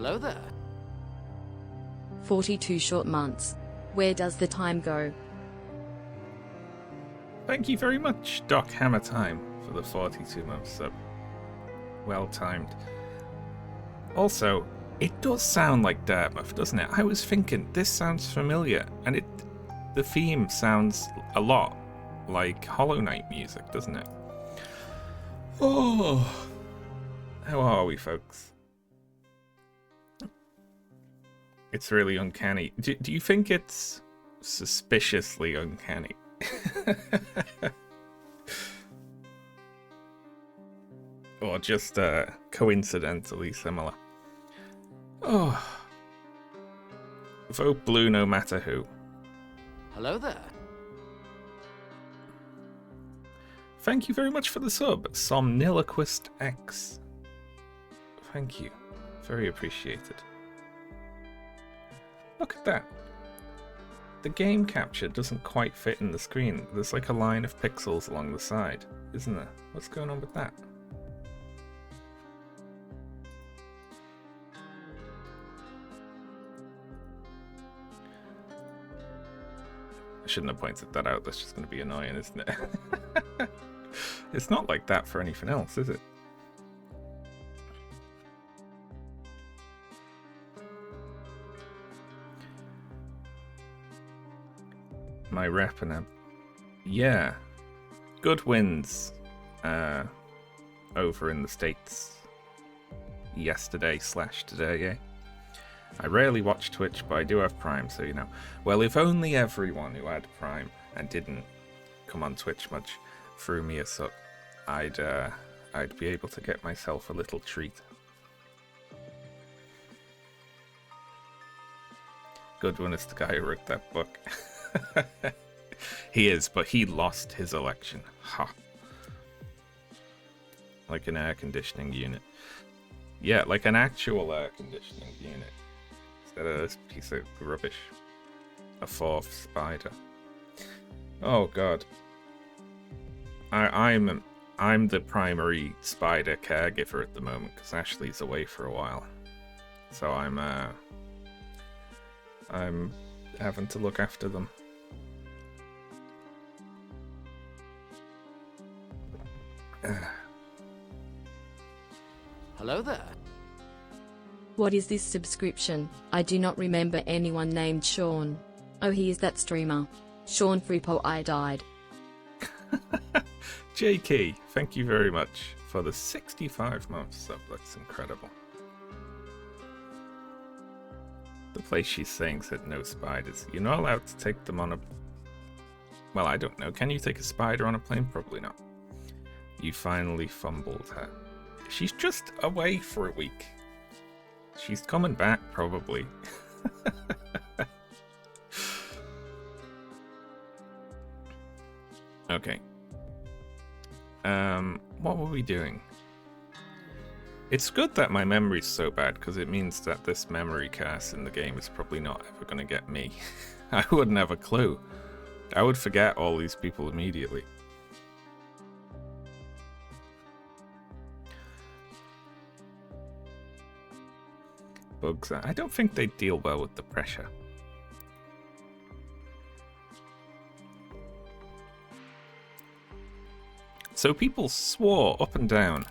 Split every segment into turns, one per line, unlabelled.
Hello there.
42 short months. Where does the time go?
Thank you very much, Doc Hammer Time, for the 42-month sub. Well timed. Also, it does sound like Dartmouth, doesn't it? I was thinking, this sounds familiar, and the theme sounds a lot like Hollow Knight music, doesn't it? Oh, how are we, folks? It's really uncanny. Do you think it's suspiciously uncanny? Or just coincidentally similar? Oh. Vote blue no matter who.
Hello there.
Thank you very much for the sub, Somniloquist X. Thank you. Very appreciated. Look at that. The game capture doesn't quite fit in the screen. There's like a line of pixels along the side, isn't there? What's going on with that? I shouldn't have pointed that out. That's just going to be annoying, isn't it? It's not like that for anything else, is it? My rep and yeah, good wins over in the States yesterday/today. Yeah, I rarely watch Twitch, but I do have Prime, so you know. Well, if only everyone who had Prime and didn't come on Twitch much threw me a sub, I'd be able to get myself a little treat. Goodwin is the guy who wrote that book. He is, but he lost his election. Ha. Like an air conditioning unit. Yeah, like an actual air conditioning unit. Instead of this piece of rubbish. A fourth spider. Oh god. I'm the primary spider caregiver at the moment because Ashley's away for a while. So I'm having to look after them.
Hello there.
What is this subscription? I do not remember anyone named Shaun. Oh, he is that streamer. Shaun Fripo, I died.
JK, thank you very much for the 65 months sub. That's incredible. The place she's saying said no spiders. You're not allowed to take them on a... Well, I don't know. Can you take a spider on a plane? Probably not. You finally fumbled her. She's just away for a week. She's coming back, probably. Okay. What were we doing? It's good that my memory's so bad, because it means that this memory curse in the game is probably not ever going to get me. I wouldn't have a clue. I would forget all these people immediately. Bugs, I don't think they deal well with the pressure. So people swore up and down.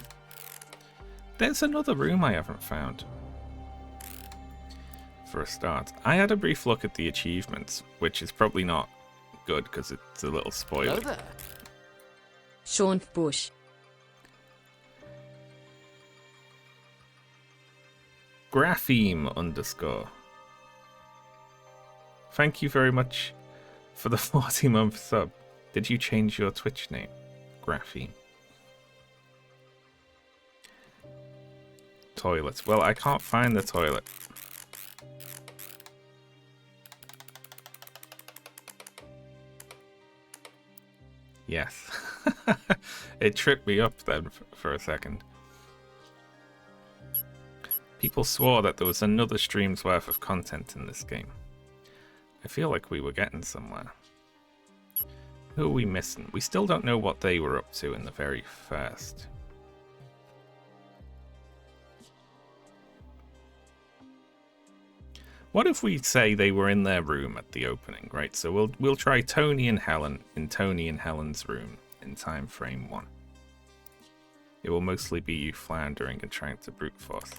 There's another room I haven't found. For a start, I had a brief look at the achievements, which is probably not good because it's a little spoiler.
Hello there.
Shaun Bush.
Grapheme _ Thank you very much for the 40-month sub. Did you change your Twitch name? Grapheme. Toilets. Well, I can't find the toilet. Yes. It tripped me up then for a second. People swore that there was another stream's worth of content in this game. I feel like we were getting somewhere. Who are we missing? We still don't know what they were up to in the very first. What if we say they were in their room at the opening, right? So we'll try Tony and Helen in Tony and Helen's room in time frame 1. It will mostly be you floundering and trying to brute force.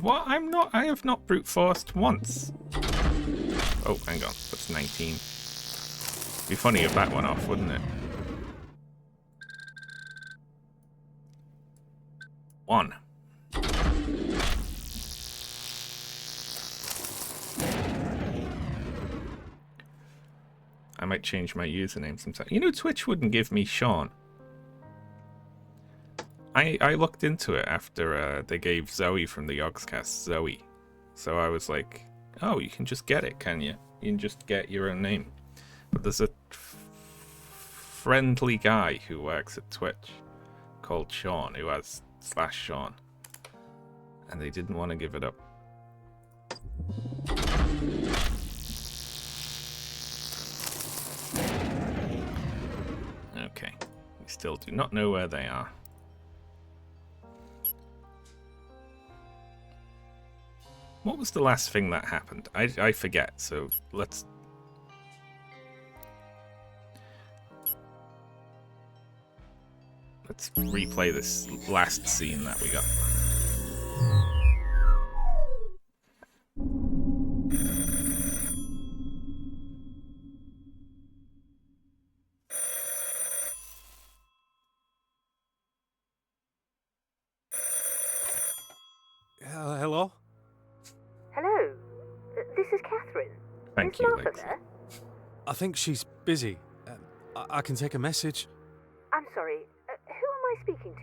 What? I have not brute forced once. Oh, hang on. That's 19. Be funny if that went off, wouldn't it? 1. I might change my username sometime. You know, Twitch wouldn't give me Shaun. I looked into it after they gave Zoe from the Yogscast Zoe. So I was like, oh, you can just get it, can you? You can just get your own name. But there's a friendly guy who works at Twitch called Shaun, who has /Shaun. And they didn't want to give it up. Okay. We still do not know where they are. What was the last thing that happened? I forget, so let's... Let's replay this last scene that we got.
Hello?
Hello, this is Catherine.
Thank
Is
you,
Martha
Lexi.
there?
I think she's busy. I can take a message.
I'm sorry, who am I speaking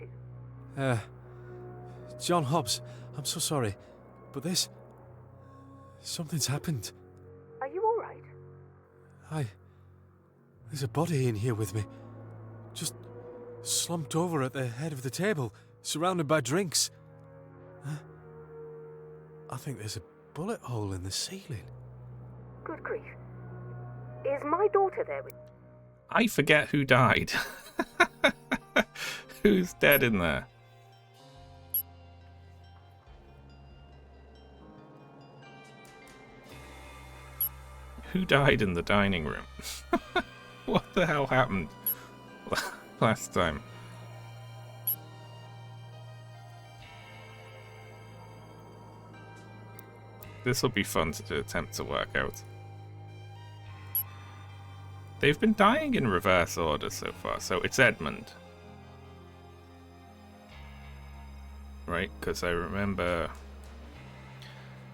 to?
John Hobbs, I'm so sorry, but something's happened.
Are you alright?
There's a body in here with me. Just slumped over at the head of the table, surrounded by drinks. I think there's a bullet hole in the ceiling.
Good grief. Is my daughter there with...
I forget who died. Who's dead in there? Who died in the dining room? What the hell happened last time? This will be fun to attempt to work out. They've been dying in reverse order so far, so it's Edmund. Right, because I remember...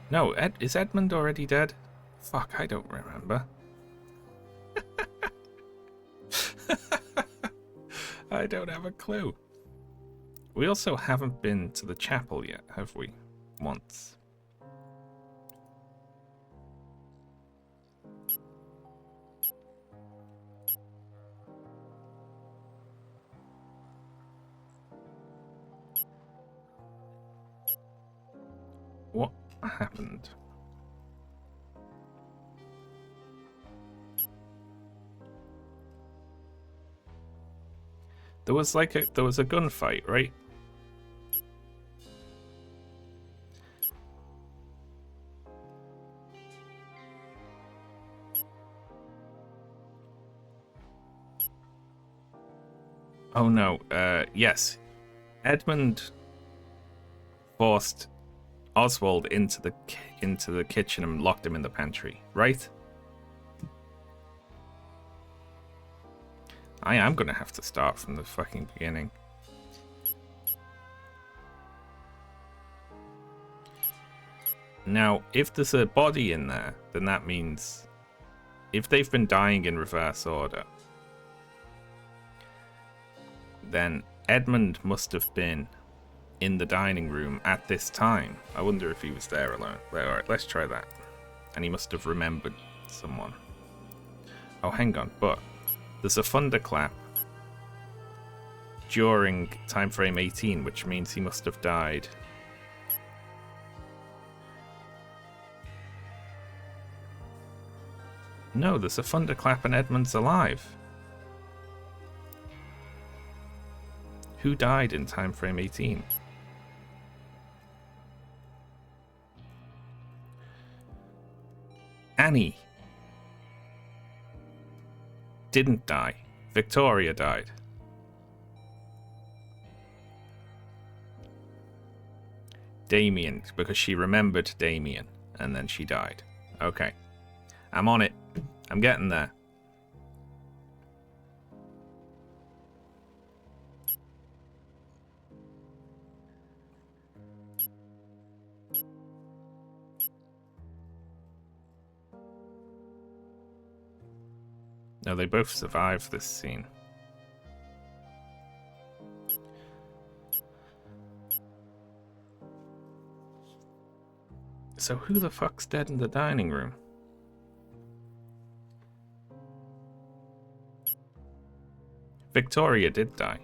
No, is Edmund already dead? Fuck, I don't remember. I don't have a clue. We also haven't been to the chapel yet, have we? Once. What happened? There was a gunfight, right? Oh no, yes. Edmund forced Oswald into the kitchen and locked him in the pantry, right? I am gonna have to start from the fucking beginning. Now, if there's a body in there, then that means if they've been dying in reverse order, then Edmund must have been in the dining room at this time. I wonder if he was there alone. Alright, let's try that. And he must have remembered someone. Oh, hang on, but there's a thunderclap during time frame 18, which means he must have died. No, there's a thunderclap and Edmund's alive. Who died in time frame 18? Annie didn't die. Victoria died. Damien, because she remembered Damien, and then she died. Okay. I'm on it. I'm getting there. No, they both survived this scene. So who the fuck's dead in the dining room? Victoria did die.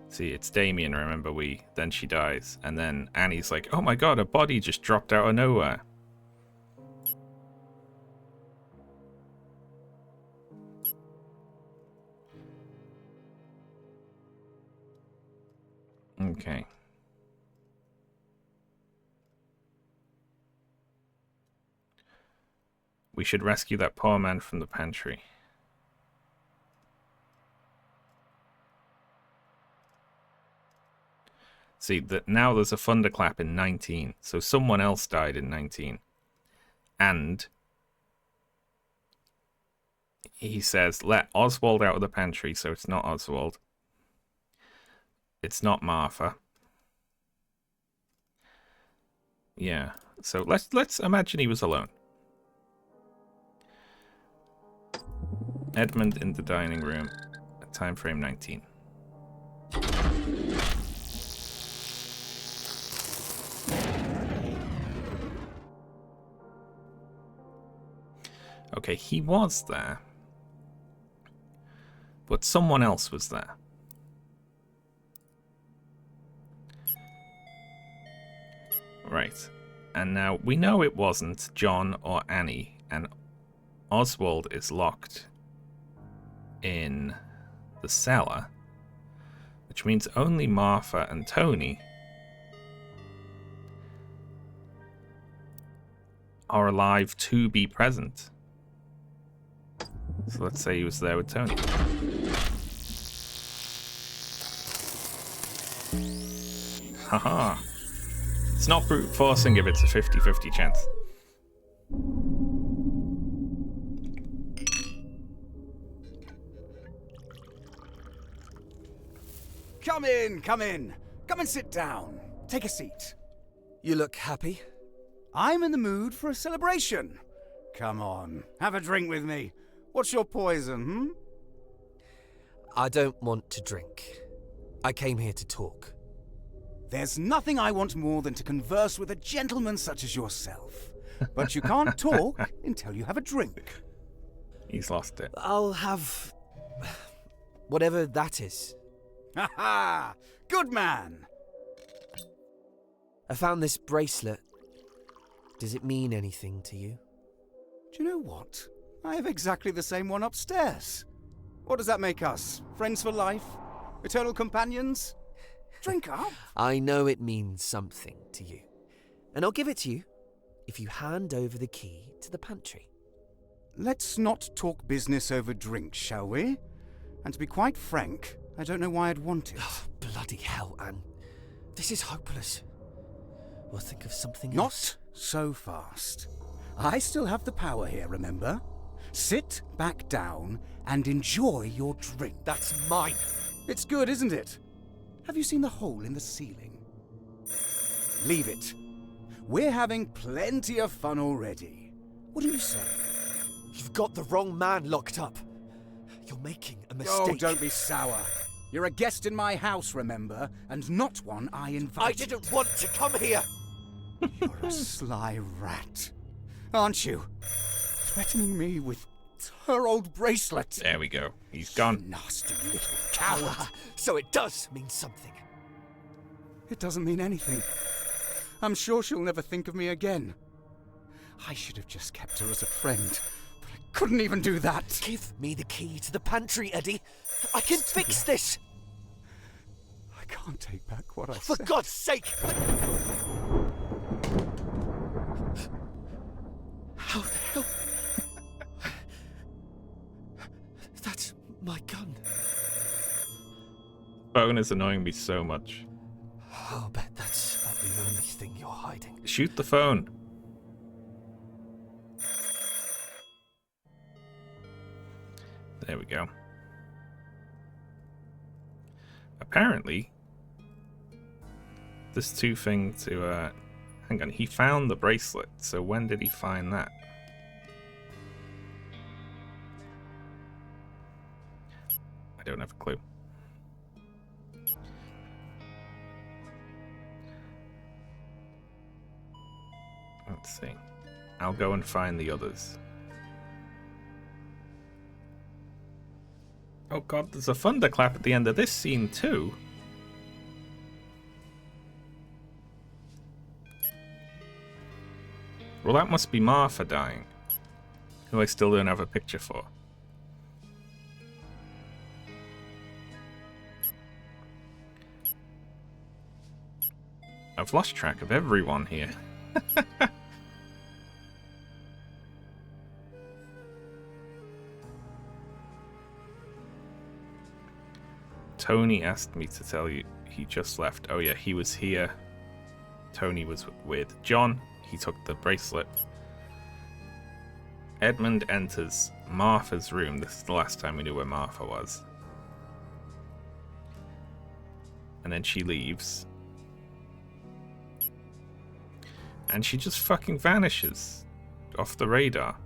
See, it's Damien, remember then she dies. And then Annie's like, oh my god, a body just dropped out of nowhere. Okay. We should rescue that poor man from the pantry. See, that now there's a thunderclap in 19, so someone else died in 19. And he says, let Oswald out of the pantry, so it's not Oswald. It's not Martha. Yeah, so let's imagine he was alone. Edmund in the dining room, time frame 19. Okay, he was there, but someone else was there. Right, and now we know it wasn't John or Annie, and Oswald is locked in the cellar, which means only Martha and Tony are alive to be present. So let's say he was there with Tony. Haha. It's not brute forcing if it's a 50-50 chance.
Come in, come in. Come and sit down. Take a seat.
You look happy.
I'm in the mood for a celebration. Come on, have a drink with me. What's your poison,
I don't want to drink. I came here to talk.
There's nothing I want more than to converse with a gentleman such as yourself. But you can't talk until you have a drink.
He's lost it.
I'll have whatever that is.
Ha ha! Good man!
I found this bracelet. Does it mean anything to you?
Do you know what? I have exactly the same one upstairs. What does that make us? Friends for life? Eternal companions? Drink up.
I know it means something to you. And I'll give it to you if you hand over the key to the pantry.
Let's not talk business over drinks, shall we? And to be quite frank, I don't know why I'd want it.
Oh, bloody hell, Anne. This is hopeless. We'll think of something
Not
else.
so fast. I still have the power here, remember? Sit back down and enjoy your drink.
That's mine.
It's good, isn't it? Have you seen the hole in the ceiling? Leave it. We're having plenty of fun already. What do you say?
You've got the wrong man locked up. You're making a mistake.
Oh, don't be sour. You're a guest in my house, remember? And not one I invited.
I didn't want to come here.
You're a sly rat, aren't you? Threatening me with her old bracelet.
There we go. He's gone.
Nasty little coward.
So it does mean something.
It doesn't mean anything. I'm sure she'll never think of me again. I should have just kept her as a friend, but I couldn't even do that.
Give me the key to the pantry, Eddie. I can fix this.
I can't take back what I
For
said.
God's sake! How the hell? That's my gun.
Phone is annoying me so much.
I'll bet that's not the only thing you're hiding.
Shoot the phone. There we go. Apparently, there's two things to, hang on, he found the bracelet, so when did he find that? I don't have a clue. Let's see. I'll go and find the others. Oh god, there's a thunderclap at the end of this scene too. Well, that must be Martha dying, who I still don't have a picture for. I've lost track of everyone here. Tony asked me to tell you he just left. Oh yeah, he was here. Tony was with John. He took the bracelet. Edmund enters Martha's room. This is the last time we knew where Martha was. And then she leaves. And she just fucking vanishes off the radar.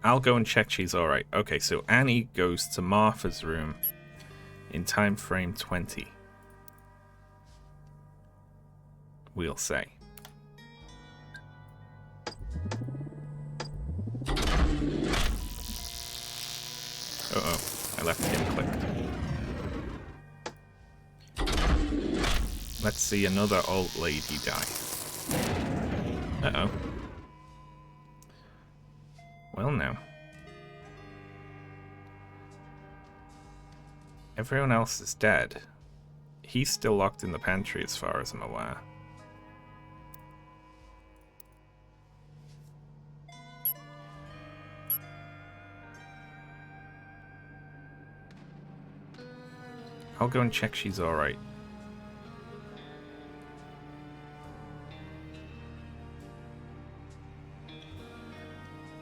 I'll go and check she's alright. Okay, so Annie goes to Martha's room in time frame 20. We'll say. Uh-oh, I left him clicked. Let's see another old lady die. Uh-oh. Well, now. Everyone else is dead. He's still locked in the pantry as far as I'm aware. I'll go and check she's alright.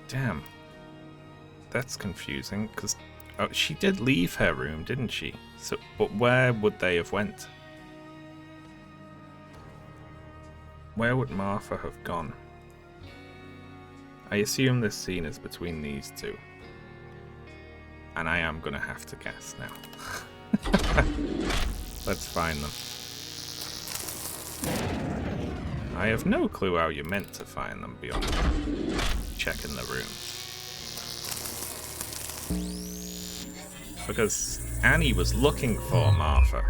Damn. That's confusing, because she did leave her room, didn't she? So, but where would they have went? Where would Martha have gone? I assume this scene is between these two. And I am gonna have to guess now. Let's find them. I have no clue how you're meant to find them beyond checking the room. Because Annie was looking for Martha.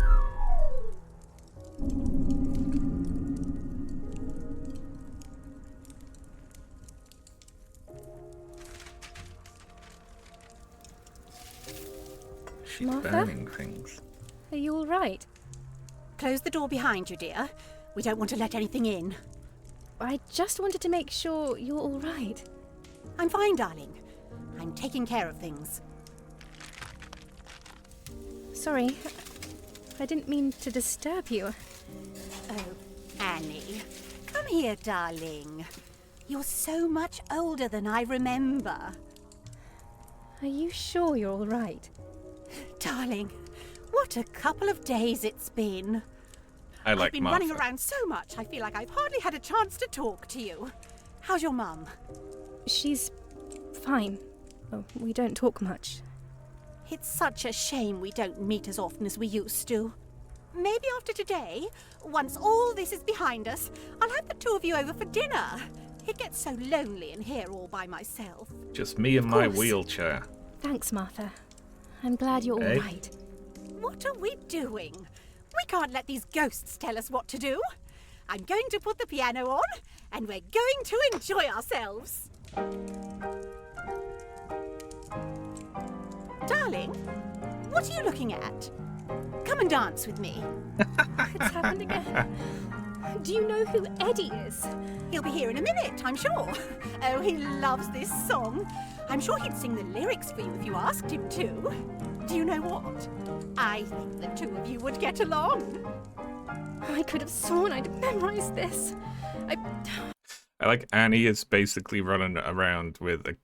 She's
Martha?
burning things.
Are you all right?
Close the door behind you, dear. We don't want to let anything in.
I just wanted to make sure you're all right.
I'm fine, darling. I'm taking care of things.
Sorry, I didn't mean to disturb you.
Oh, Annie. Come here, darling. You're so much older than I remember.
Are you sure you're all right?
Darling, what a couple of days it's been.
I like
I've been
Martha.
running around so much, I feel like I've hardly had a chance to talk to you. How's your mum?
She's fine. Oh, we don't talk much.
It's such a shame we don't meet as often as we used to. Maybe after today, once all this is behind us, I'll have the two of you over for dinner. It gets so lonely in here all by myself.
Just me and
Of
my
course.
wheelchair.
Thanks, Martha. I'm glad you're
Hey.
all right.
What are we doing? We can't let these ghosts tell us what to do. I'm going to put the piano on, and we're going to enjoy ourselves. Darling, what are you looking at? Come and dance with me.
It's happened again. Do you know who Eddie is?
He'll be here in a minute, I'm sure. Oh, he loves this song. I'm sure he'd sing the lyrics for you if you asked him to. Do you know what? I think the two of you would get along.
I could have sworn I'd memorized this.
I like Annie is basically running around with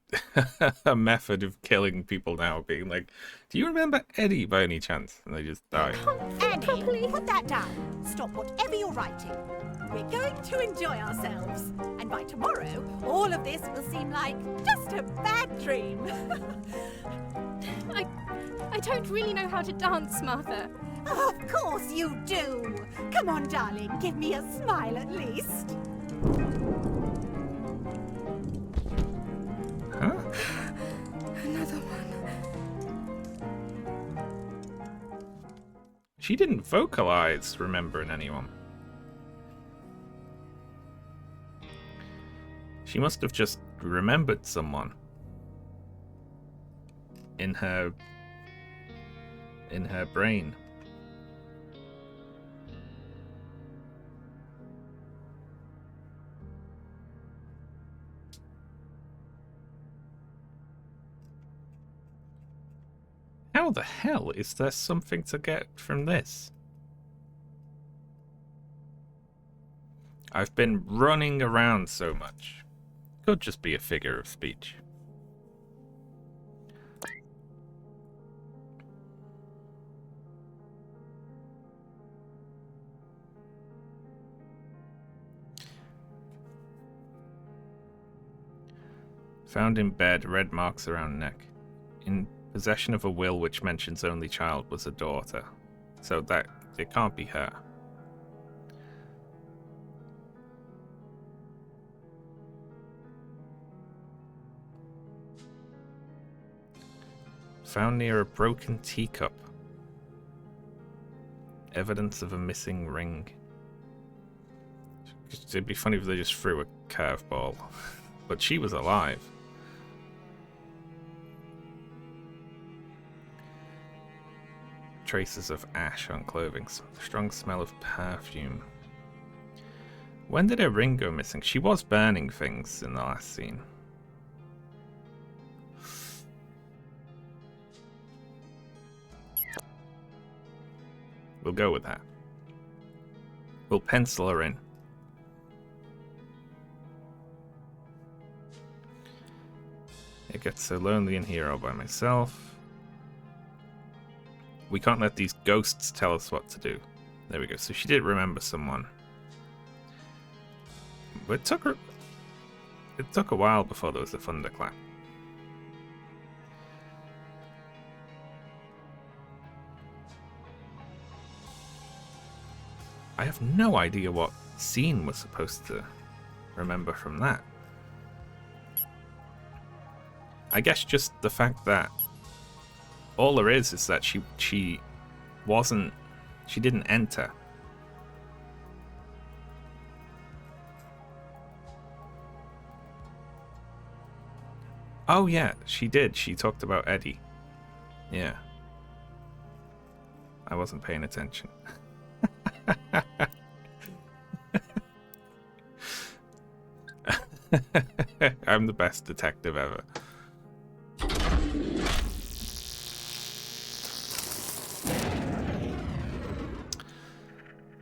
a method of killing people now, being like, "Do you remember Eddie by any chance?" And they just die.
Eddie, put that down. Stop whatever you're writing. We're going to enjoy ourselves. And by tomorrow, all of this will seem like just a bad dream.
I don't really know how to dance, Martha.
Of course you do. Come on, darling, give me a smile at least.
Huh?
Another one.
She didn't vocalize remembering anyone. She must have just remembered someone in her brain. How the hell is there something to get from this? I've been running around so much. Could just be a figure of speech. Found in bed, red marks around neck. In possession of a will which mentions only child was a daughter. So that it can't be her. Found near a broken teacup. Evidence of a missing ring. It'd be funny if they just threw a curveball. But she was alive. Traces of ash on clothing. Strong smell of perfume. When did her ring go missing? She was burning things in the last scene. We'll go with that. We'll pencil her in. It gets so lonely in here all by myself. We can't let these ghosts tell us what to do. There we go. So she did remember someone. But it took a while before there was a thunderclap. I have no idea what scene we're supposed to remember from that. I guess just the fact that all there is that she didn't enter. Oh yeah, she did. She talked about Eddie. Yeah. I wasn't paying attention. I'm the best detective ever.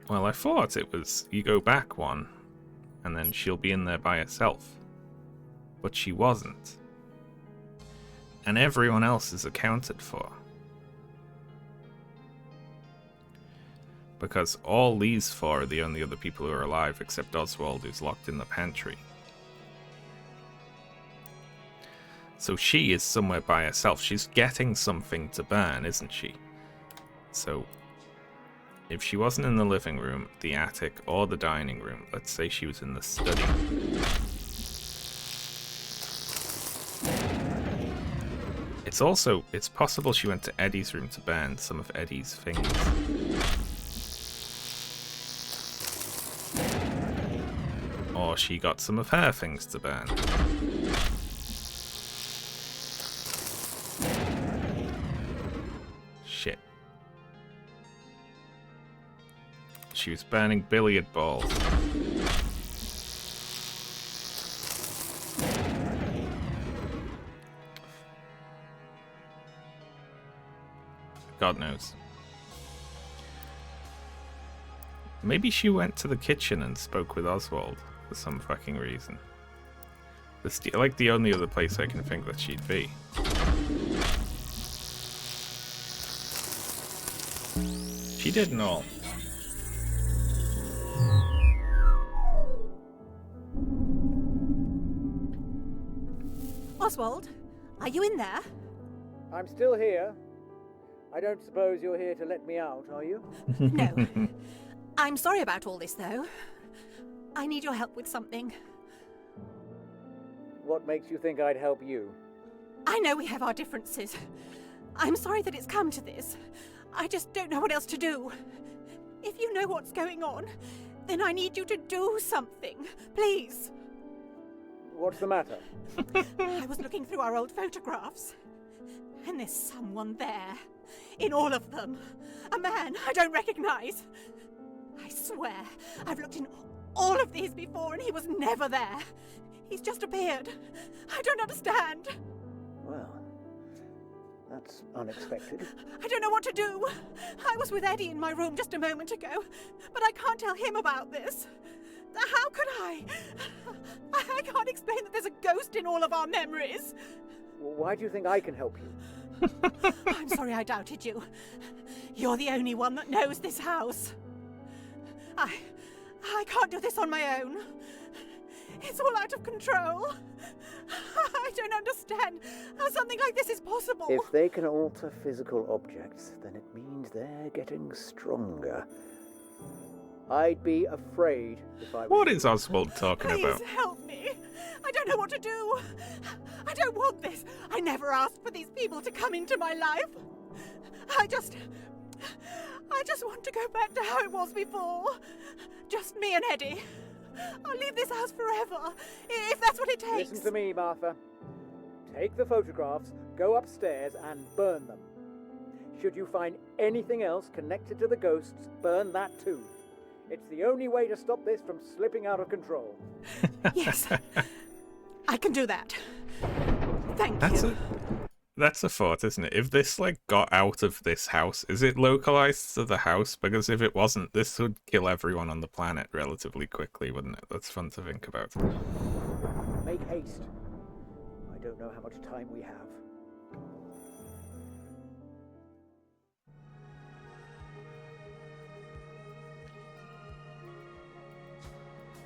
Well, I thought it was you go back one and then she'll be in there by herself. But she wasn't. And everyone else is accounted for. Because all these four are the only other people who are alive except Oswald, who's locked in the pantry. So she is somewhere by herself. She's getting something to burn, isn't she? So if she wasn't in the living room, the attic, or the dining room, let's say she was in the study. It's possible she went to Eddie's room to burn some of Eddie's things. Or she got some of her things to burn. shit. She was burning billiard balls. God knows. Maybe she went to the kitchen and spoke with Oswald for some fucking reason. That's like the only other place I can think that she'd be. She didn't all.
Oswald, are you in there?
I'm still here. I don't suppose you're here to let me out, are you?
No. I'm sorry about all this, though. I need your help with something.
What makes you think I'd help you?
I know we have our differences. I'm sorry that it's come to this. I just don't know what else to do. If you know what's going on, then I need you to do something. Please.
What's the matter?
I was looking through our old photographs, and there's someone there. In all of them. A man I don't recognize. I swear, I've looked in all of these before and he was never there. He's just appeared. I don't understand.
Well, that's unexpected.
I don't know what to do. I was with Eddie in my room just a moment ago, but I can't tell him about this. How could I? I can't explain that there's a ghost in all of our memories.
Well, why do you think I can help you?
I'm sorry I doubted you. You're the only one that knows this house. I can't do this on my own. It's all out of control. I don't understand how something like this is possible.
If they can alter physical objects, then it means they're getting stronger. I'd be afraid if I was...
What is Oswald talking about?
Please help me. I don't know what to do. I don't want this. I never asked for these people to come into my life. I just want to go back to how it was before. Just me and Eddie. I'll leave this house forever, if that's what it takes.
Listen to me, Martha. Take the photographs, go upstairs and burn them. Should you find anything else connected to the ghosts, burn that too. It's the only way to stop this from slipping out of control.
Yes, I can do that. Thank you.
That's a thought, isn't it? If this, like, got out of this house, is it localized to the house? Because if it wasn't, this would kill everyone on the planet relatively quickly, wouldn't it? That's fun to think about.
Make haste. I don't know how much time we have.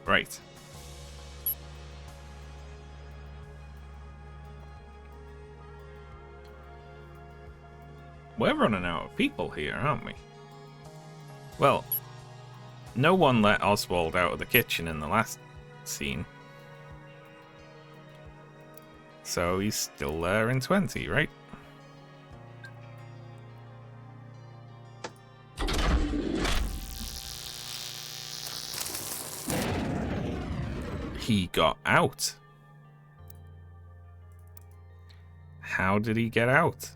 Right. We're running out of people here, aren't we? Well, no one let Oswald out of the kitchen in the last scene. So he's still there in 20, right? He got out. How did he get out?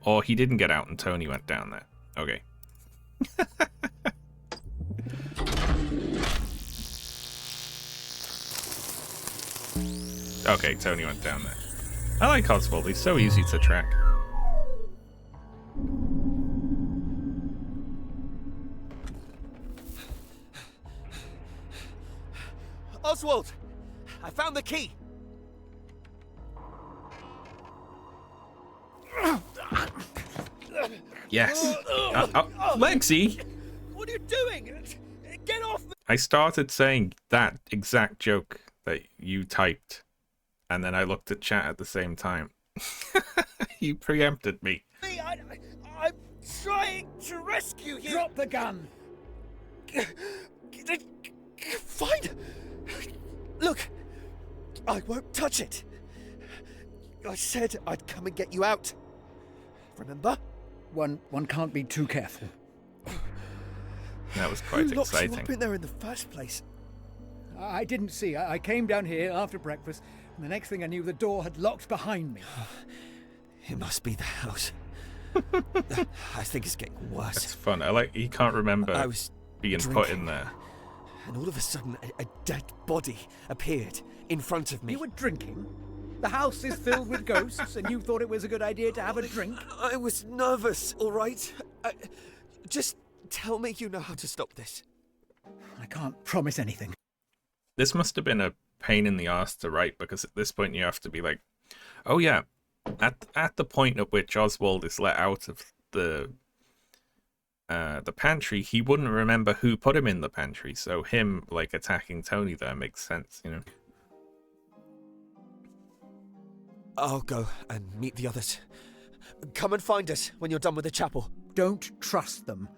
Or he didn't get out and Tony went down there. Okay. Okay, Tony went down there. I like Oswald, he's so easy to track.
Oswald! I found the key!
Yes. Lexi!
What are you doing? Get off me!
I started saying that exact joke that you typed, and then I looked at chat at the same time. You preempted me.
I'm trying to rescue you!
Drop the gun!
Fine! Look! I won't touch it! I said I'd come and get you out. Remember?
One can't be too careful.
That was quite
Who locked
exciting.
you up in there in the first place?
I didn't see. I came down here after breakfast, and the next thing I knew, the door had locked behind me.
It must be the house. I think it's getting worse.
It's fun. I like he can't remember
I was
being
drinking,
put in there.
and all of a sudden a dead body appeared in front of me.
You were drinking? The house is filled with ghosts, and you thought it was a good idea to have a drink?
I was nervous, all right? Just tell me you know how to stop this.
I can't promise anything.
This must have been a pain in the arse to write, because at this point you have to be like, oh yeah, at the point at which Oswald is let out of the pantry, he wouldn't remember who put him in the pantry, so him like attacking Tony there makes sense, you know.
I'll go and meet the others. Come and find us when you're done with the chapel.
Don't trust them.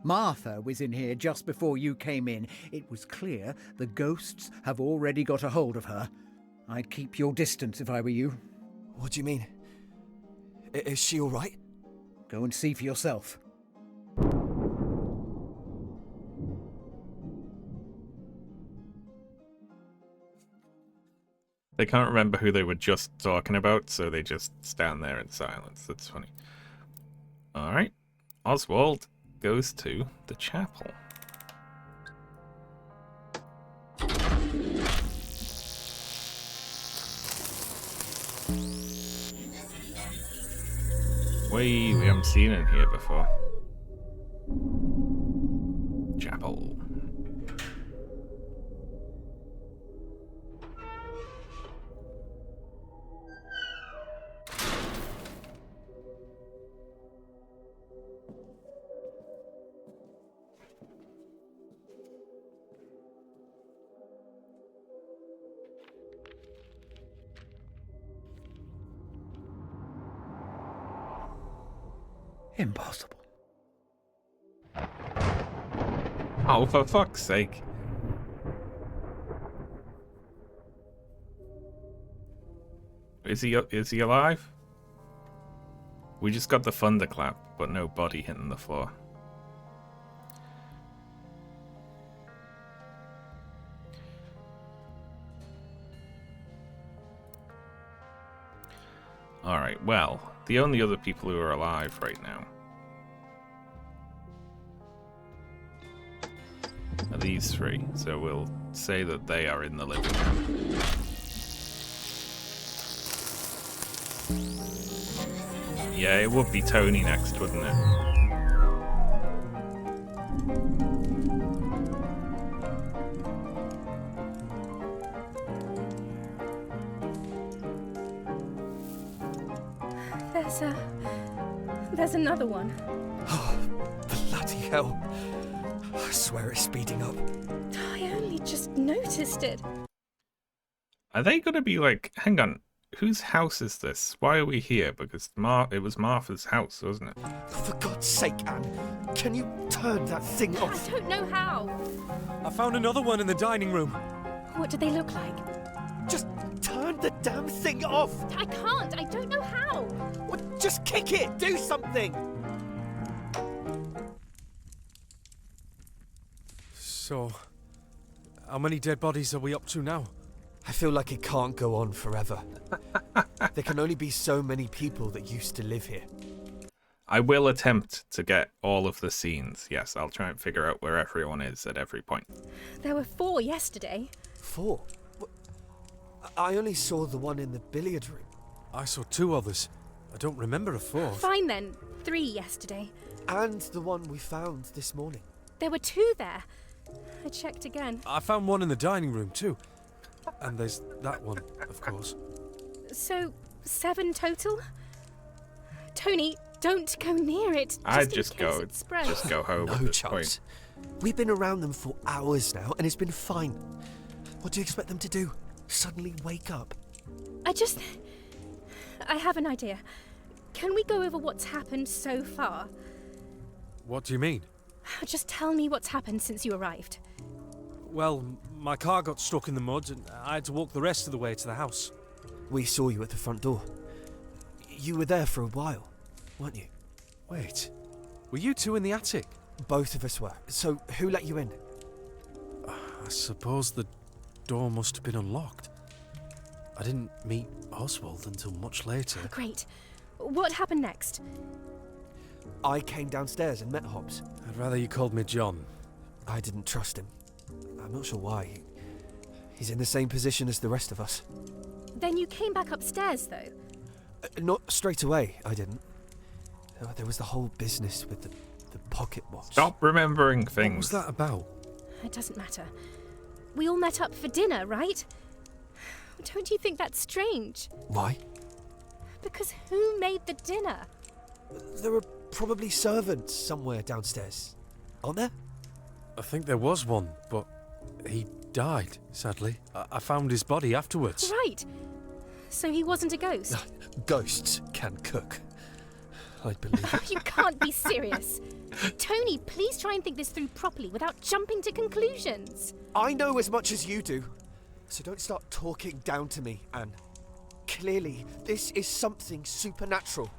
Martha was in here just before you came in. It was clear the ghosts have already got a hold of her. I'd keep your distance if I were you.
What do you mean? Is she all right?
Go and see for yourself.
They can't remember who they were just talking about, so they just stand there in silence. That's funny. Alright. Oswald goes to the chapel. We haven't seen it here before. Chapel.
Impossible.
Oh, for fuck's sake. Is he alive? We just got the thunderclap, but no body hitting the floor. Alright, well, the only other people who are alive right now are these three, so we'll say that they are in the living room. Yeah, it would be Tony next, wouldn't it?
There's another one.
Oh, bloody hell. I swear it's speeding up.
I only just noticed it.
Are they going to be like, hang on, whose house is this? Why are we here? Because it was Martha's house, wasn't it?
For God's sake, Anne, can you turn that thing off?
I don't know how.
I found another one in the dining room.
What do they look like?
Just turn the damn thing off!
I can't. I don't know how.
Well, just kick it! Do something!
So, how many dead bodies are we up to now?
I feel like it can't go on forever. There can only be so many people that used to live here.
I will attempt to get all of the scenes. Yes, I'll try and figure out where everyone is at every point.
There were 4 yesterday.
4? I only saw the one in the billiard room.
I saw 2 others. I don't remember a 4th.
Fine then. 3 yesterday.
And the one we found this morning.
There were 2 there. I checked again.
I found one in the dining room too. And there's that one, of course.
So, 7 total? Tony, don't go near it.
I'd just go home
No
at this
chance.
point.
We've been around them for hours now, and it's been fine. What do you expect them to do? Suddenly wake up?
I have an idea. Can we go over what's happened so far?
What do you mean?
Just tell me what's happened since you arrived.
Well, my car got stuck in the mud and I had to walk the rest of the way to the house.
We saw you at the front door. You were there for a while, weren't you?
Wait, were you 2 in the attic?
Both of us were. So who let you in?
I suppose the door must have been unlocked. I didn't meet Oswald until much later.
Oh, great. What happened next?
I came downstairs and met Hobbs.
I'd rather you called me John.
I didn't trust him. I'm not sure why. He's in the same position as the rest of us.
Then you came back upstairs, though?
Not straight away, I didn't. There was the whole business with the pocket watch.
Stop remembering
What
things.
was that about?
It doesn't matter. We all met up for dinner, right? Don't you think that's strange?
Why?
Because who made the dinner?
There are probably servants somewhere downstairs, aren't there?
I think there was one, but he died, sadly. I found his body afterwards.
Right. So he wasn't a ghost?
Ghosts can cook. I believe it.
You can't be serious. Tony, please try and think this through properly without jumping to conclusions.
I know as much as you do, so don't start talking down to me, Anne. Clearly, this is something supernatural.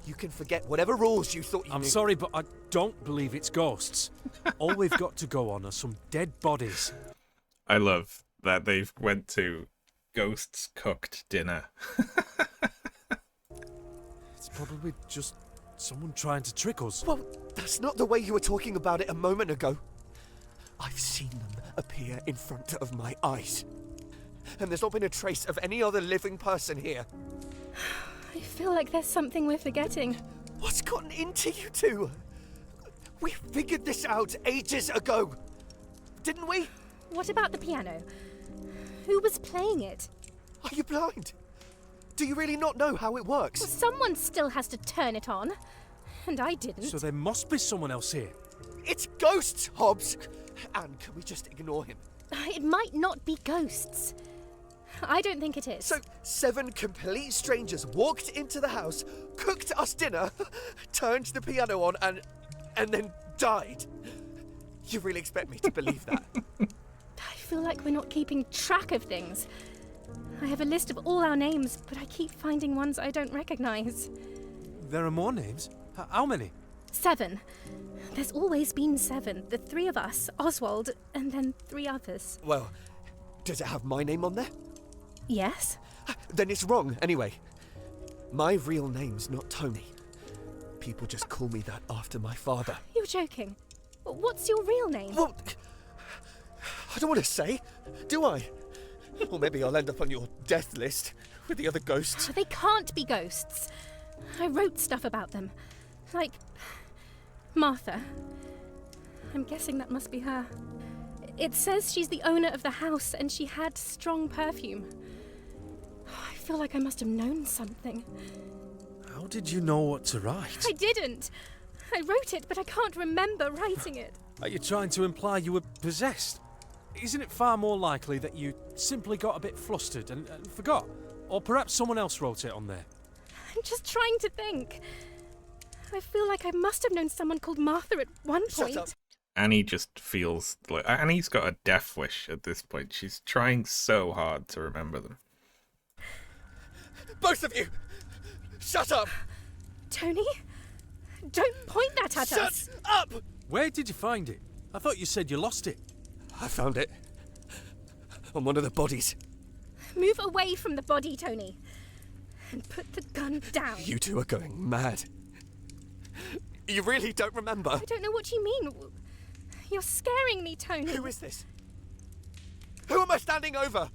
You can forget whatever rules you thought you
I'm
knew.
sorry, but I don't believe it's ghosts. All we've got to go on are some dead bodies.
I love that they've went to ghosts cooked dinner.
It's probably just someone trying to trick us.
Well, that's not the way you were talking about it a moment ago. I've seen them appear in front of my eyes. And there's not been a trace of any other living person here.
I feel like there's something we're forgetting.
What's gotten into you two? We figured this out ages ago, didn't we?
What about the piano? Who was playing it?
Are you blind? Do you really not know how it works?
Well, someone still has to turn it on. And I didn't.
So there must be someone else here.
It's ghosts, Hobbs! And can we just ignore him?
It might not be ghosts. I don't think it is.
So, 7 complete strangers walked into the house, cooked us dinner, turned the piano on, and then died. You really expect me to believe that?
I feel like we're not keeping track of things. I have a list of all our names, but I keep finding ones I don't recognize.
There are more names? How many?
7. There's always been 7. The 3 of us, Oswald, and then 3 others.
Well, does it have my name on there?
Yes?
Then it's wrong, anyway. My real name's not Tony. People just call me that after my father.
You're joking. What's your real name?
Well, I don't want to say, do I? Or maybe I'll end up on your death list with the other ghosts.
They can't be ghosts. I wrote stuff about them. Like Martha. I'm guessing that must be her. It says she's the owner of the house and she had strong perfume. I feel like I must have known something.
How did you know what to write?
I didn't. I wrote it, but I can't remember writing it.
Are you trying to imply you were possessed? Isn't it far more likely that you simply got a bit flustered and forgot? Or perhaps someone else wrote it on there?
I'm just trying to think. I feel like I must have known someone called Martha at one point.
Shut up.
Annie just feels like Annie's got a death wish at this point. She's trying so hard to remember them.
Both of you! Shut up!
Tony? Don't point that at us!
Shut up!
Where did you find it? I thought you said you lost it.
I found it. On one of the bodies.
Move away from the body, Tony. And put the gun down.
You two are going mad. You really don't remember?
I don't know what you mean. You're scaring me, Tony.
Who is this? Who am I standing over?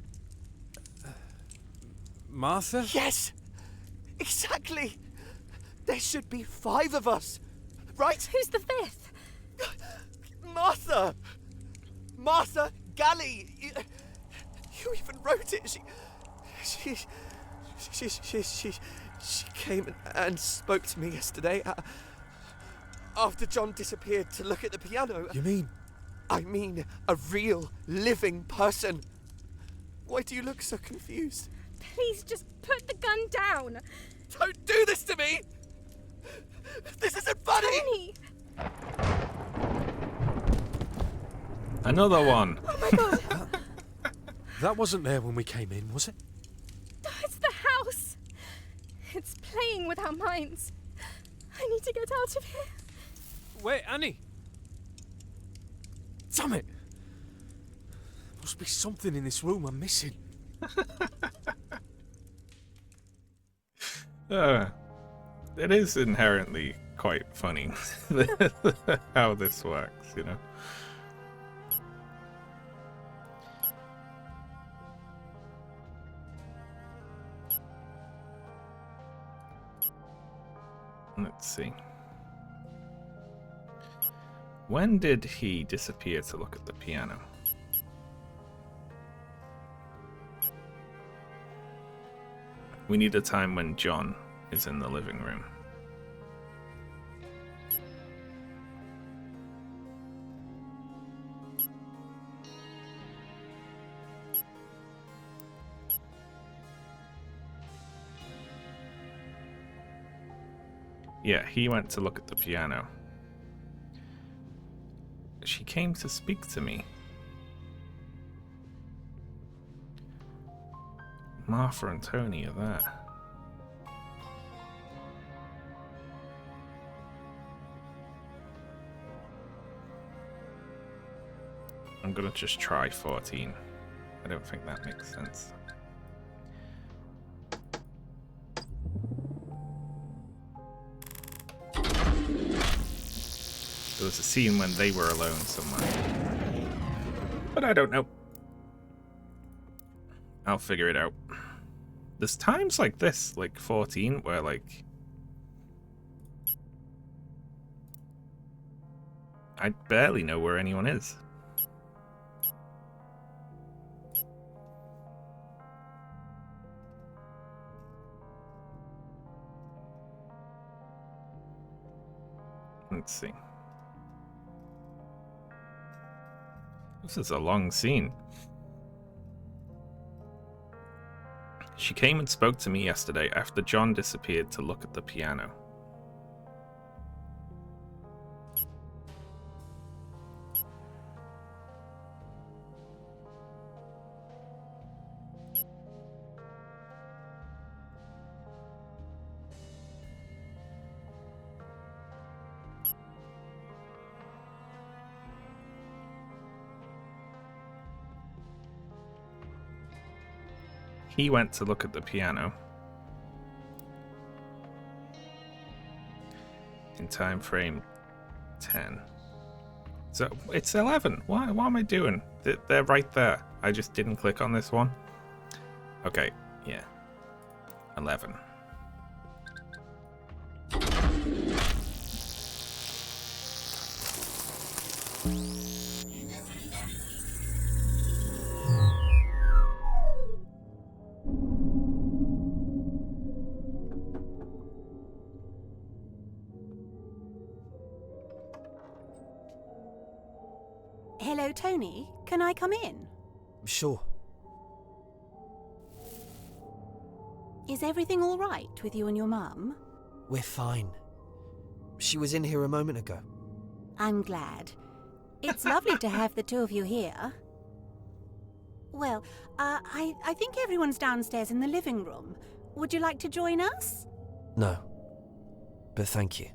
Martha?
Yes! Exactly! There should be 5 of us, right?
Who's the 5th?
Martha! Martha Galley! You even wrote it. She came and spoke to me yesterday after John disappeared to look at the piano.
You mean?
I mean a real living person. Why do you look so confused?
Please just put the gun down.
Don't do this to me! This isn't funny!
Tony!
Another one.
Oh my god!
That wasn't there when we came in, was it?
It's the house! It's playing with our minds. I need to get out of here.
Wait, Annie! Damn it! Must be something in this room I'm missing.
it is inherently quite funny how this works, you know. Let's see. When did he disappear to look at the piano? We need a time when John is in the living room. Yeah, he went to look at the piano. She came to speak to me. Martha and Tony are there. I'm gonna just try 14. I don't think that makes sense. There was a scene when they were alone somewhere. But I don't know. I'll figure it out. There's times like this, like 14, where like... I barely know where anyone is. Let's see. This is a long scene. She came and spoke to me yesterday after John disappeared to look at the piano. He went to look at the piano. In time frame 10. So it's 11. What am I doing? They're right there. I just didn't click on this one. Okay, yeah. 11.
Hello, Tony. Can I come in?
Sure.
Is everything all right with you and your mum?
We're fine. She was in here a moment ago.
I'm glad. It's lovely to have the two of you here. Well, I think everyone's downstairs in the living room. Would you like to join us?
No. But thank you.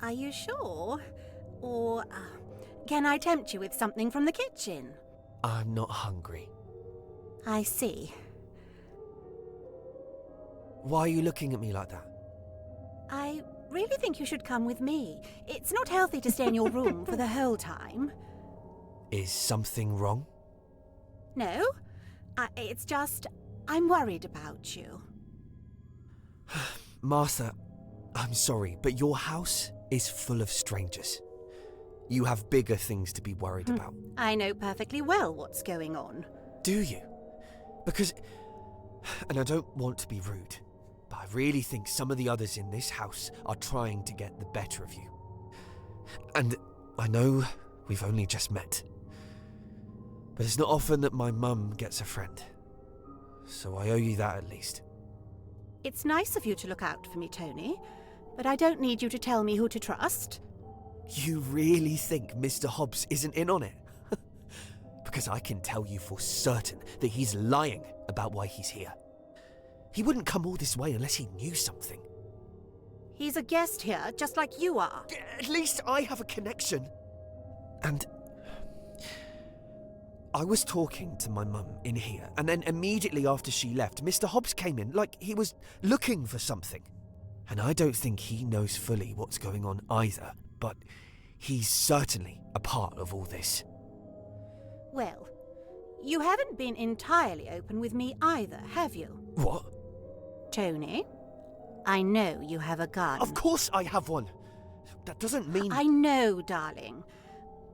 Are you sure? Or can I tempt you with something from the kitchen?
I'm not hungry.
I see.
Why are you looking at me like that?
I really think you should come with me. It's not healthy to stay in your room for the whole time.
Is something wrong?
No. It's just, I'm worried about you.
Martha, I'm sorry, but your house is full of strangers. You have bigger things to be worried about.
I know perfectly well what's going on.
Do you? Because, and I don't want to be rude, but I really think some of the others in this house are trying to get the better of you. And I know we've only just met, but it's not often that my mum gets a friend. So I owe you that at least.
It's nice of you to look out for me, Tony, but I don't need you to tell me who to trust.
You really think Mr. Hobbs isn't in on it? Because I can tell you for certain that he's lying about why he's here. He wouldn't come all this way unless he knew something.
He's a guest here, just like you are.
At least I have a connection. And I was talking to my mum in here, and then immediately after she left, Mr. Hobbs came in like he was looking for something. And I don't think he knows fully what's going on either, but he's certainly a part of all this.
Well, you haven't been entirely open with me either, have you?
What?
Tony, I know you have a gun.
Of course I have one. That doesn't mean...
I know, darling.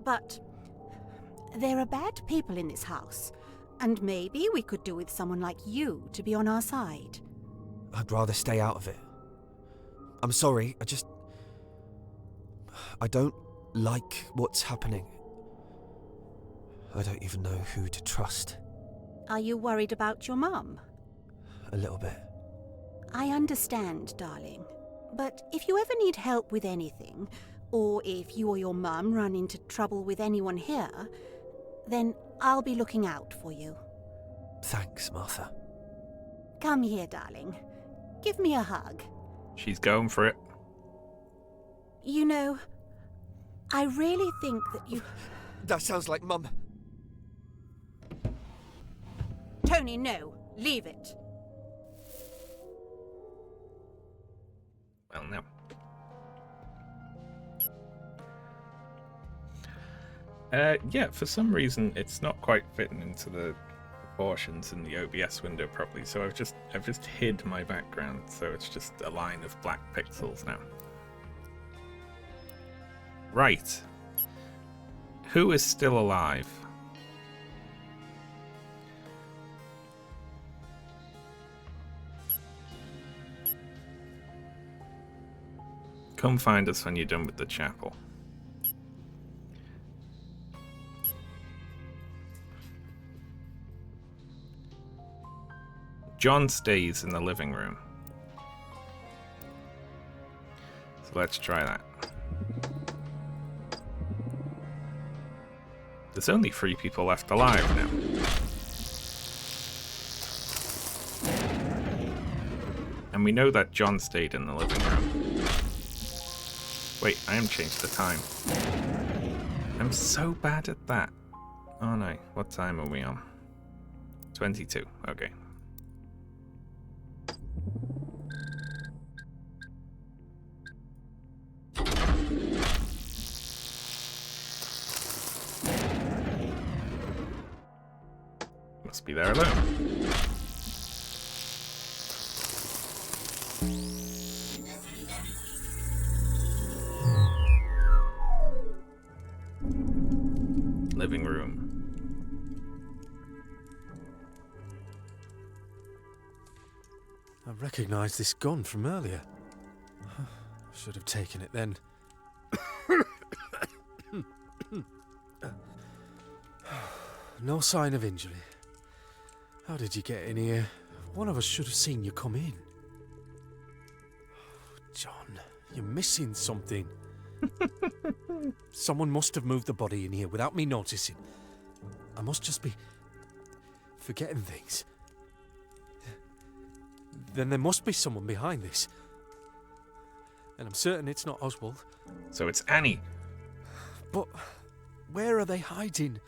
But there are bad people in this house, and maybe we could do with someone like you to be on our side.
I'd rather stay out of it. I'm sorry, I don't like what's happening. I don't even know who to trust.
Are you worried about your mum?
A little bit.
I understand, darling. But if you ever need help with anything, or if you or your mum run into trouble with anyone here, then I'll be looking out for you.
Thanks, Martha.
Come here, darling. Give me a hug.
She's going for it.
You know, I really think that you...
That sounds like Mum.
Tony, no. Leave it.
Well, no. Yeah, for some reason it's not quite fitting into the proportions in the OBS window properly, so I've just hid my background, so it's just a line of black pixels now. Right. Who is still alive? Come find us when you're done with the chapel. John stays in the living room. So let's try that. There's only 3 people left alive now. And we know that John stayed in the living room. Wait, I haven't changed the time. I'm so bad at that. Oh no, what time are we on? 22, okay. Must be there alone. Living room.
I recognise this gun from earlier. I should have taken it then. No sign of injury. How did you get in here? One of us should have seen you come in. John, you're missing something. Someone must have moved the body in here without me noticing. I must just be forgetting things. Then there must be someone behind this. And I'm certain it's not Oswald.
So it's Annie.
But where are they hiding?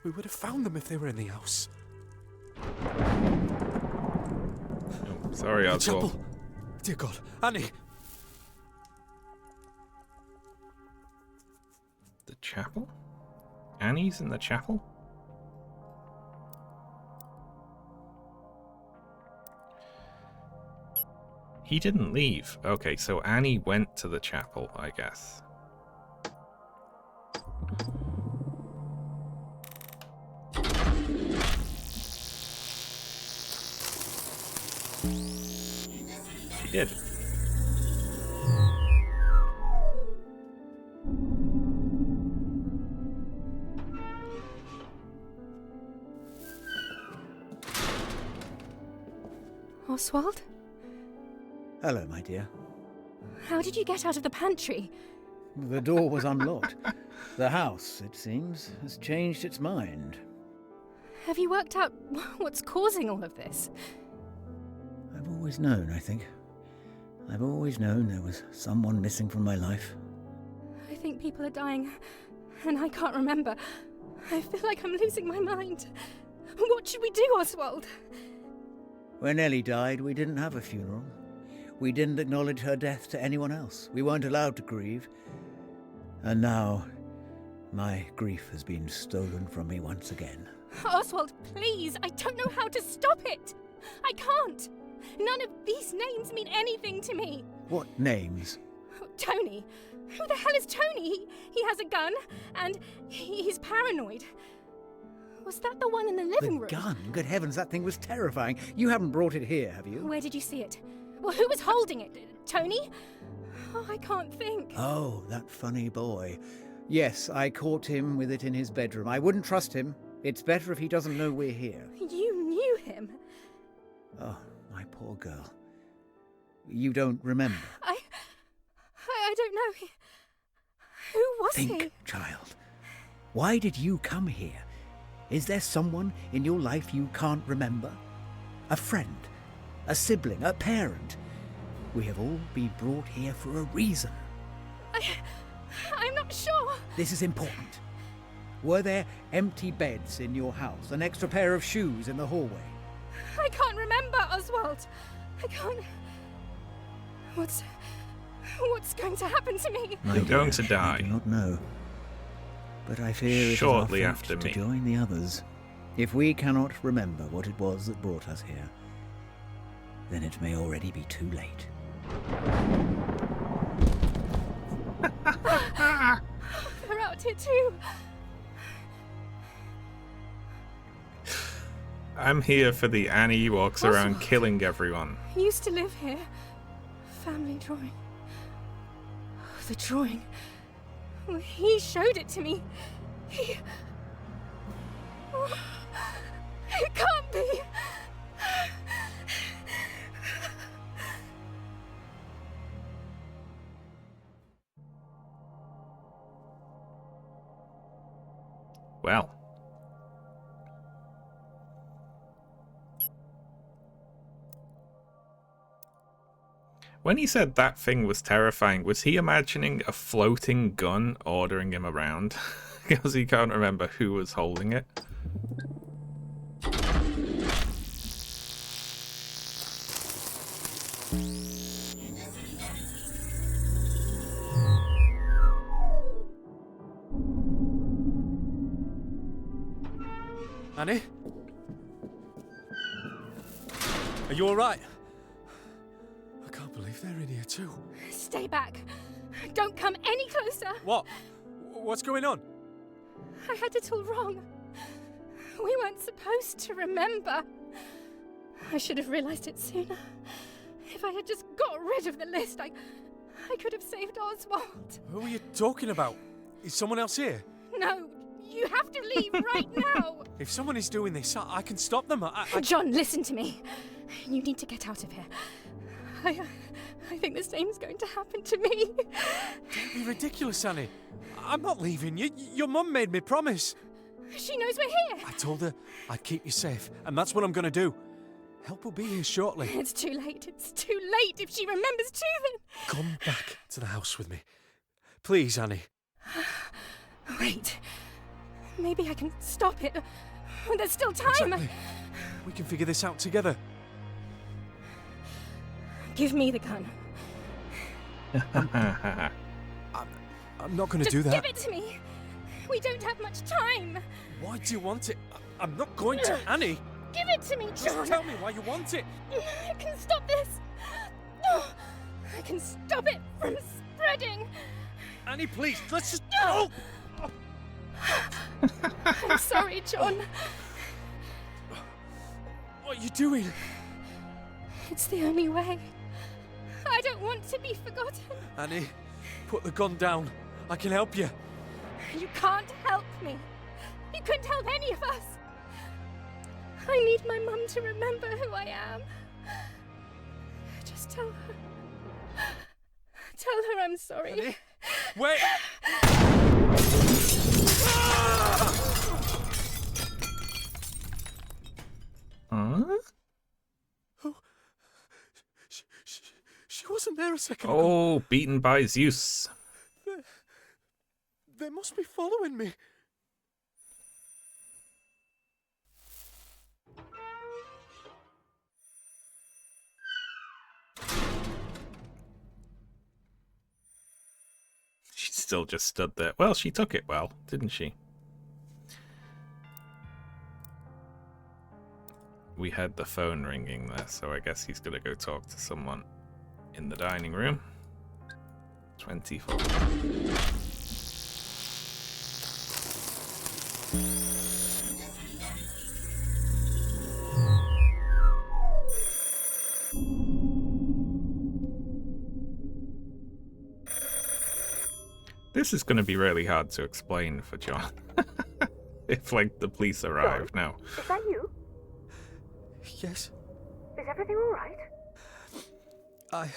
We would have found them if they were in the house.
Oh, sorry,
The
Oswald.
chapel. Dear God, Annie!
The chapel? Annie's in the chapel? He didn't leave. Okay, so Annie went to the chapel, I guess. She did.
Oswald?
Hello, my dear.
How did you get out of the pantry?
The door was unlocked. The house, it seems, has changed its mind.
Have you worked out what's causing all of this?
I've always known, I think. I've always known there was someone missing from my life.
I think people are dying, and I can't remember. I feel like I'm losing my mind. What should we do, Oswald?
When Ellie died, we didn't have a funeral. We didn't acknowledge her death to anyone else. We weren't allowed to grieve. And now, my grief has been stolen from me once again.
Oswald, please, I don't know how to stop it. I can't. None of these names mean anything to me.
What names?
Oh, Tony. Who the hell is Tony? He has a gun, and he's paranoid. Was that the one in the living room?
The gun? Good heavens, that thing was terrifying. You haven't brought it here, have you?
Where did you see it? Well, who was holding it? Tony? Oh, I can't think.
Oh, that funny boy. Yes, I caught him with it in his bedroom. I wouldn't trust him. It's better if he doesn't know we're here.
You knew him?
Oh, my poor girl. You don't remember?
I don't know. Who was he?
Think, child. Why did you come here? Is there someone in your life you can't remember? A friend? A sibling? A parent? We have all been brought here for a reason.
I'm not sure.
This is important. Were there empty beds in your house? An extra pair of shoes in the hallway?
I can't remember, Oswald. I can't... What's going to happen to me?
You're going to die.
I do not know. But I fear it
Shortly
is our
after
fate
me.
to join the others. If we cannot remember what it was that brought us here, then it may already be too late.
They're out here too.
I'm here for the Annie walks around killing everyone.
Used to live here. Family drawing. The drawing. He showed it to me. He... Oh, it can't be.
Well. When he said that thing was terrifying, was he imagining a floating gun ordering him around? Because he can't remember who was holding it.
Annie? Are you alright? I can't believe they're in here too.
Stay back. Don't come any closer.
What? What's going on?
I had it all wrong. We weren't supposed to remember. I should have realised it sooner. If I had just got rid of the list, I could have saved Oswald.
Who are you talking about? Is someone else here?
No, you have to leave right now.
If someone is doing this, I can stop them.
John, listen to me. You need to get out of here. I think the same's going to happen to me.
Don't be ridiculous, Annie. I'm not leaving you. Your mum made me promise.
She knows we're here.
I told her I'd keep you safe, and that's what I'm going to do. Help will be here shortly.
It's too late. It's too late. If she remembers too, then...
Come back to the house with me. Please, Annie.
Wait. Maybe I can stop it. There's still time.
Exactly. We can figure this out together.
Give me the gun.
I'm not going to do that.
Just give it to me. We don't have much time.
Why do you want it? I'm not going to, Annie.
Give it to me, John.
Just tell me why you want it.
I can stop this. I can stop it from spreading.
Annie, please, let's just... Oh!
I'm sorry, John.
What are you doing?
It's the only way. I don't want to be forgotten.
Annie, put the gun down. I can help you.
You can't help me. You couldn't help any of us. I need my mum to remember who I am. Just tell her. Tell her I'm sorry.
Annie, wait!
Huh?
Oh, she wasn't there a second ago.
Oh, beaten by Zeus.
They must be following me.
still just stood there. Well, she took it well, didn't she? We heard the phone ringing there, so I guess he's gonna go talk to someone in the dining room. 24. This is going to be really hard to explain for John. If, like, the police arrive now.
Is that you?
Yes,
Is everything all right?
I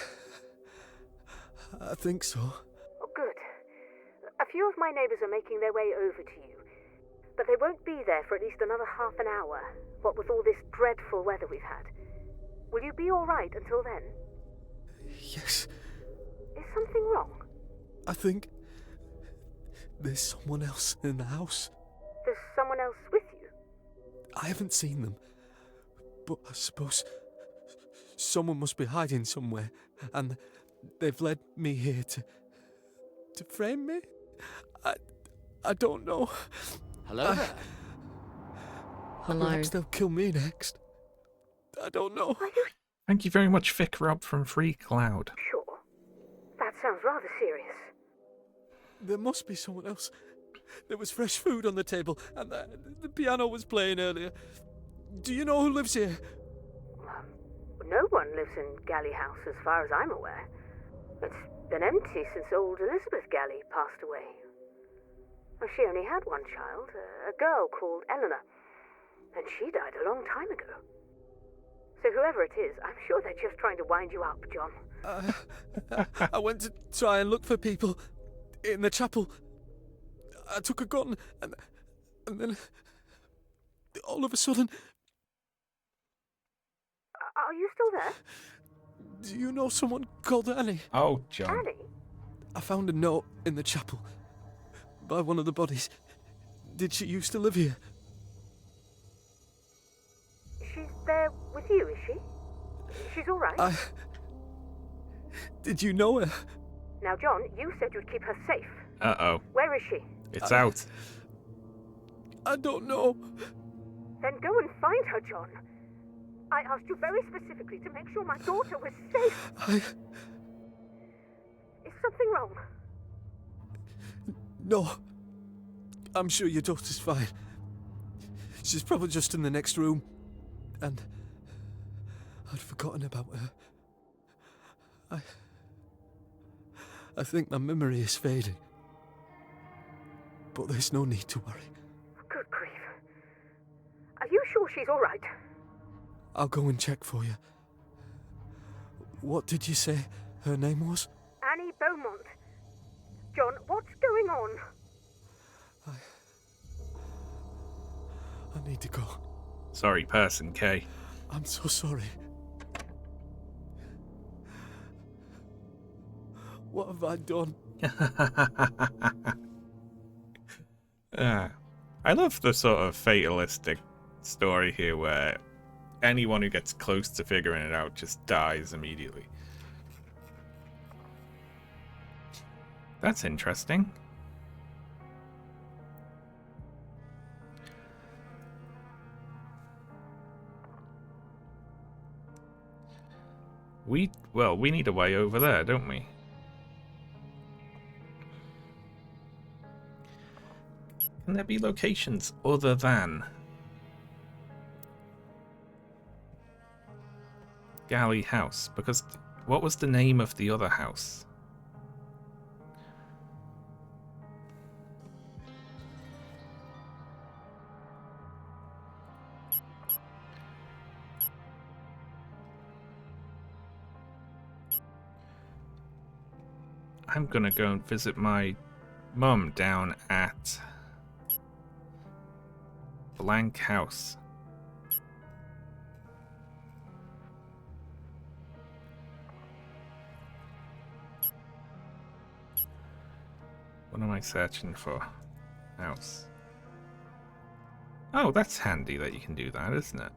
think so.
Oh, good. A few of my neighbours are making their way over to you, but they won't be there for at least another half an hour, what with all this dreadful weather we've had. Will you be all right until then?
Yes,
Is something wrong?
I think there's someone else in the house.
There's someone else with you?
I haven't seen them, but I suppose someone must be hiding somewhere, and they've led me here to frame me. I don't know.
Hello there.
Hello.
Perhaps they'll kill me next. I don't know.
Are you
Thank you very much, Vic Rob from Free Cloud.
sure? That sounds rather serious.
There must be someone else. There was fresh food on the table, and the piano was playing earlier. Do you know who lives here?
No one lives in Galley House as far as I'm aware. It's been empty since old Elizabeth Galley passed away. Well, she only had one child, a girl called Eleanor, and she died a long time ago. So whoever it is, I'm sure they're just trying to wind you up, John.
I went to try and look for people in the chapel. I took a gun, and then all of a sudden...
Are you still there?
Do you know someone called Annie?
Oh, John.
Annie?
I found a note in the chapel by one of the bodies. Did she used to live here?
She's there with you, is she? She's all right?
Did you know her?
Now, John, you said you'd keep her safe.
Uh-oh.
Where is she?
It's out.
I don't know.
Then go and find her, John. I asked you very specifically to make sure my daughter was safe. Is something wrong?
No. I'm sure your daughter's fine. She's probably just in the next room. And I'd forgotten about her. I think my memory is fading. But there's no need to worry.
Good grief. Are you sure she's all right?
I'll go and check for you. What did you say her name was?
Annie Beaumont. John, what's going on?
I need to go.
Sorry, person K.
I'm so sorry. What have I done?
I love the sort of fatalistic story here where anyone who gets close to figuring it out just dies immediately. That's interesting. We need a way over there, don't we? Can there be locations other than Galley House? Because what was the name of the other house? I'm gonna go and visit my mum down at Blank House. What am I searching for? House. Oh, that's handy that you can do that, isn't it?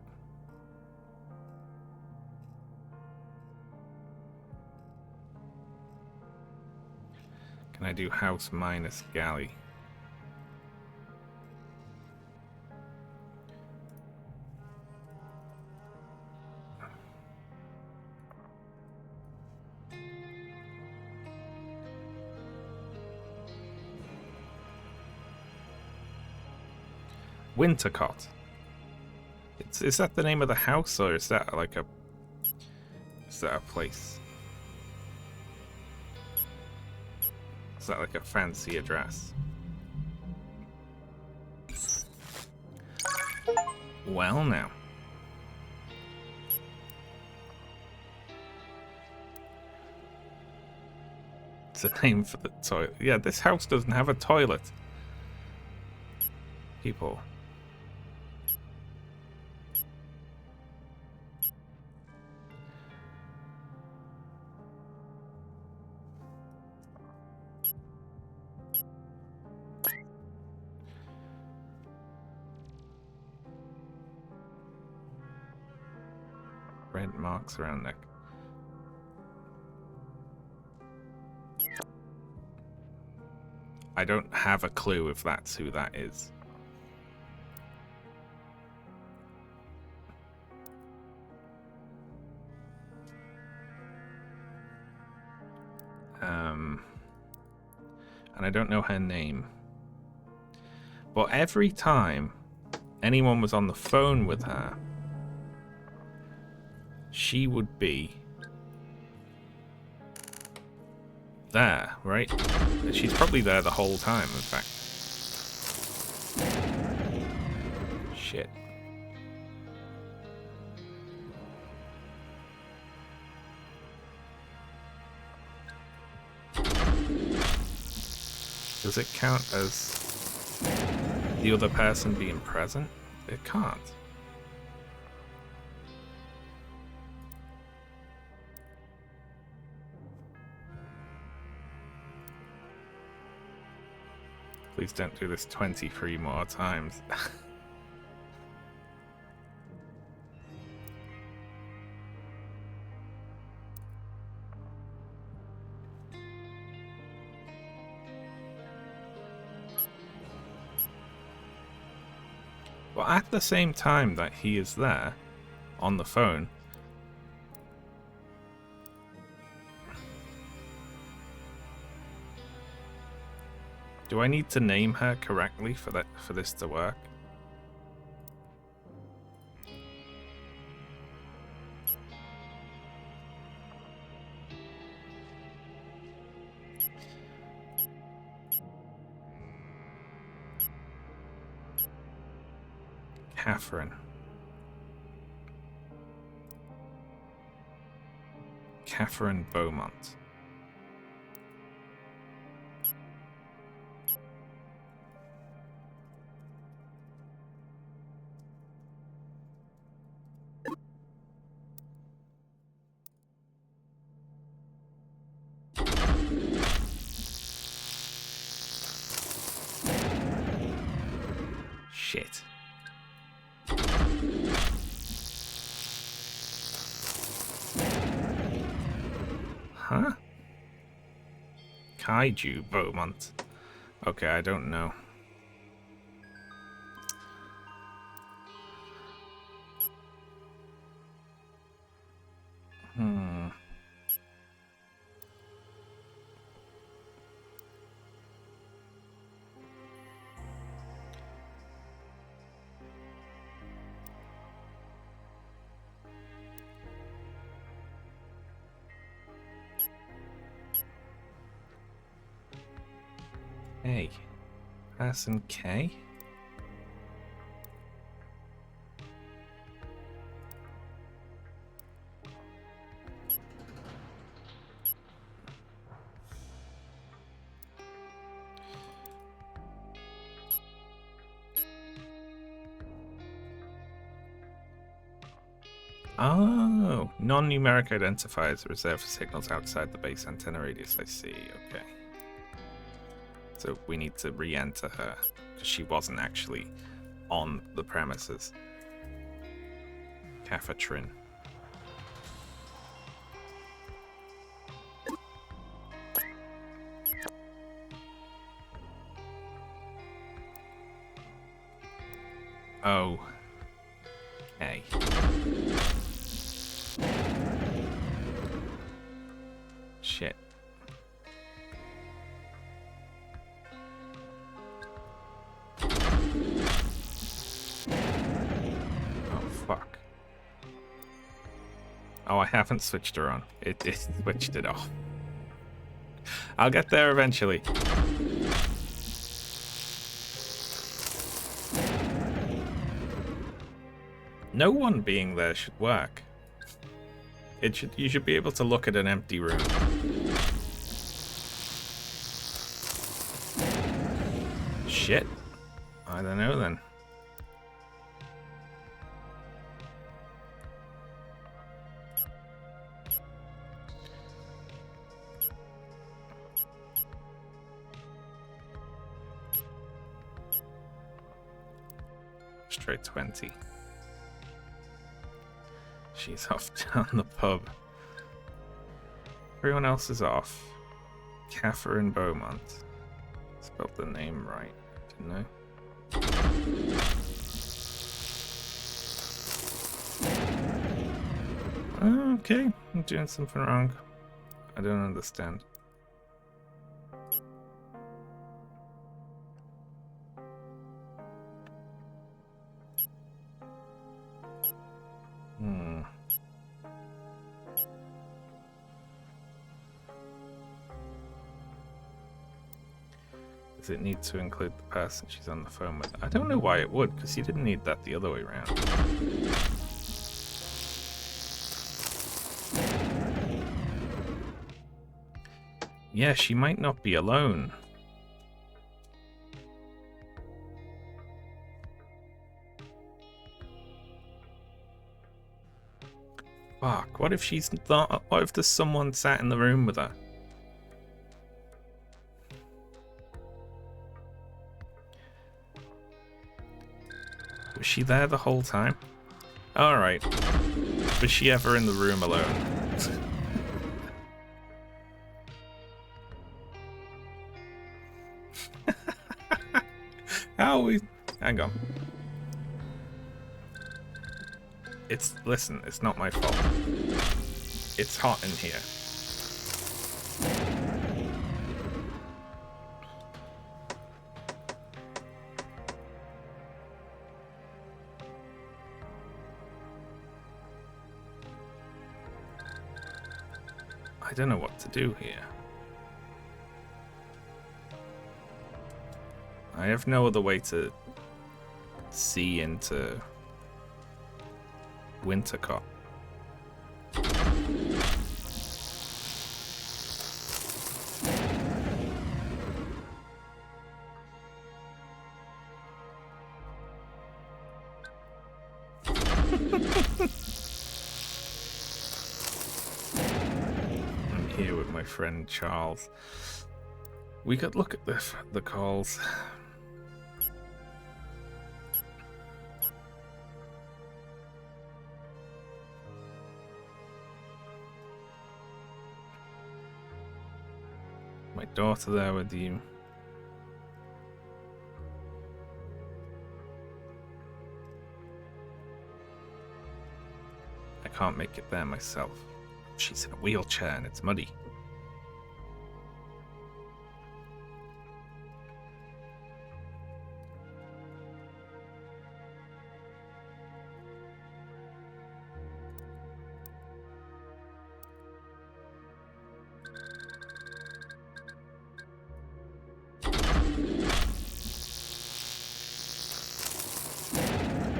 Can I do house minus galley? Wintercott. Is that the name of the house, or is that like a... Is that a place? Is that like a fancy address? Well, now. It's a name for the toilet. Yeah, this house doesn't have a toilet. People. Red marks around neck. I don't have a clue if that's who that is. And I don't know her name. But every time anyone was on the phone with her, she would be there, right? She's probably there the whole time, in fact. Shit. Does it count as the other person being present? It can't. Please don't do this 23 more times. Well, at the same time that he is there on the phone, do I need to name her correctly for this to work? Catherine. Catherine Beaumont. Shit. Huh? Kaiju Beaumont. Okay, I don't know. Hey, person K? Oh, non-numeric identifiers are reserved for signals outside the base antenna radius. I see, okay. So we need to re-enter her, because she wasn't actually on the premises. Catherine. Oh. Hey. Shit. Oh, fuck. Oh, I haven't switched her on. It switched it off. I'll get there eventually. No one being there should work. You should be able to look at an empty room. Shit. I don't know then. Straight 20. She's off down the pub. Everyone else is off. Catherine Beaumont. Spelled the name right, didn't I? Okay, I'm doing something wrong. I don't understand. Does it need to include the person she's on the phone with? I don't know why it would, because you didn't need that the other way around. Yeah, she might not be alone. Fuck, what if she's not? What if there's someone sat in the room with her? Was she there the whole time? Alright. Was she ever in the room alone? How we... Hang on. Listen, it's not my fault. It's hot in here. I don't know what to do here. I have no other way to see into Wintercott. I'm here with my friend Charles. We could look at the calls. My daughter there with you. I can't make it there myself. She's in a wheelchair and it's muddy.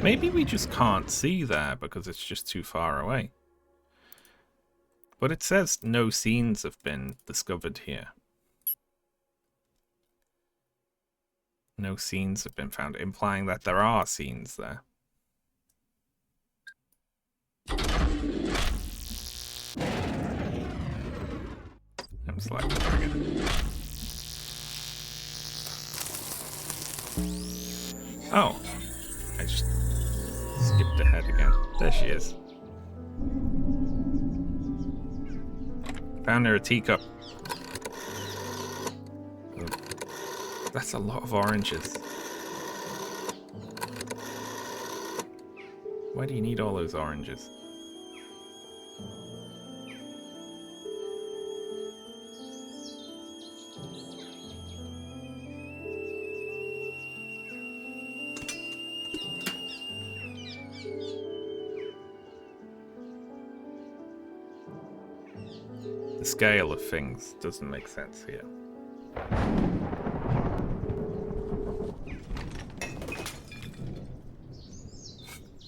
Maybe we just can't see there because it's just too far away. But it says no scenes have been discovered here. No scenes have been found, implying that there are scenes there. I'm slightly again. Oh, I just skipped ahead again. There she is. Found her a teacup. That's a lot of oranges. Why do you need all those oranges? The scale of things doesn't make sense here.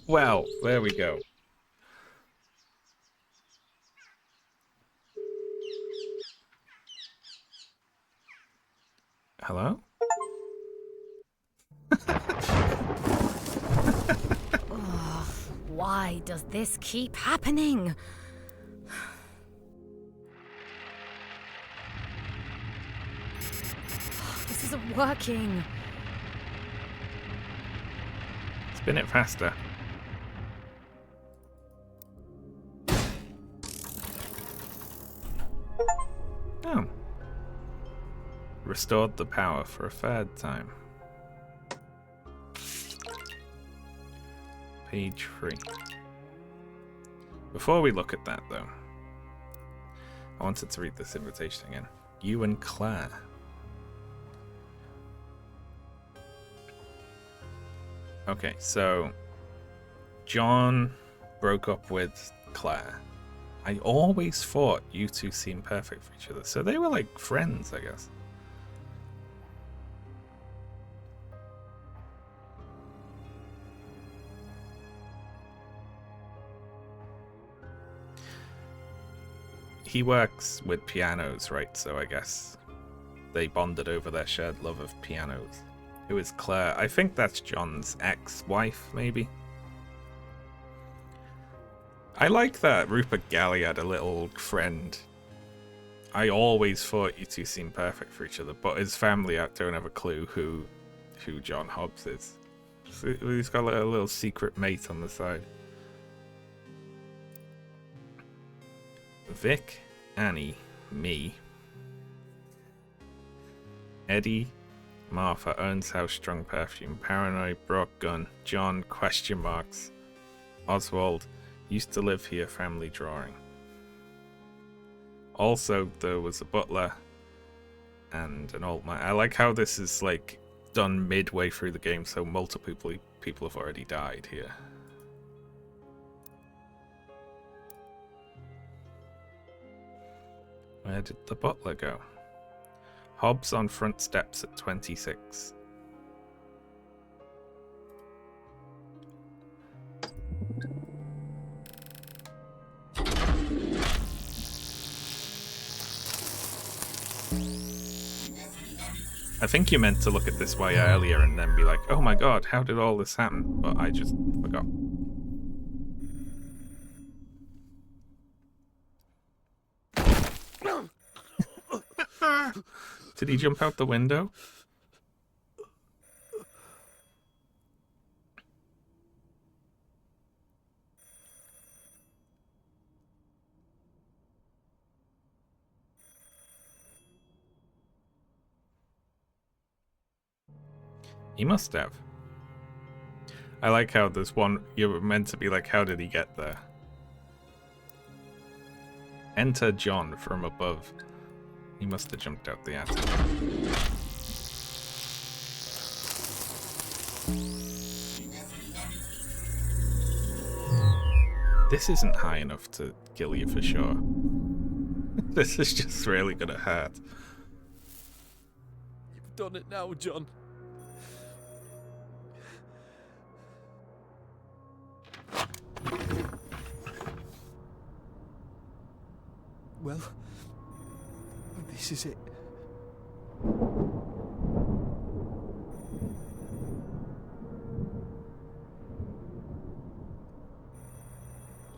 Well, there we go. Hello?
Why does this keep happening? This isn't working.
Spin it faster. Oh. Restored the power for a third time. Page 3. Before we look at that, though, I wanted to read this invitation again. You and Claire. Okay, so John broke up with Claire. I always thought you two seemed perfect for each other. So they were like friends, I guess. He works with pianos, right? So I guess they bonded over their shared love of pianos. Who is Claire? I think that's John's ex-wife, maybe. I like that Rupert Galley had a little friend. I always thought you two seemed perfect for each other, but his family don't have a clue who John Hobbs is. So he's got a little secret mate on the side. Vic, Annie, me, Eddie, Martha, owns house, strong perfume, paranoid, Brock, gun, John, question marks, Oswald, used to live here, family drawing. Also, there was a butler and an old man. I like how this is like done midway through the game, so multiple people have already died here. Where did the butler go? Hobbs on front steps at 26. I think you meant to look at this way earlier and then be like, oh my god, how did all this happen? But I just forgot. Did he jump out the window? He must have. I like how there's one, you're meant to be like, how did he get there? Enter John from above. He must have jumped out the attic. This isn't high enough to kill you for sure. This is just really gonna hurt.
You've done it now, John. Well, this is it.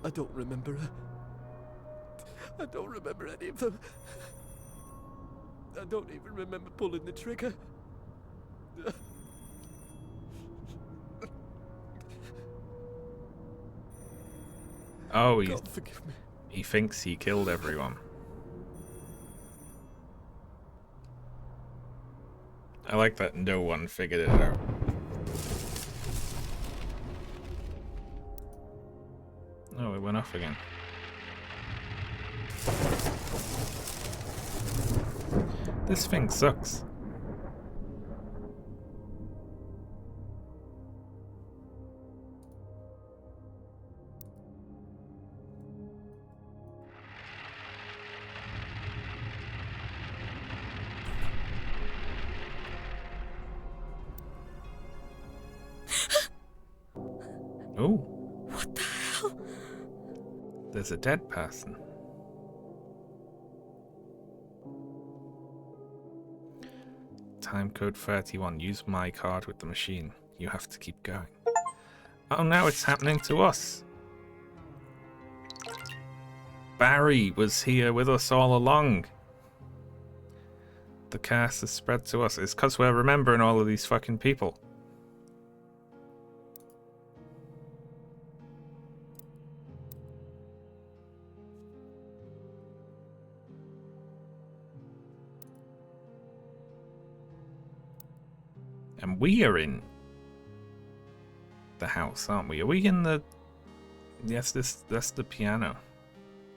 I don't remember her. I don't remember any of them. I don't even remember pulling the trigger.
Oh,
God, forgive me.
He thinks he killed everyone. I like that no one figured it out. off again. This thing sucks. Oh.
What the hell?
There's a dead person. Time code 31. Use my card with the machine. You have to keep going. Oh, now it's happening to us. Barry was here with us all along. The curse has spread to us. It's because we're remembering all of these fucking people. And we are in the house, aren't we? Are we in the... Yes, that's the piano.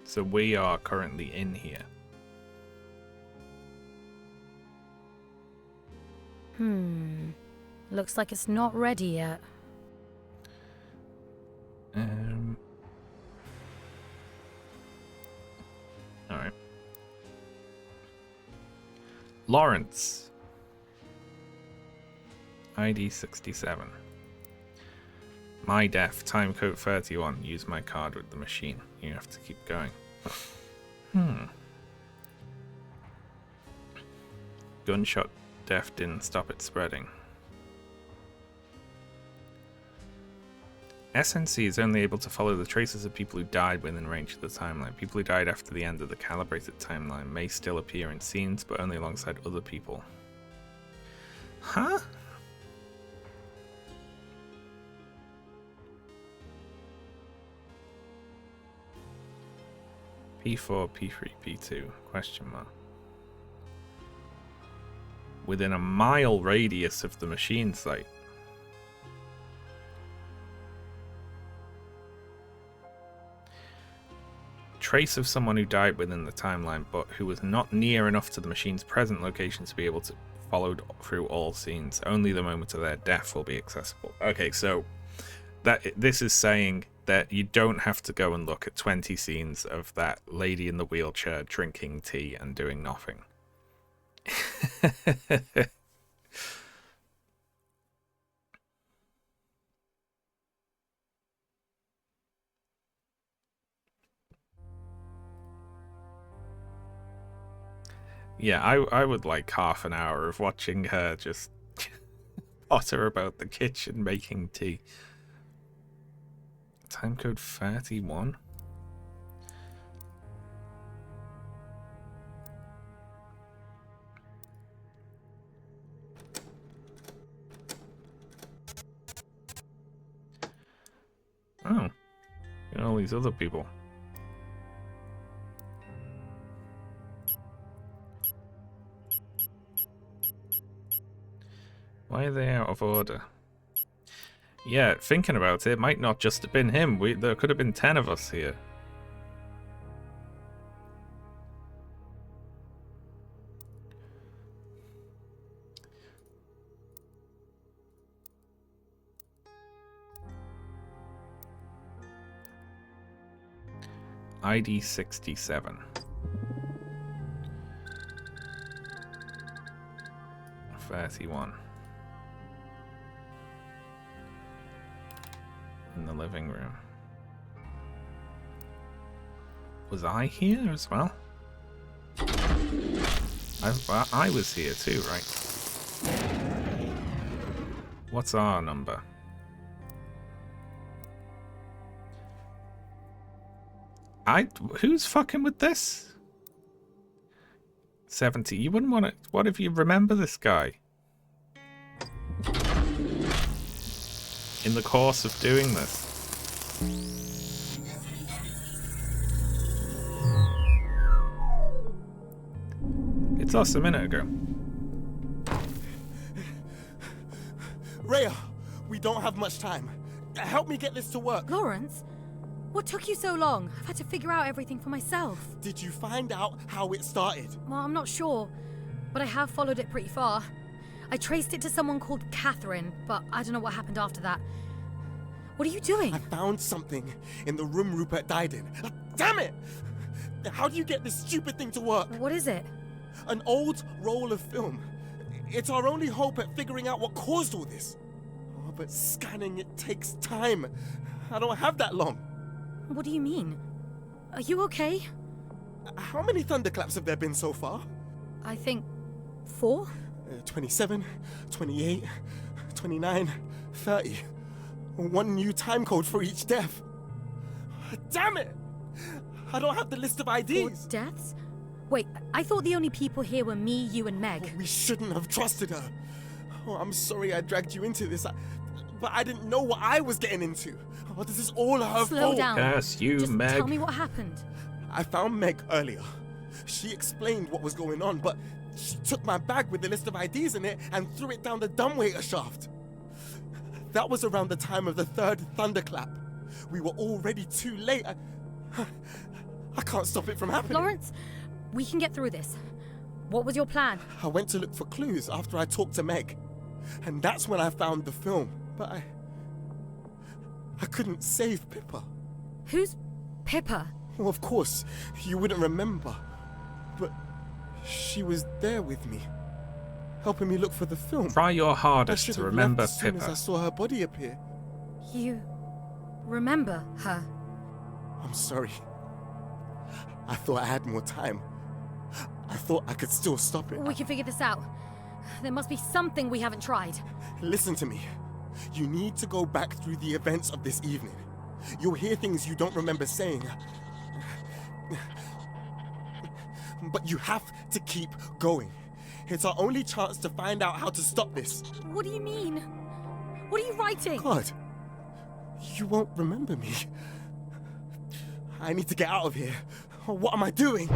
So we are currently in here.
Looks like it's not ready yet.
Alright. Lawrence. ID 67. My death. Time code 31. Use my card with the machine. You have to keep going. Gunshot death didn't stop it spreading. SNC is only able to follow the traces of people who died within range of the timeline. People who died after the end of the calibrated timeline may still appear in scenes, but only alongside other people. Huh? P4, P3, P2, question mark. Within a mile radius of the machine site. Trace of someone who died within the timeline, but who was not near enough to the machine's present location to be able to follow through all scenes. Only the moment of their death will be accessible. Okay, so this is saying that you don't have to go and look at 20 scenes of that lady in the wheelchair drinking tea and doing nothing. Yeah, I would like half an hour of watching her just potter about the kitchen making tea. Time code 31. Oh, and all these other people. Why are they out of order? Yeah, thinking about it, it might not just have been him. There could have been 10 of us here. ID 67. 31. In the living room. Was I here as well? I was here too, right? What's our number? Who's fucking with this? 70. You wouldn't want to... What if you remember this guy? In the course of doing this. It's us a minute ago.
Rhea, we don't have much time. Help me get this to work.
Lawrence? What took you so long? I've had to figure out everything for myself.
Did you find out how it started?
Well, I'm not sure, but I have followed it pretty far. I traced it to someone called Catherine, but I don't know what happened after that. What are you doing?
I found something in the room Rupert died in. Damn it! How do you get this stupid thing to work?
What is it?
An old roll of film. It's our only hope at figuring out what caused all this. Oh, but scanning it takes time. I don't have that long.
What do you mean? Are you okay?
How many thunderclaps have there been so far?
I think 4?
27, 28, 29, 30. One new time code for each death. Damn it! I don't have the list of IDs.
4 deaths? Wait, I thought the only people here were me, you, and Meg.
We shouldn't have trusted her. Oh, I'm sorry I dragged you into this, but I didn't know what I was getting into. Oh, this is all her fault.
Slow down.
Curse you,
Just
Meg.
tell me what happened.
I found Meg earlier. She explained what was going on, but she took my bag with the list of IDs in it and threw it down the dumbwaiter shaft. That was around the time of the 3rd thunderclap. We were already too late. I can't stop it from happening.
Lawrence, we can get through this. What was your plan?
I went to look for clues after I talked to Meg. And that's when I found the film. But I couldn't save Pippa.
Who's Pippa?
Well, of course, you wouldn't remember. But she was there with me, helping me look for the film.
Try your
I
hardest
should
to
have
remember
left as soon as I
Pippa.
saw her body appear.
You remember her?
I'm sorry. I thought I had more time. I thought I could still stop it.
We can figure this out. There must be something we haven't tried.
Listen to me. You need to go back through the events of this evening. You'll hear things you don't remember saying. But you have to keep going. It's our only chance to find out how to stop this.
What do you mean? What are you writing?
God, you won't remember me. I need to get out of here. What am I doing?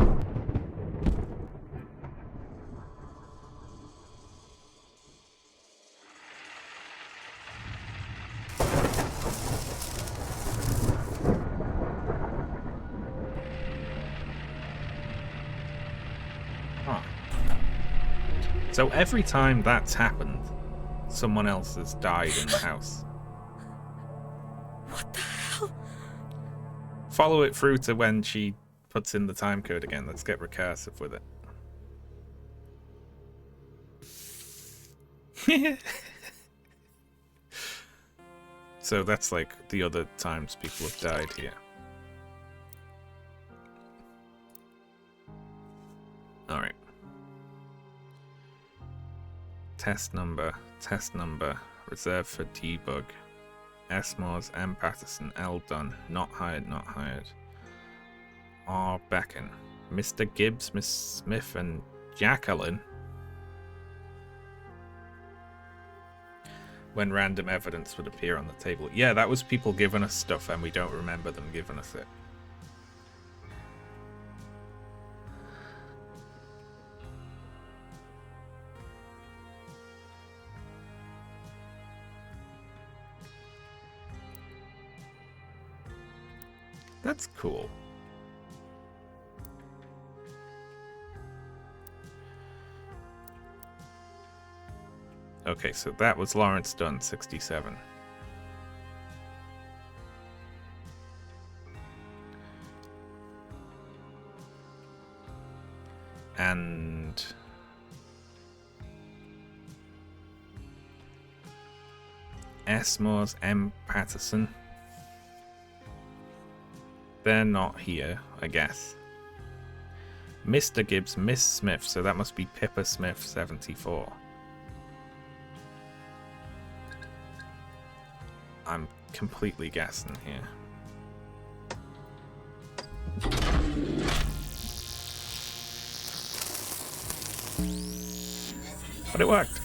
Huh. So every time that's happened, someone else has died in the house.
What the hell?
Follow it through to when she puts in the time code again. Let's get recursive with it. So that's like the other times people have died here. Alright. Test number, reserved for debug. S. Moores, M. Patterson, L. Dunn, not hired, R. Becken, Mr. Gibbs, Miss Smith, and Jacqueline. When random evidence would appear on the table. Yeah, that was people giving us stuff and we don't remember them giving us it. That's cool. Okay, so that was Lawrence Dunn, 67. And S. Moores, M. Patterson. They're not here, I guess. Mr. Gibbs, Miss Smith, so that must be Pippa Smith, 74. I'm completely guessing here. But it worked.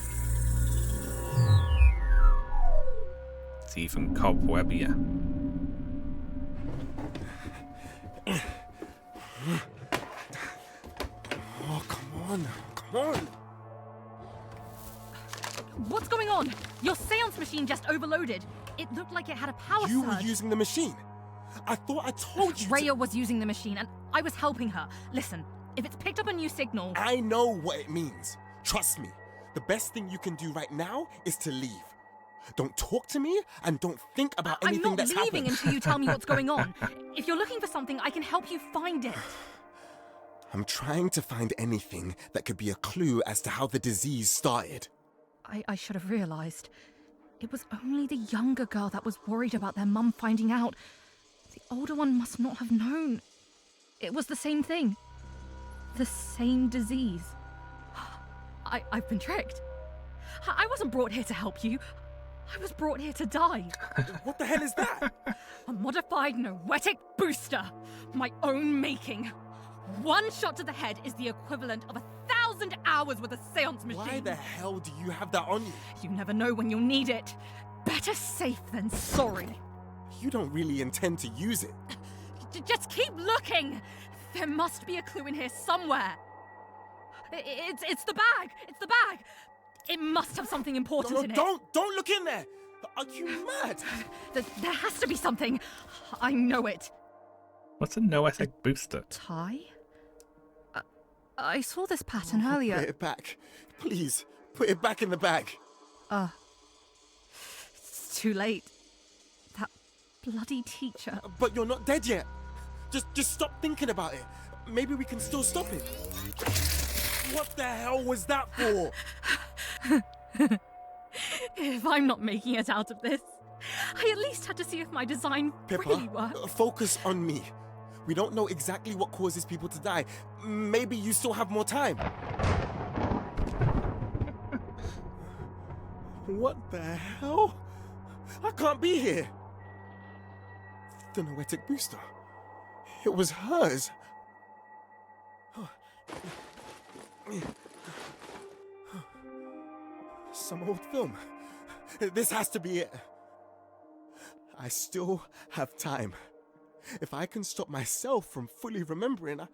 It's even cobwebbier.
Oh, come on.
What's going on? Your seance machine just overloaded. It looked like it had a power
You
surge.
were using the machine. I thought I told you.
Rhea was using the machine and I was helping her. Listen, if it's picked up a new signal...
I know what it means. Trust me. The best thing you can do right now is to leave. Don't talk to me and don't think about anything that's happened.
I'm not leaving until you tell me what's going on. If you're looking for something, I can help you find it.
I'm trying to find anything that could be a clue as to how the disease started.
I should have realized. It was only the younger girl that was worried about their mum finding out. The older one must not have known. It was the same thing. The same disease. I've been tricked. I wasn't brought here to help you. I was brought here to die.
What the hell is that?
A modified noetic booster. My own making. One shot to the head is the equivalent of 1,000 hours with a seance machine.
Why the hell do you have that on you?
You never know when you'll need it. Better safe than sorry.
You don't really intend to use it.
Just keep looking. There must be a clue in here somewhere. It's the bag. It's the bag. It must have something important in it.
Don't look in there. Are you mad?
There has to be something. I know it.
What's a noetic booster?
Tie? I saw this pattern earlier.
Put it back. Please, put it back in the bag.
It's too late. That bloody teacher.
But you're not dead yet. Just stop thinking about it. Maybe we can still stop it. What the hell was that for?
If I'm not making it out of this, I at least had to see if my design really worked.
Focus on me. We don't know exactly what causes people to die. Maybe you still have more time. What the hell? I can't be here. The noetic booster. It was hers. Some old film. This has to be it. I still have time. If I can stop myself from fully remembering, I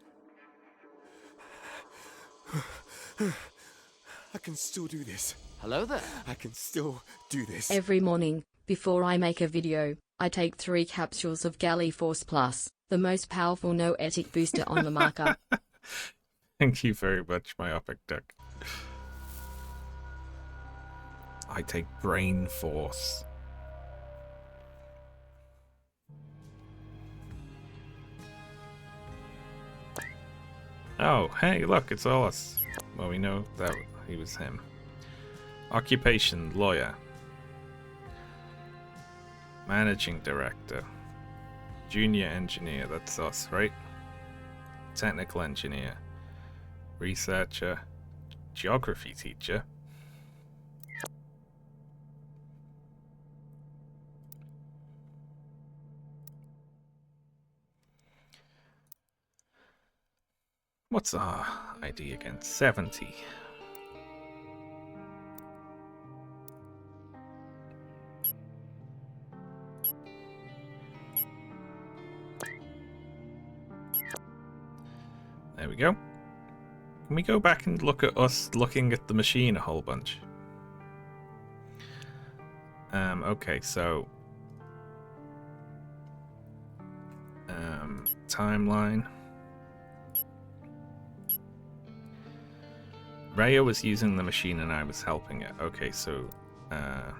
can still do this.
Hello there.
I can still do this.
Every morning, before I make a video, I take 3 capsules of Galley Force Plus, the most powerful noetic booster on the market.
Thank you very much, myopic duck. I take Brain Force. Oh, hey, look, it's all us. Well, we know that he was him. Occupation, lawyer. Managing director. Junior engineer, that's us, right? Technical engineer. Researcher. Geography teacher. What's our ID again? 70. There we go. Can we go back and look at us looking at the machine a whole bunch? Okay, so... timeline. Rhea was using the machine and I was helping it. Okay, so... I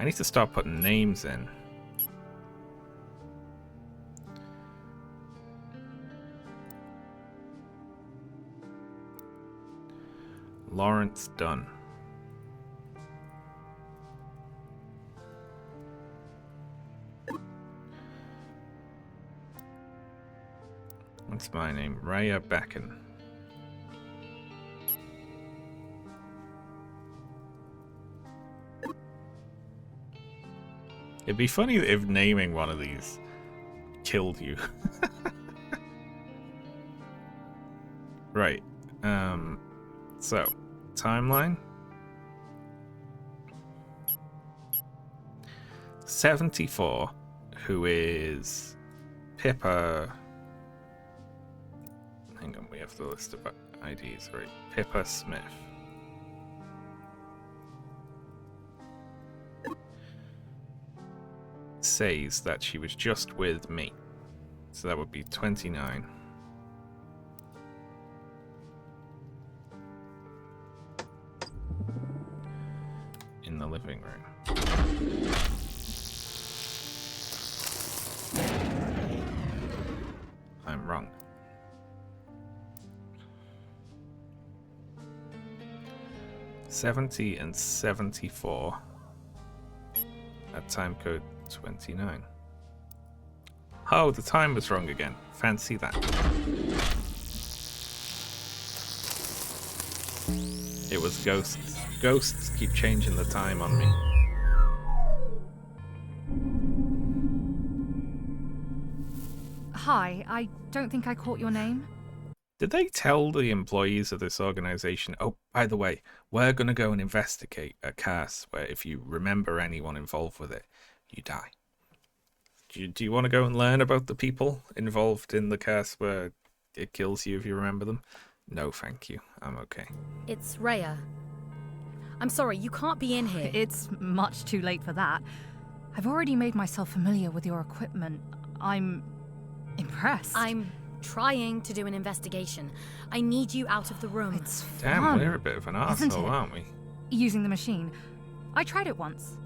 need to start putting names in. Lawrence Dunn. What's my name? Rhea Becken. It'd be funny if naming one of these killed you. Right. So, timeline. 74, who is Pippa. Hang on, we have the list of IDs, right? Pippa Smith. says that she was just with me. So that would be 29. In the living room. I'm wrong. $70 and $74 at time code 29. Oh, the time was wrong again. Fancy that. It was ghosts. Ghosts keep changing the time on me.
Hi, I don't think I caught your name.
Did they tell the employees of this organization, oh, by the way, we're going to go and investigate a curse where if you remember anyone involved with it, you die? Do you want to go and learn about the people involved in the curse where it kills you if you remember them? No, thank you. I'm okay.
It's Rhea. I'm sorry, you can't be in here.
It's much too late for that. I've already made myself familiar with your equipment. I'm impressed.
I'm trying to do an investigation. I need you out of the room.
It's
Damn,
fun,
we're a bit of an
isn't
arsehole,
it?
aren't we?
Using the machine. I tried it once.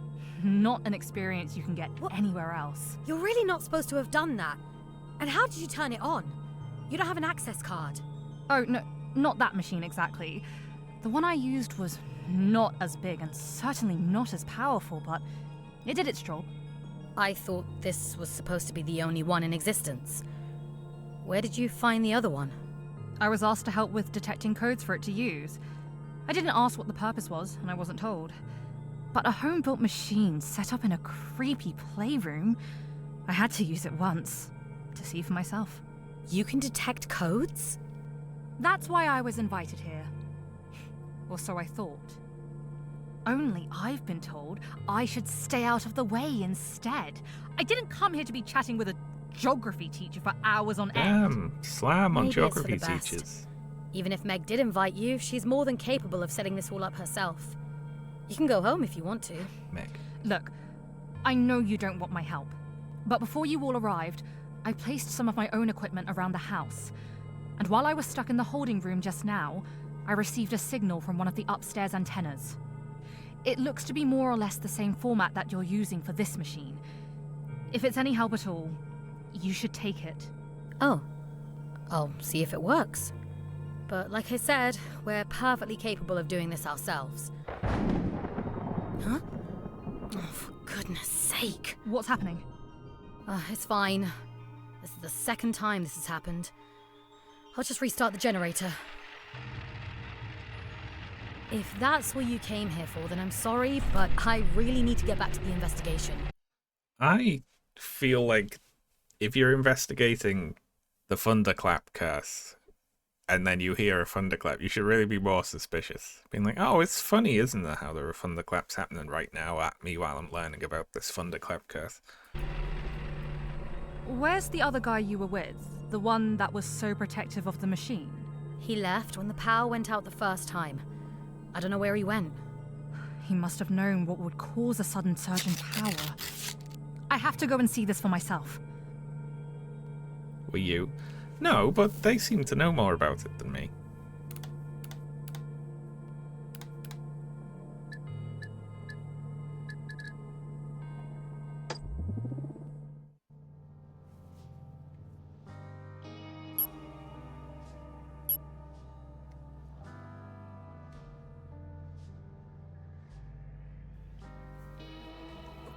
Not an experience you can get anywhere else.
You're really not supposed to have done that. And how did you turn it on? You don't have an access card.
Oh, no, not that machine exactly. The one I used was not as big and certainly not as powerful, but it did its job.
I thought this was supposed to be the only one in existence. Where did you find the other one?
I was asked to help with detecting codes for it to use. I didn't ask what the purpose was, and I wasn't told. But a home-built machine set up in a creepy playroom, I had to use it once, to see for myself.
You can detect codes?
That's why I was invited here. Or so I thought. Only I've been told I should stay out of the way instead. I didn't come here to be chatting with a geography teacher for hours on end.
Damn, slam on
Maybe
geography
it's for the best.
teachers.
Even if Meg did invite you, she's more than capable of setting this all up herself. You can go home if you want to.
Meg.
Look, I know you don't want my help. But before you all arrived, I placed some of my own equipment around the house. And while I was stuck in the holding room just now, I received a signal from one of the upstairs antennas. It looks to be more or less the same format that you're using for this machine. If it's any help at all, you should take it.
Oh, I'll see if it works. But like I said, we're perfectly capable of doing this ourselves. Huh? Oh, for goodness sake.
What's happening?
It's fine. This is the second time this has happened. I'll just restart the generator. If that's what you came here for, then I'm sorry, but I really need to get back to the investigation.
I feel like if you're investigating the thunderclap curse and then you hear a thunderclap, you should really be more suspicious. Being like, oh, it's funny, isn't it, how there are thunderclaps happening right now at me while I'm learning about this thunderclap curse.
Where's the other guy you were with? The one that was so protective of the machine?
He left when the power went out the first time. I don't know where he went.
He must have known what would cause a sudden surge in power. I have to go and see this for myself.
Were you? No, but they seem to know more about it than me.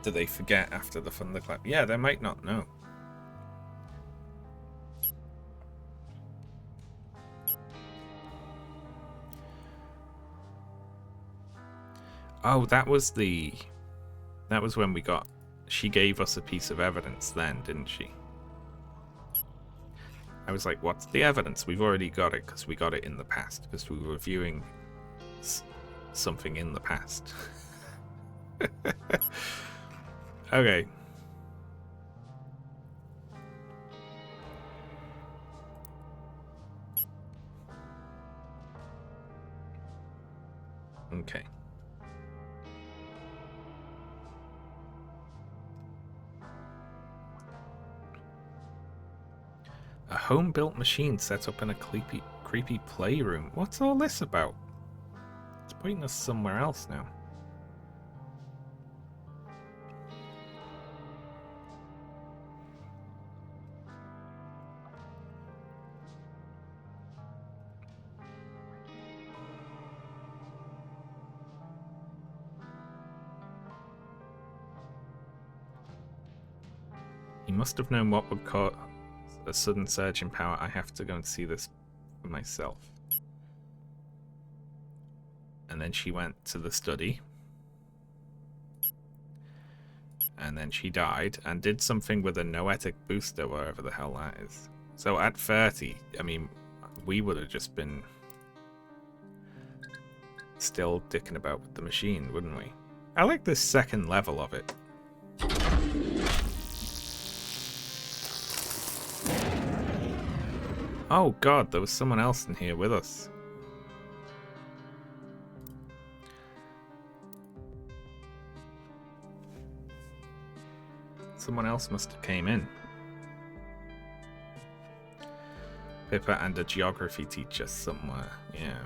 Do they forget after the thunderclap? Yeah, they might not know. Oh, that was when we got... She gave us a piece of evidence then, didn't she? I was like, what's the evidence? We've already got it, because we got it in the past, because we were viewing something in the past. Okay. Okay. home-built machine set up in a creepy playroom. What's all this about? It's pointing us somewhere else now. He must have known what would cause a sudden surge in power. I have to go and see this for myself. And then she went to the study. And then she died and did something with a noetic booster, wherever the hell that is. So at 30, I mean, we would have just been still dicking about with the machine, wouldn't we? I like this second level of it. Oh god, there was someone else in here with us. Someone else must have came in. Pippa and a geography teacher somewhere, yeah.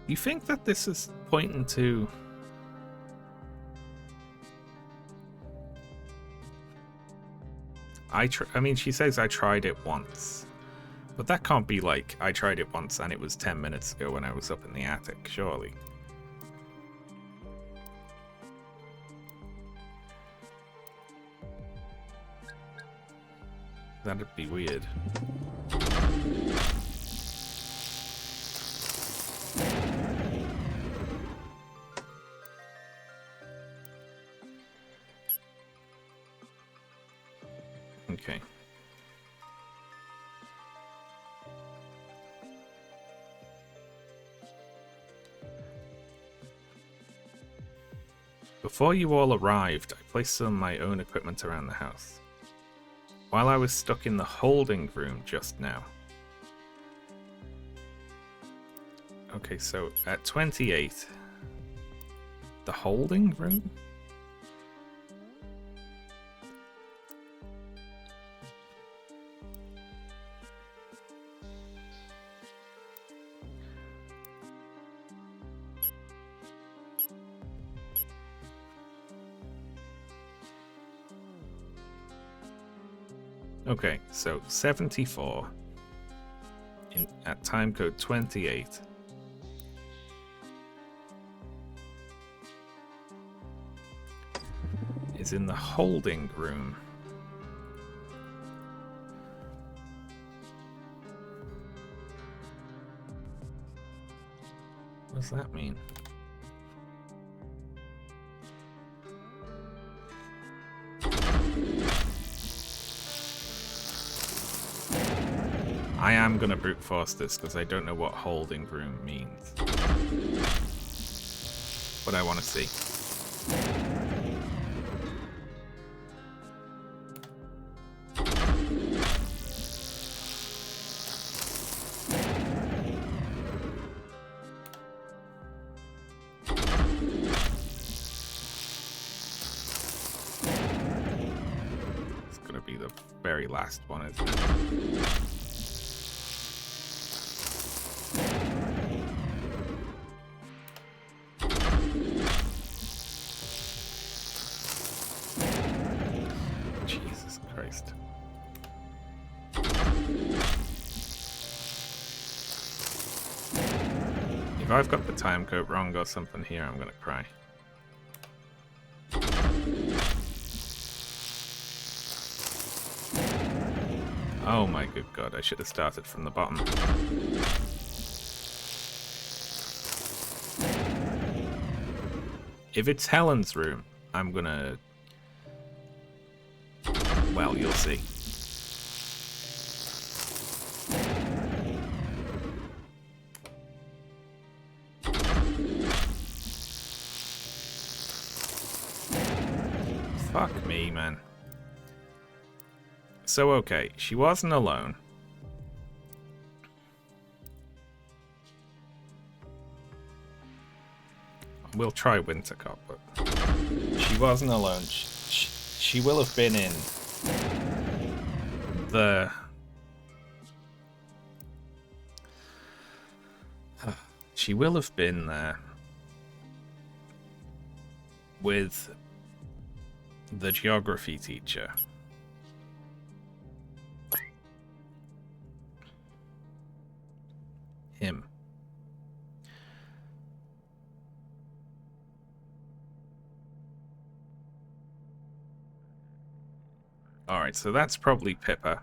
You think that this is pointing to... I mean, she says I tried it once. But that can't be like, I tried it once and it was 10 minutes ago when I was up in the attic, surely. That'd be weird. Okay. Before you all arrived, I placed some of my own equipment around the house. While I was stuck in the holding room just now. Okay, so at 28, the holding room? Okay, so 74 at timecode 28 is in the holding room. What does that mean? I am going to brute force this because I don't know what holding room means. But I want to see. It's going to be the very last one, isn't it? If I've got the time code wrong or something here, I'm gonna cry. Oh my good god, I should have started from the bottom. If it's Helen's room, I'm gonna... Well, you'll see. Fuck me, man. So, okay, she wasn't alone. we'll try Wintercop, but she wasn't alone. She will have been in the... She will have been there with the geography teacher. Him. Alright, so that's probably Pippa.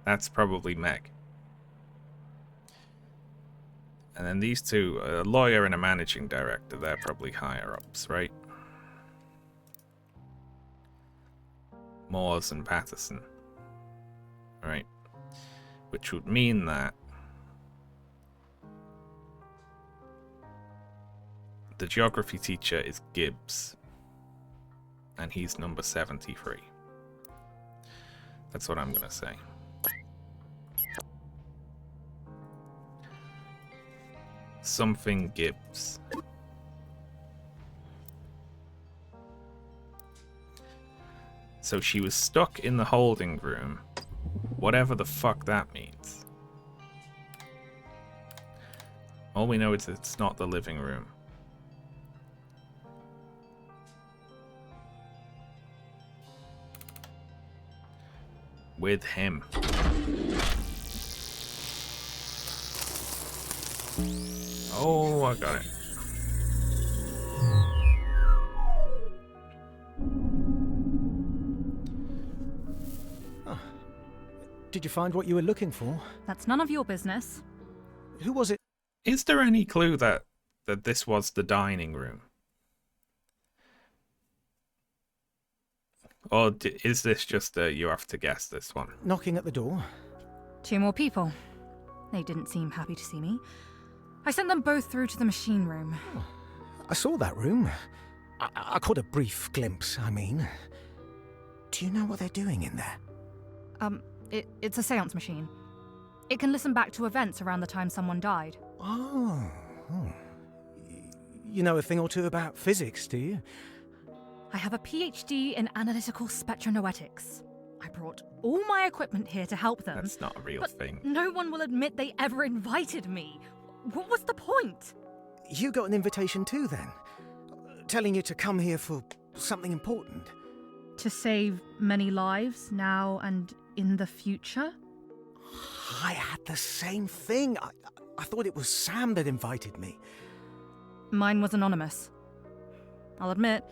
That's probably Meg. And then these two, a lawyer and a managing director, they're probably higher ups, right? Moores and Patterson. Right. Which would mean that the geography teacher is Gibbs. And he's number 73. That's what I'm gonna say. Something Gibbs. So she was stuck in the holding room. Whatever the fuck that means. All we know is it's not the living room. With him. Oh, I got it.
Oh. Did you find what you were looking for?
That's none of your business.
Who was it?
Is there any clue that this was the dining room? Or is this just you have to guess this one?
Knocking at the door.
2 more people. They didn't seem happy to see me. I sent them both through to the machine room.
Oh, I saw that room. I caught a brief glimpse, I mean. Do you know what they're doing in there?
It's a seance machine. It can listen back to events around the time someone died.
Oh. You know a thing or two about physics, do you?
I have a PhD in analytical spectronoetics. I brought all my equipment here to help them.
That's not a real thing.
No one will admit they ever invited me. What was the point?
You got an invitation too, then? Telling you to come here for something important?
To save many lives, now and in the future?
I had the same thing. I thought it was Sam that invited me.
Mine was anonymous. I'll admit,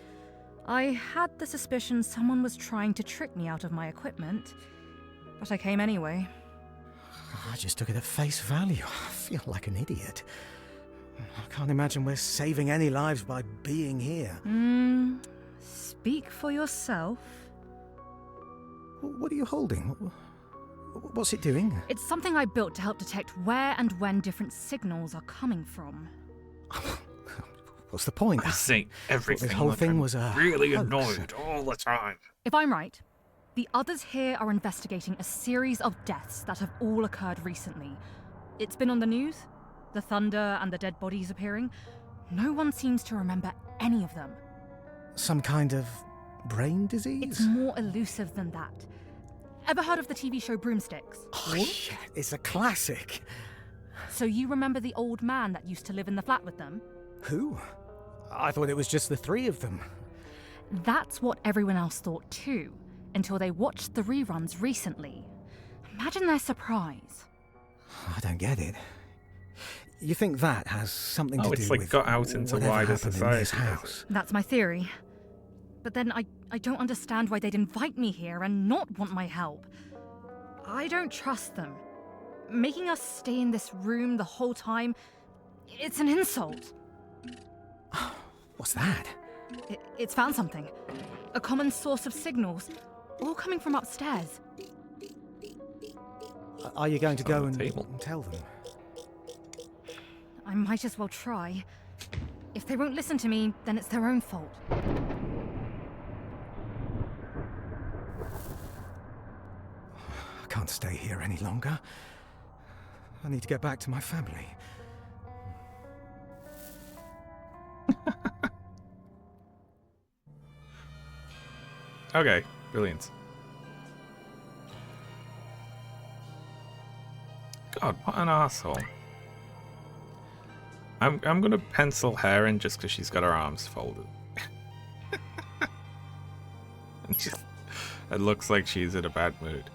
I had the suspicion someone was trying to trick me out of my equipment, but I came anyway.
I just took it at face value. I feel like an idiot. I can't imagine we're saving any lives by being here.
Speak for yourself.
What are you holding? What's it doing?
It's something I built to help detect where and when different signals are coming from.
What's the point?
I see everything.
This whole thing was
really
hoax.
annoyed all the time.
If I'm right, the others here are investigating a series of deaths that have all occurred recently. It's been on the news, the thunder and the dead bodies appearing. No one seems to remember any of them.
Some kind of brain disease?
It's more elusive than that. Ever heard of the TV show Broomsticks?
Oh, yeah, it's a classic.
So you remember the old man that used to live in the flat with them?
Who? I thought it was just the 3 of them.
That's what everyone else thought too, until they watched the reruns recently. Imagine their surprise.
I don't get it. You think that has something to do with...
Oh, it's like got out into wider society.
In this house?
That's my theory. But then I don't understand why they'd invite me here and not want my help. I don't trust them. Making us stay in this room the whole time, it's an insult.
What's that?
It's found something. A common source of signals, all coming from upstairs.
Are you going to go and tell them?
I might as well try. If they won't listen to me, then it's their own fault.
I can't stay here any longer. I need to get back to my family.
Okay, brilliant. God, what an asshole. I'm gonna pencil her in just because she's got her arms folded. Just, it looks like she's in a bad mood.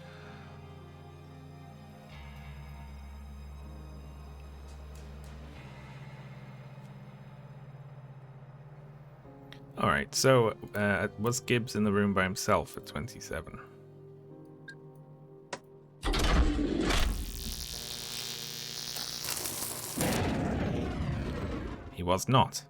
Alright, so was Gibbs in the room by himself at 27? He was not.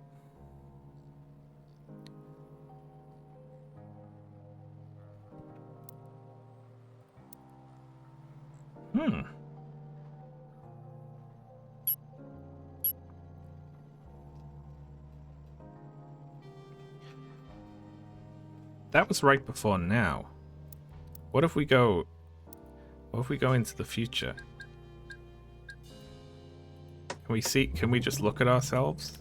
That was right before now. What if we go into the future? Can we just look at ourselves?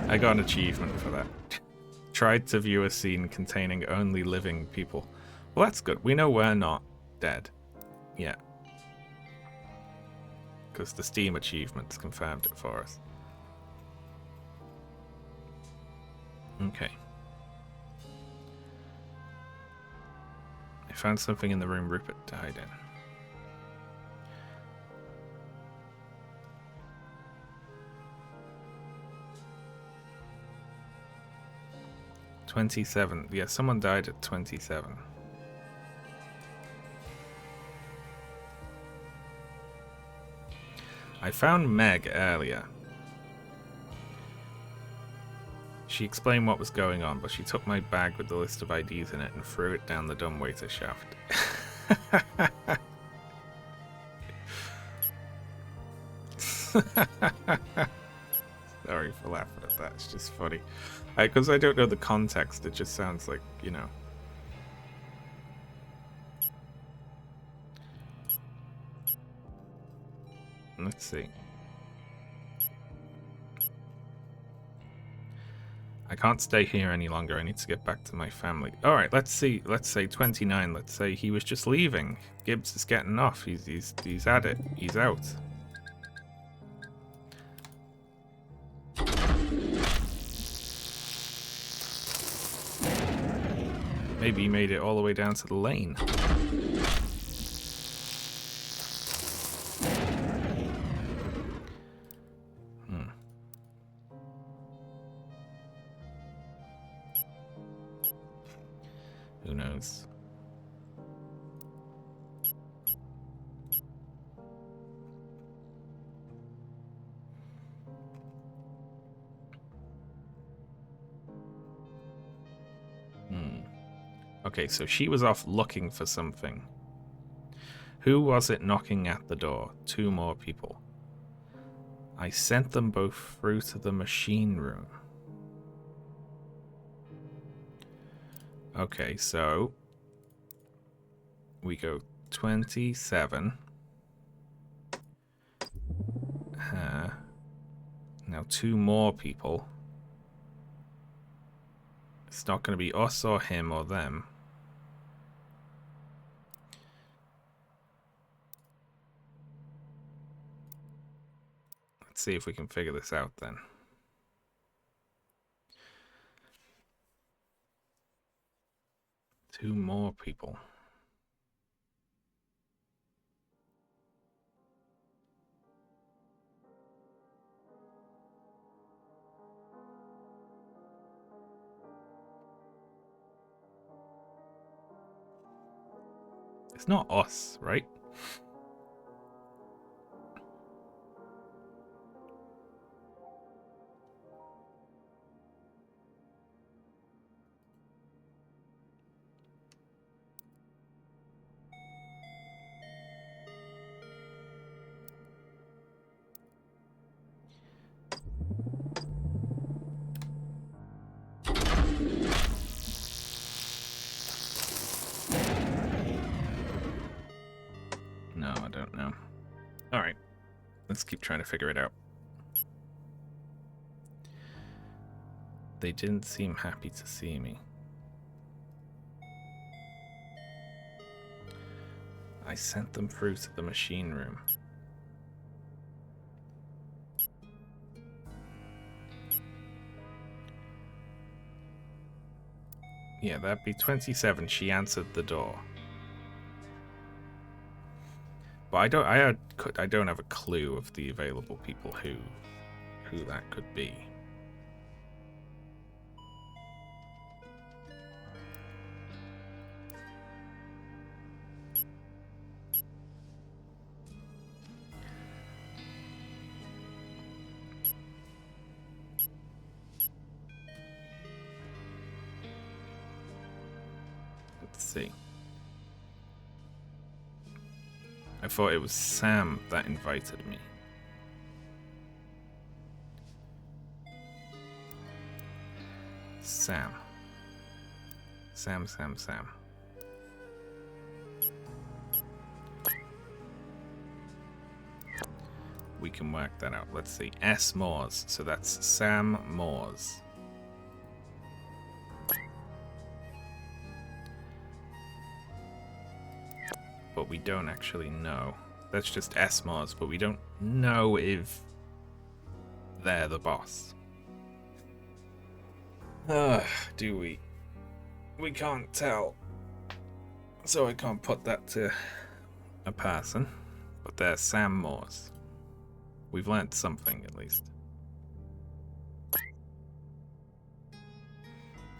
I got an achievement for that. Tried to view a scene containing only living people. Well, that's good. We know we're not dead yet. Because the Steam achievements confirmed it for us. Okay. I found something in the room Rupert died in. "27. Yeah, someone died at 27. I found Meg earlier. She explained what was going on, but she took my bag with the list of IDs in it and threw it down the dumbwaiter shaft. Sorry for laughing at that, it's just funny. Because I don't know the context, it just sounds like, you know. Let's see. I can't stay here any longer. I need to get back to my family. Alright, let's see. Let's say 29. Let's say he was just leaving. Gibbs is getting off. He's at it. He's out. Maybe he made it all the way down to the lane. Who knows? Okay, so she was off looking for something. Who was it knocking at the door? 2 more people. I sent them both through to the machine room. Okay, so we go 27. Now 2 more people. It's not going to be us or him or them. Let's see if we can figure this out then. Two more people. It's not us, right? No, I don't know. Alright. Let's keep trying to figure it out. They didn't seem happy to see me. I sent them through to the machine room. Yeah, that'd be 27. She answered the door. But I don't have a clue of the available people who that could be. Let's see. I thought it was Sam that invited me. Sam. Sam. We can work that out. Let's see. S. Moores. So that's Sam Moores. But we don't actually know. That's just S. Moores, but we don't know if they're the boss. Do we? We can't tell. So I can't put that to a person. But they're Sam Moores. We've learnt something, at least.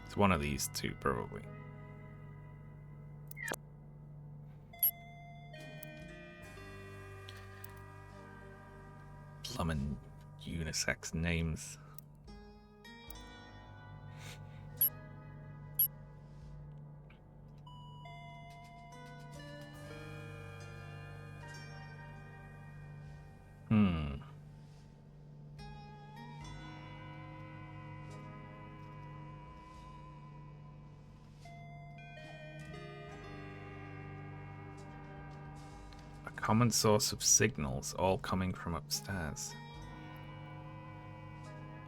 It's one of these two, probably. Plumbing unisex names. A common source of signals, all coming from upstairs.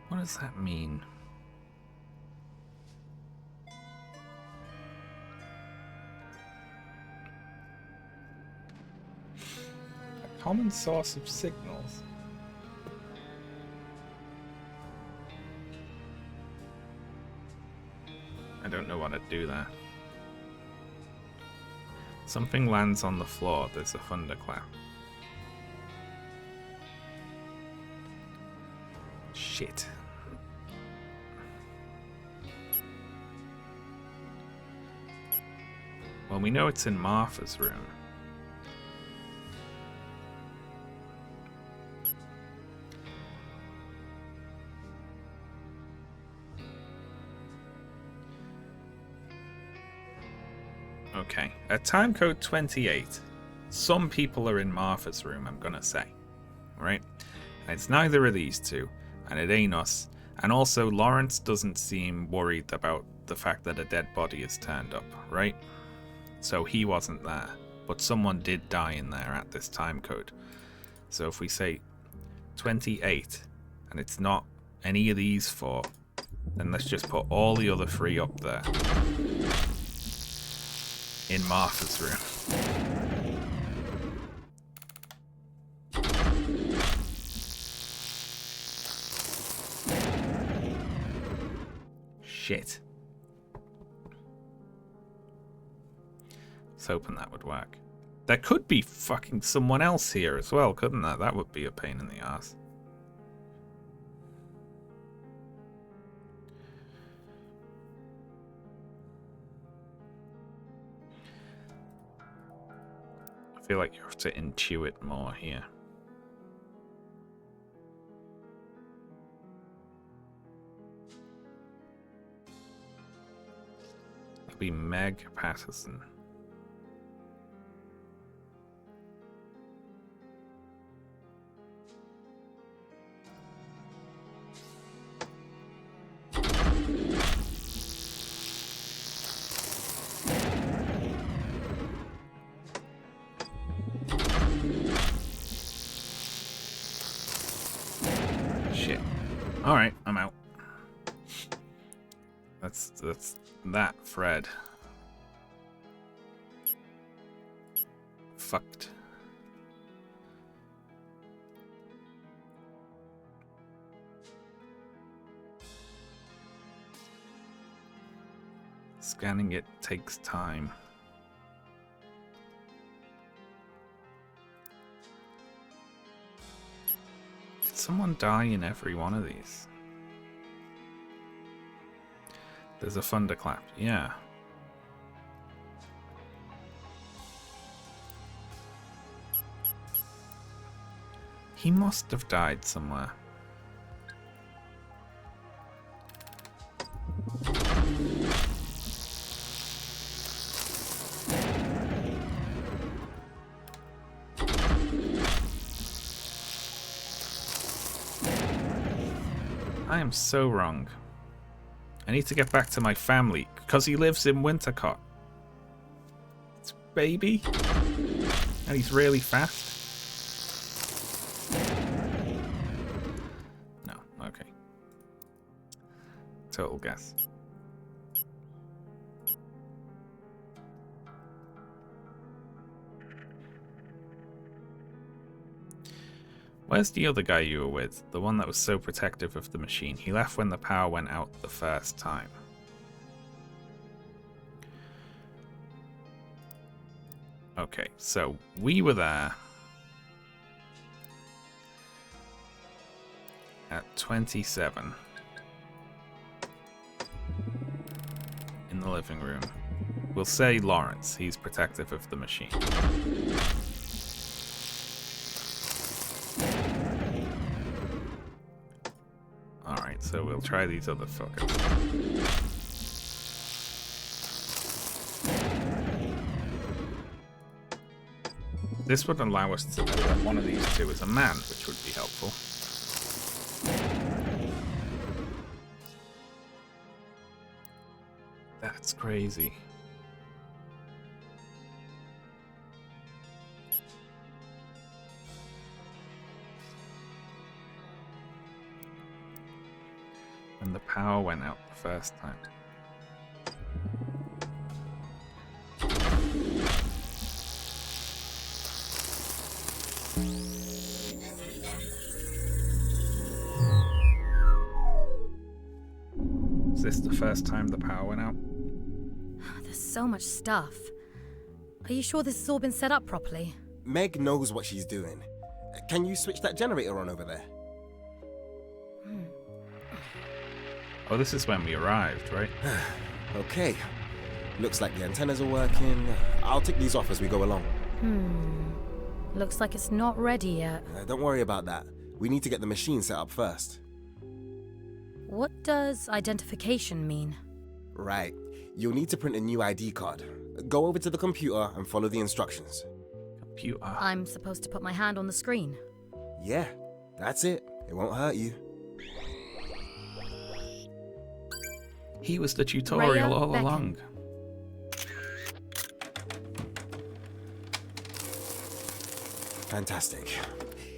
What does that mean? A common source of signals? I don't know what to do there. Something lands on the floor. There's a thunderclap. Shit. Well, we know it's in Martha's room. Okay, at time code 28, some people are in Martha's room, I'm gonna say. Right? And it's neither of these two, and it ain't us. And also, Lawrence doesn't seem worried about the fact that a dead body is turned up, right? So he wasn't there, but someone did die in there at this time code. So if we say 28, and it's not any of these four, then let's just put all the other three up there. In Martha's room. Shit. I was hoping that would work. There could be fucking someone else here as well, couldn't there? That would be a pain in the ass. I feel like you have to intuit more here. It'll be Meg Patterson. Alright, I'm out. That's that thread. Fucked. Scanning it takes time. Did someone die in every one of these? There's a thunderclap, yeah. He must have died somewhere. I am so wrong. I need to get back to my family because he lives in Wintercott. It's baby, and he's really fast. No, okay. Total guess. Where's the other guy you were with? The one that was so protective of the machine. He left when the power went out the first time. Okay, so we were there at 27 in the living room. We'll say Lawrence. He's protective of the machine. Alright, so we'll try these other fuckers. This would allow us to know that one of these two is a man, which would be helpful. That's crazy. When the power went out the first time. Is this the first time the power went out?
There's so much stuff. Are you sure this has all been set up properly?
Meg knows what she's doing. Can you switch that generator on over there?
Oh, this is when we arrived, right?
Okay. Looks like the antennas are working. I'll take these off as we go along.
Looks like it's not ready yet.
Don't worry about that. We need to get the machine set up first.
What does identification mean?
Right. You'll need to print a new ID card. Go over to the computer and follow the instructions.
Computer?
I'm supposed to put my hand on the screen.
Yeah, that's it. It won't hurt you.
He was the tutorial all along.
Fantastic.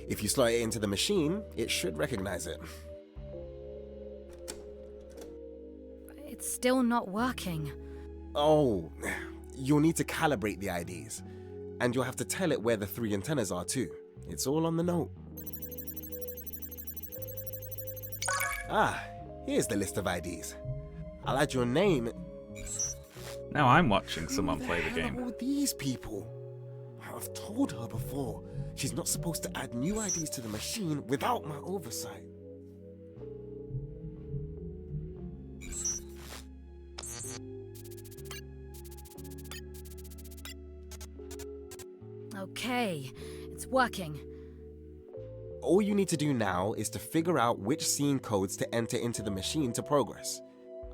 If you slot it into the machine, it should recognize it.
It's still not working.
Oh, you'll need to calibrate the IDs. And you'll have to tell it where the 3 antennas are too. It's all on the note. Ah, here's the list of IDs. I'll add your name.
Now I'm watching someone play the game.
Who are all these people? I've told her before. She's not supposed to add new IDs to the machine without my oversight.
Okay, it's working.
All you need to do now is to figure out which scene codes to enter into the machine to progress.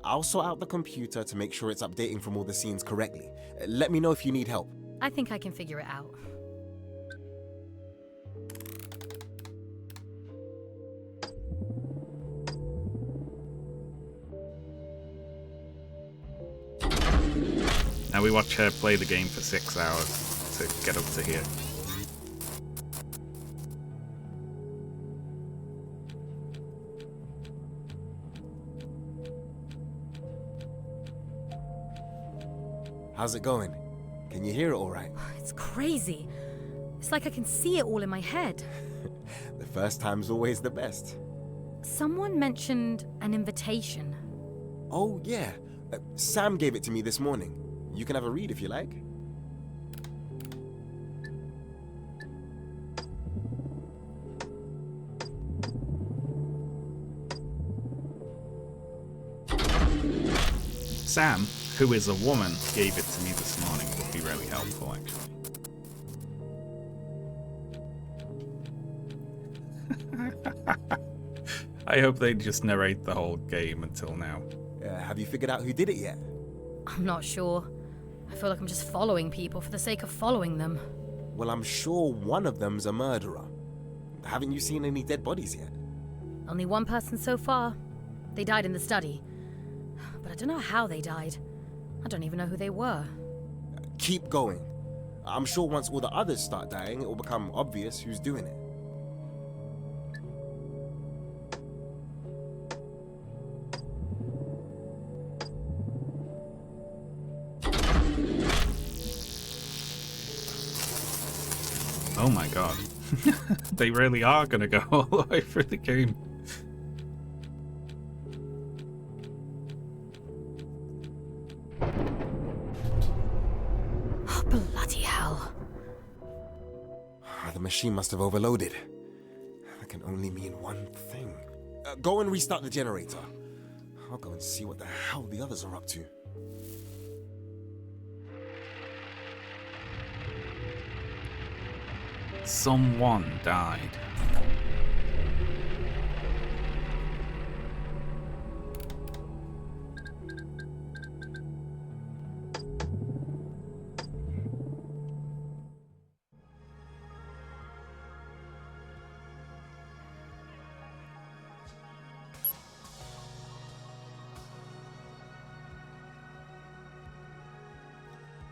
I'll sort out the computer to make sure it's updating from all the scenes correctly. Let me know if you need help.
I think I can figure it out.
Now we watch her play the game for 6 hours to get up to here.
how's it going? Can you hear it all right?
It's crazy. It's like I can see it all in my head.
The first time's always the best.
Someone mentioned an invitation.
Oh, yeah. Sam gave it to me this morning. You can have a read if you like.
Sam, who is a woman, gave it to me this morning. Would be really helpful, actually. I hope they just narrate the whole game until now.
Have you figured out who did it yet?
I'm not sure. I feel like I'm just following people for the sake of following them.
Well, I'm sure one of them's a murderer. Haven't you seen any dead bodies yet?
Only one person so far. They died in the study. But I don't know how they died. I don't even know who they were.
Keep going. I'm sure once all the others start dying, it will become obvious who's doing it.
Oh my god. They really are gonna go all the way through the game.
Oh, bloody hell.
The machine must have overloaded. That can only mean one thing. Go and restart the generator. I'll go and see what the hell the others are up to.
Someone died.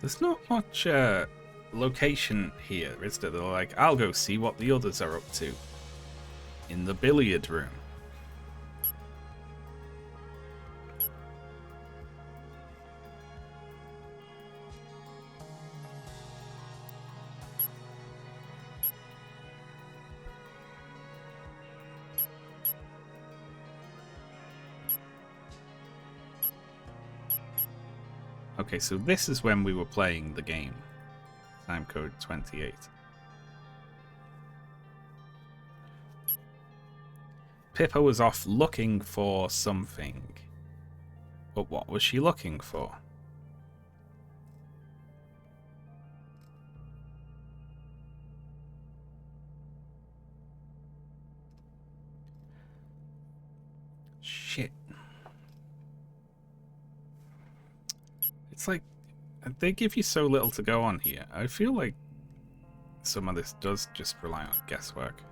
There's not much location here, is there? They're like, I'll go see what the others are up to. In the billiard room. Okay, so this is when we were playing the game. Time code 28. Pippa was off looking for something. But what was she looking for? Shit. It's like, they give you so little to go on here. I feel like some of this does just rely on guesswork.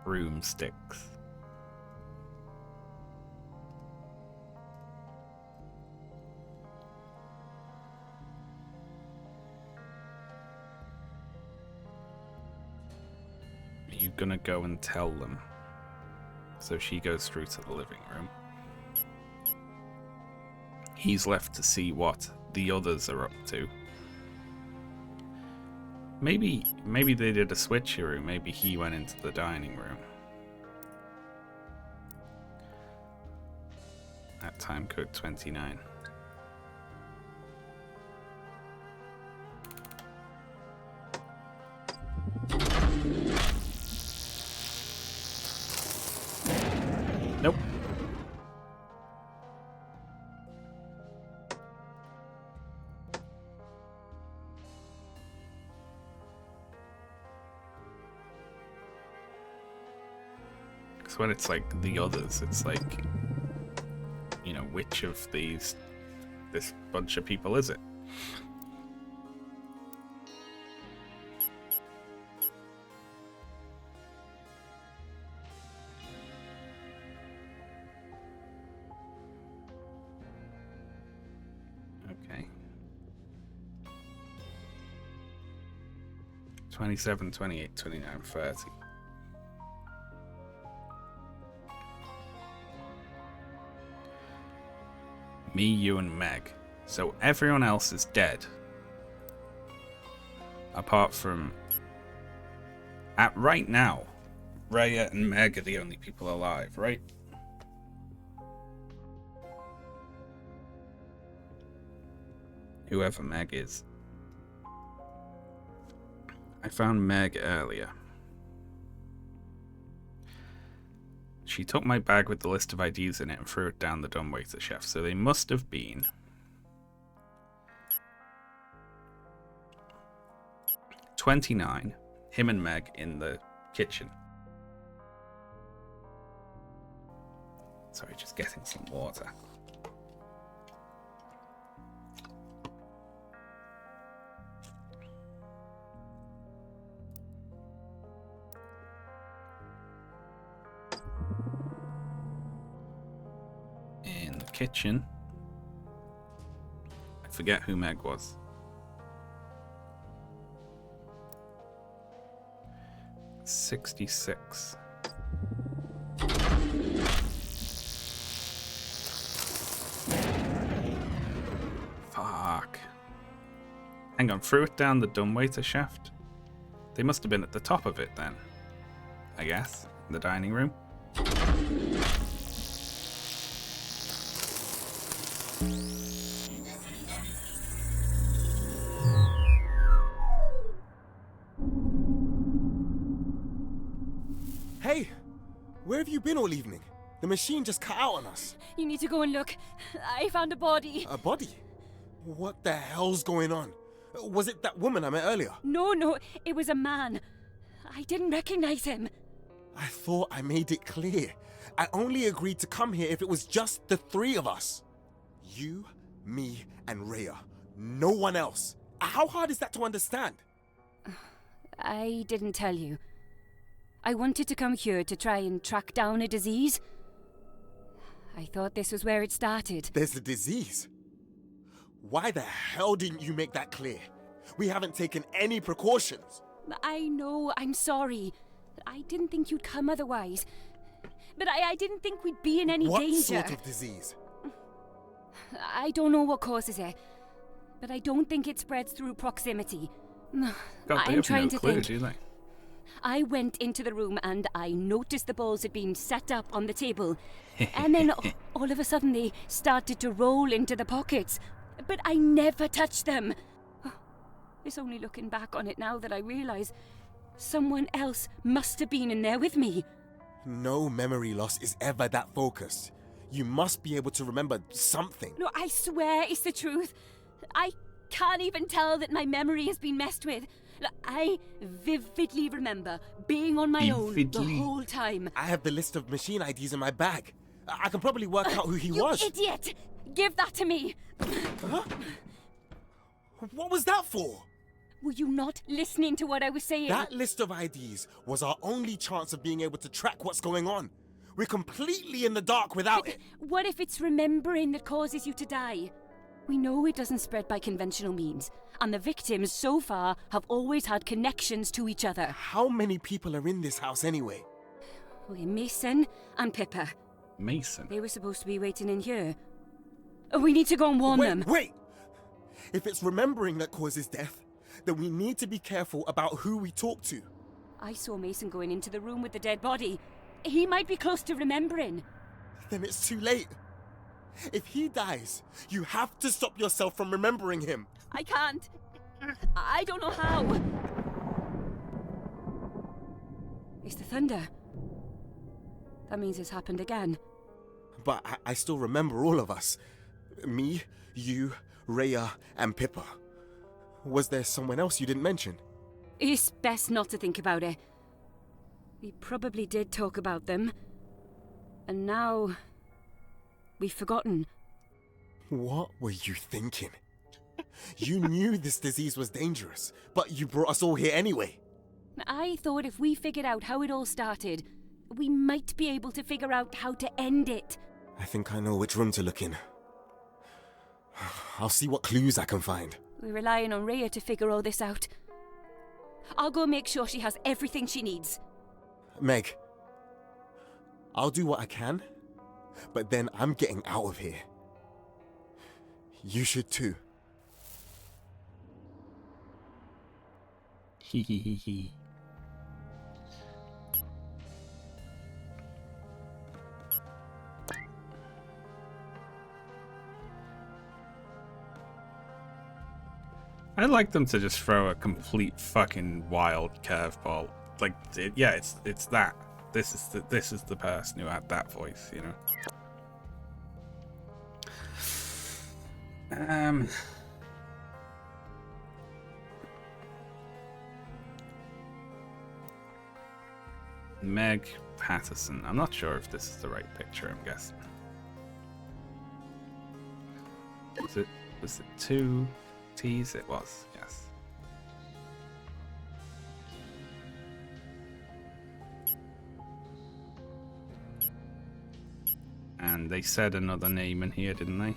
Broomsticks. Are you gonna go and tell them? So she goes through to the living room. He's left to see what the others are up to. Maybe they did a switcheroo. Maybe he went into the dining room. At time code 29. Nope. When it's like the others, it's like, you know, which of this bunch of people is it? Okay. 27, 28, 29, 30. Me, you, and Meg. So everyone else is dead. Apart from... right now, Rhea and Meg are the only people alive, right? Whoever Meg is. I found Meg earlier. She took my bag with the list of IDs in it and threw it down the dumbwaiter chef, so they must have been... 29, him and Meg in the kitchen. Sorry, just getting some water. In the kitchen. I forget who Meg was. $66. Fuck. Hang on, threw it down the dumbwaiter shaft? They must have been at the top of it then. I guess. In the dining room.
Hey! Where have you been all evening? The machine just cut out on us.
You need to go and look. I found a body.
A body? What the hell's going on? Was it that woman I met earlier?
No, it was a man. I didn't recognize him.
I thought I made it clear. I only agreed to come here if it was just the three of us. You, me, and Rhea. No one else. How hard is that to understand?
I didn't tell you. I wanted to come here to try and track down a disease. I thought this was where it started.
There's a disease? Why the hell didn't you make that clear? We haven't taken any precautions.
I know, I'm sorry. I didn't think you'd come otherwise. But I didn't think we'd be in any danger.
What sort of disease?
I don't know what causes it. But I don't think it spreads through proximity. I'm trying to think.
Do they?
I went into the room and I noticed the balls had been set up on the table. And then all of a sudden they started to roll into the pockets. But I never touched them. It's only looking back on it now that I realise someone else must have been in there with me.
No memory loss is ever that focused. You must be able to remember something.
No, I swear it's the truth. I can't even tell that my memory has been messed with. I vividly remember being on my own the whole time.
I have the list of machine IDs in my bag. I can probably work out who he was.
You idiot! Give that to me!
Huh? What was that for?
Were you not listening to what I was saying?
That list of IDs was our only chance of being able to track what's going on. We're completely in the dark without it.
What if it's remembering that causes you to die? We know it doesn't spread by conventional means, and the victims so far have always had connections to each other.
How many people are in this house anyway?
We're Mason and Pippa.
Mason?
They were supposed to be waiting in here. We need to go and warn them.
Wait! If it's remembering that causes death, then we need to be careful about who we talk to.
I saw Mason going into the room with the dead body. He might be close to remembering.
Then it's too late. If he dies, you have to stop yourself from remembering him.
I can't. I don't know how. It's the thunder. That means it's happened again.
But I still remember all of us. Me, you, Rhea, and Pippa. Was there someone else you didn't mention?
It's best not to think about it. We probably did talk about them. And now... we've forgotten.
What were you thinking? You knew this disease was dangerous, but you brought us all here anyway.
I thought if we figured out how it all started, we might be able to figure out how to end it.
I think I know which room to look in. I'll see what clues I can find.
We're relying on Rhea to figure all this out. I'll go make sure she has everything she needs.
Meg, I'll do what I can, but then I'm getting out of here. You should too.
Hee hee hee hee. I'd like them to just throw a complete fucking wild curveball. Like, yeah, it's that. This is the person who had that voice, you know. Meg Patterson. I'm not sure if this is the right picture. I'm guessing. Was it 2 T's? It was. Yes. And they said another name in here, didn't they?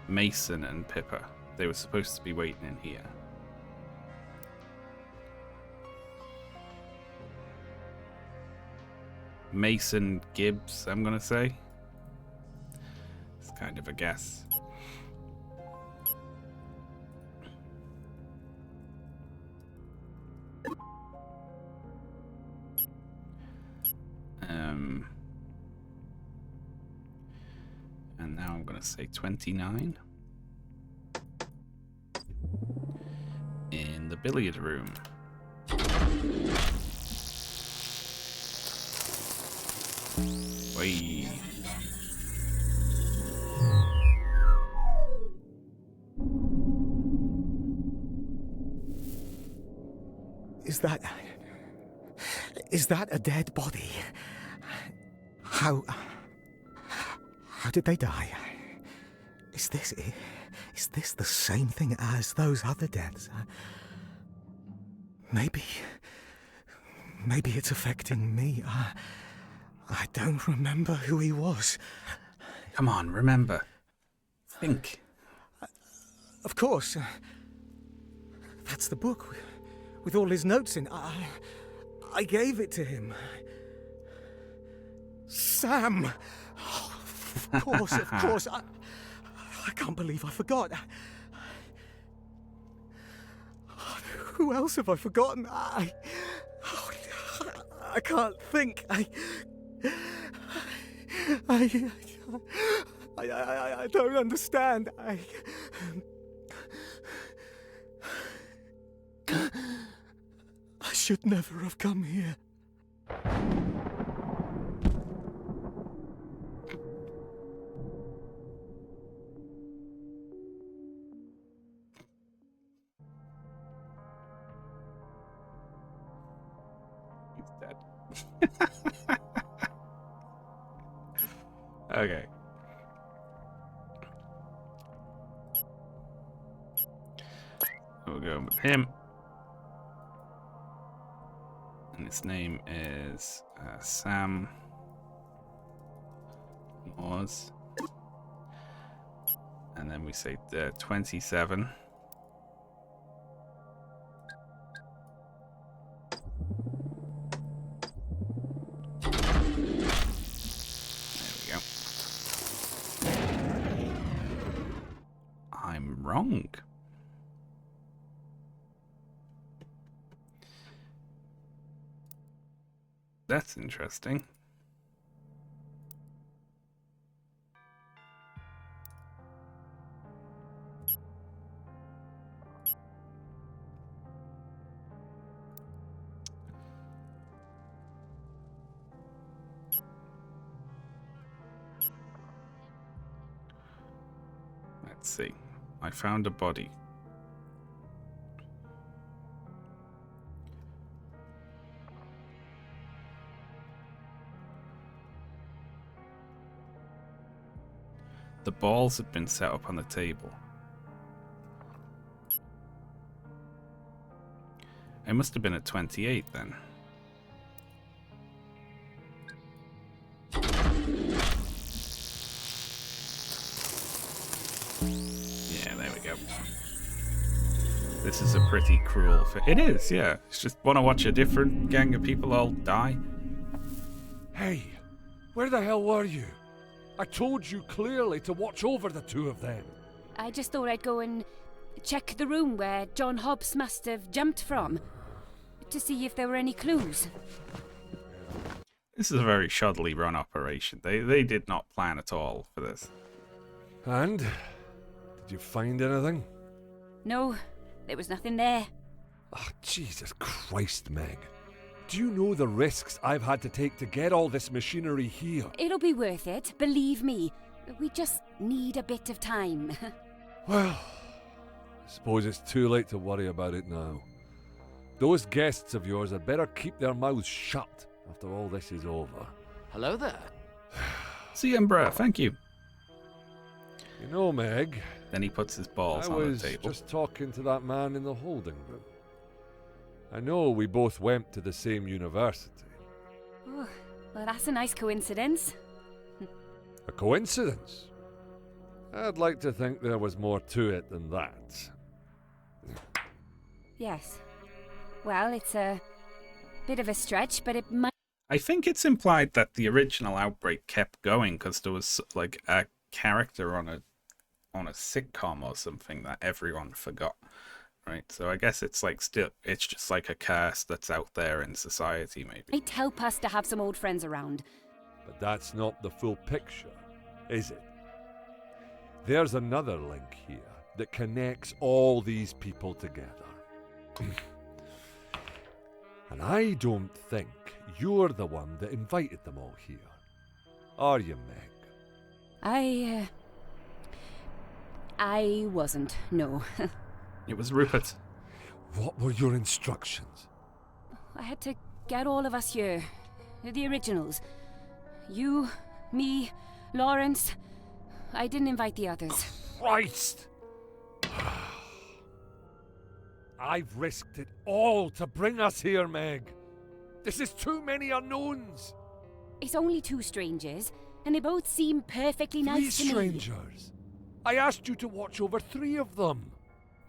Mason and Pippa. They were supposed to be waiting in here. Mason Gibbs, I'm gonna say. It's kind of a guess. And now I'm gonna say 29 in the billiard room. Wait.
Is that a dead body? How did they die? Is this the same thing as those other deaths? Maybe it's affecting me. I don't remember who he was.
Come on, remember. Think.
Of course. That's the book with all his notes in. I gave it to him. Sam! Oh, of course. I can't believe I forgot. Who else have I forgotten? I can't think. I don't understand. I should never have come here.
He's dead. Okay. We'll go with him. And his name is Sam Moores. And then we say 27. I'm wrong. That's interesting. Let's see. I found a body. The balls had been set up on the table. It must have been at 28 then. Yeah, there we go. This is a pretty cruel It is, yeah. It's just want to watch a different gang of people all die.
Hey, where the hell were you? I told you clearly to watch over the two of them.
I just thought I'd go and check the room where John Hobbs must have jumped from, to see if there were any clues.
This is a very shoddily run operation. They did not plan at all for this.
And? Did you find anything?
No, there was nothing there.
Oh, Jesus Christ, Meg. Do you know the risks I've had to take to get all this machinery here?
It'll be worth it, believe me. We just need a bit of time.
Well, I suppose it's too late to worry about it now. Those guests of yours had better keep their mouths shut after all this is over.
Hello there.
See you, Emperor. Thank you.
You know, Meg...
Then he puts his balls on the table.
I was just talking to that man in the holding room. I know we both went to the same university.
Oh, well, that's a nice coincidence.
A coincidence? I'd like to think there was more to it than that.
Yes. Well, it's a bit of a stretch, but it might...
I think it's implied that the original outbreak kept going because there was like a character on a sitcom or something that everyone forgot, right? So I guess it's like it's just like a curse that's out there in society, maybe.
It'd help us to have some old friends around.
But that's not the full picture, is it? There's another link here that connects all these people together. And I don't think you're the one that invited them all here. Are you, Meg?
I wasn't, no.
It was Rupert.
What were your instructions?
I had to get all of us here. The originals. You, me, Lawrence. I didn't invite the others.
Christ! I've risked it all to bring us here, Meg. This is too many unknowns.
It's only two strangers, and they both seem perfectly nice to me.
3 strangers? I asked you to watch over 3 of them.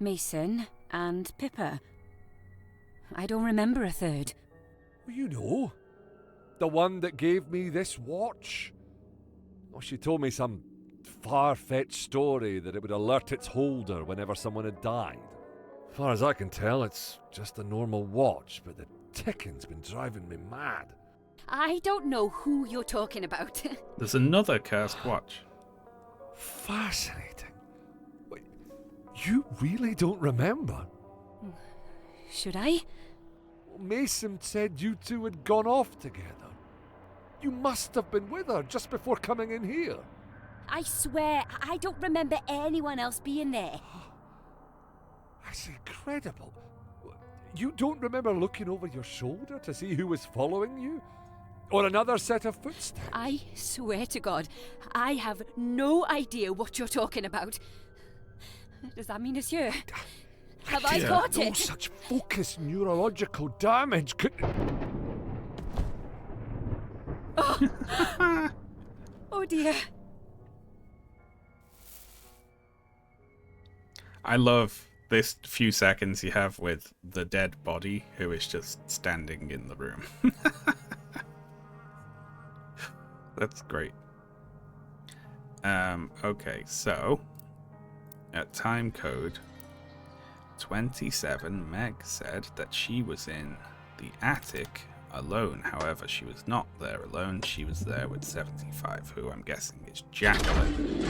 Mason and Pippa. I don't remember a third.
Well, you know, the one that gave me this watch. Oh, she told me some far-fetched story that it would alert its holder whenever someone had died. As far as I can tell, it's just a normal watch, but the ticking's been driving me mad.
I don't know who you're talking about.
There's another cursed watch.
Fascinating. Wait, you really don't remember?
Should I?
Mason said you two had gone off together. You must have been with her just before coming in here.
I swear, I don't remember anyone else being there.
That's incredible. You don't remember looking over your shoulder to see who was following you? Or another set of footsteps?
I swear to God, I have no idea what you're talking about. Does that mean it's you? Have I caught it?
No such focused neurological damage could...
Oh, oh dear.
I love this few seconds you have with the dead body who is just standing in the room. That's great. Okay, so at time code 27, Meg said that she was in the attic alone. However, she was not there alone. She was there with 75, who I'm guessing is Jacqueline.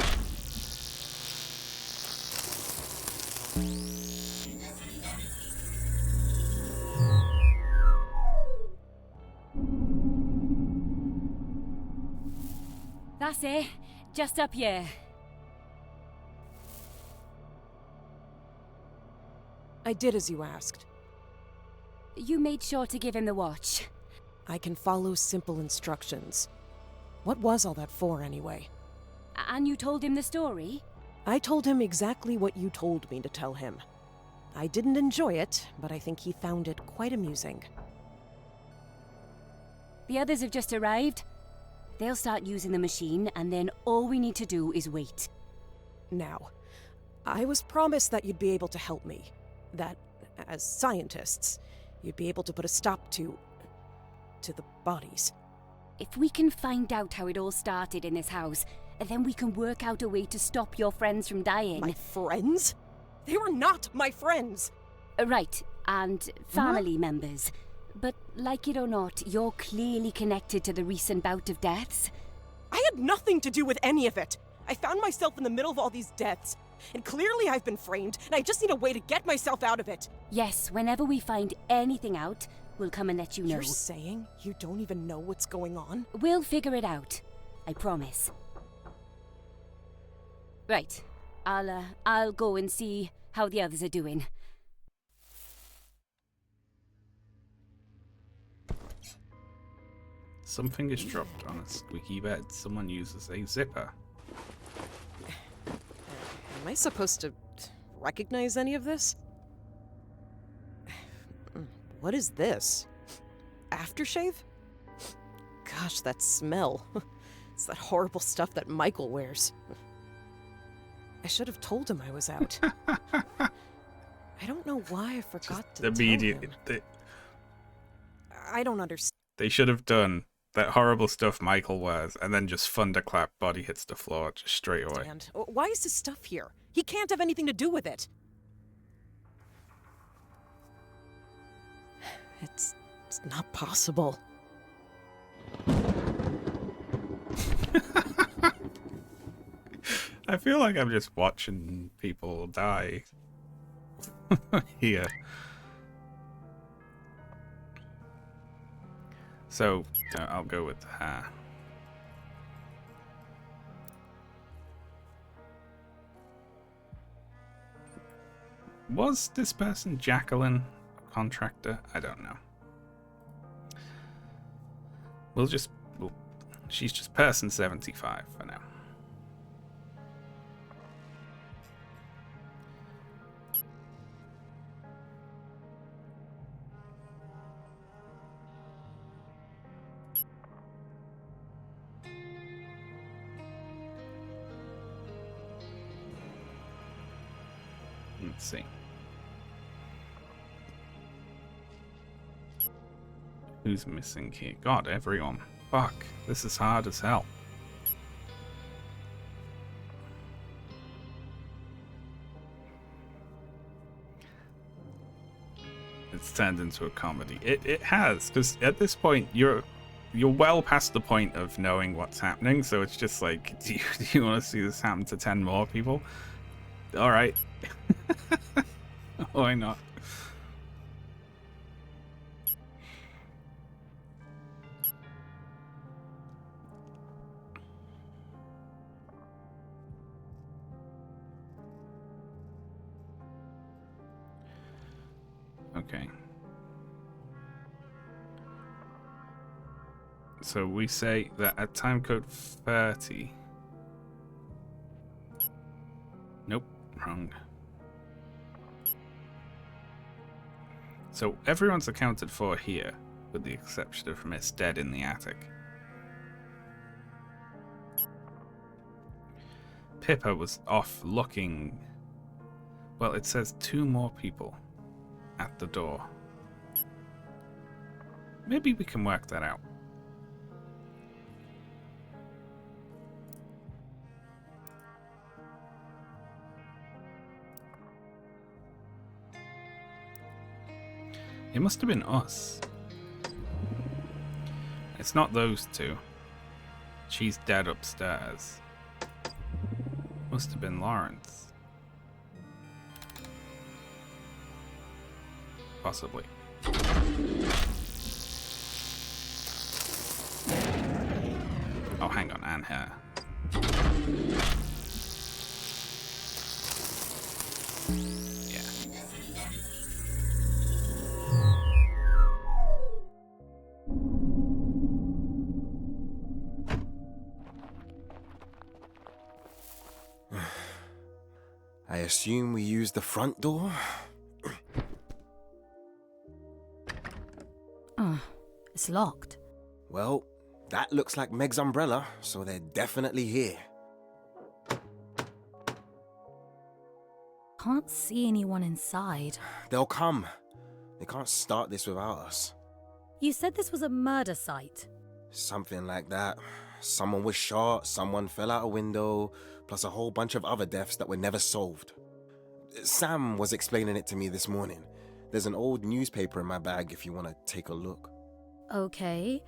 That's it. Just up here.
I did as you asked.
You made sure to give him the watch.
I can follow simple instructions. What was all that for, anyway?
And you told him the story?
I told him exactly what you told me to tell him. I didn't enjoy it, but I think he found it quite amusing.
The others have just arrived. They'll start using the machine, and then all we need to do is wait.
Now, I was promised that you'd be able to help me. that, as scientists, you'd be able to put a stop to the bodies.
If we can find out how it all started in this house, then we can work out a way to stop your friends from dying.
My friends? They were not my friends!
Right, and family members. But like it or not, you're clearly connected to the recent bout of deaths.
I had nothing to do with any of it. I found myself in the middle of all these deaths, and clearly I've been framed, and I just need a way to get myself out of it.
Yes, whenever we find anything out, we'll come and let you know.
You're saying you don't even know what's going on?
We'll figure it out. I promise. Right. I'll go and see how the others are doing.
Something is dropped on a squeaky bed. Someone uses a zipper.
Am I supposed to recognize any of this? What is this? Aftershave? Gosh, that smell. It's that horrible stuff that Michael wears. I should have told him I was out. I don't know why I forgot to tell him. I don't understand.
They should have done that horrible stuff Michael wears, and then just thunderclap, body hits the floor just straight away.
Why is his stuff here? He can't have anything to do with it. It's not possible.
I feel like I'm just watching people die here. So, I'll go with her. Was this person Jacqueline a contractor? I don't know. She's just person 75 for now. Let's see. Who's missing here? God, everyone. Fuck, this is hard as hell. It's turned into a comedy. It has, because at this point you're well past the point of knowing what's happening, so it's just like, do you want to see this happen to 10 more people? Alright. Why not? Okay. So we say that at time code 30. Nope, wrong. So everyone's accounted for here, with the exception of Miss Dead in the attic. Pippa was off looking. Well, it says 2 more people at the door. Maybe we can work that out. It must have been us. It's not those 2. She's dead upstairs. Must have been Lawrence. Possibly. Oh, hang on, and her.
I assume we use the front door?
Oh, it's locked.
Well, that looks like Meg's umbrella, so they're definitely here.
can't see anyone inside.
They'll come. They can't start this without us.
You said this was a murder site.
Something like that. Someone was shot, someone fell out a window, plus a whole bunch of other deaths that were never solved. Sam was explaining it to me this morning. There's an old newspaper in my bag if you want to take a look.
Okay.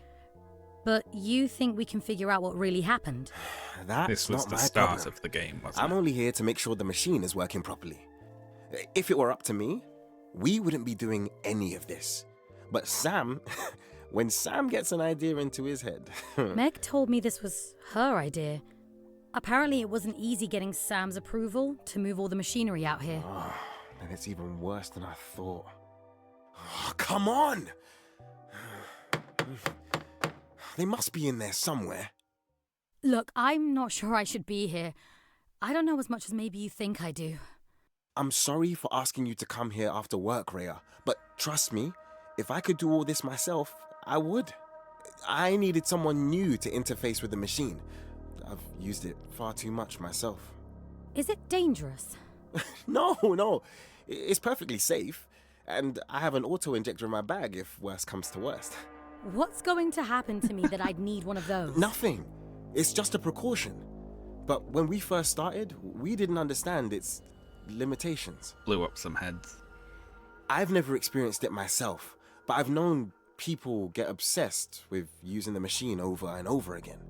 But you think we can figure out what really happened?
That's
This was
not
the
my
start
problem.
of the game, wasn't
I'm
it?
only here to make sure the machine is working properly. If it were up to me, we wouldn't be doing any of this. But Sam, when Sam gets an idea into his head...
Meg told me this was her idea. Apparently it wasn't easy getting Sam's approval to move all the machinery out here.
Oh, and it's even worse than I thought. Oh, come on! They must be in there somewhere.
Look, I'm not sure I should be here. I don't know as much as maybe you think I do.
I'm sorry for asking you to come here after work, Rhea, but trust me, if I could do all this myself, I would. I needed someone new to interface with the machine. I've used it far too much myself.
Is it dangerous?
No, it's perfectly safe. And I have an auto-injector in my bag if worst comes to worst.
What's going to happen to me that I'd need one of those?
Nothing. It's just a precaution. But when we first started, we didn't understand its limitations.
Blew up some heads.
I've never experienced it myself, but I've known people get obsessed with using the machine over and over again.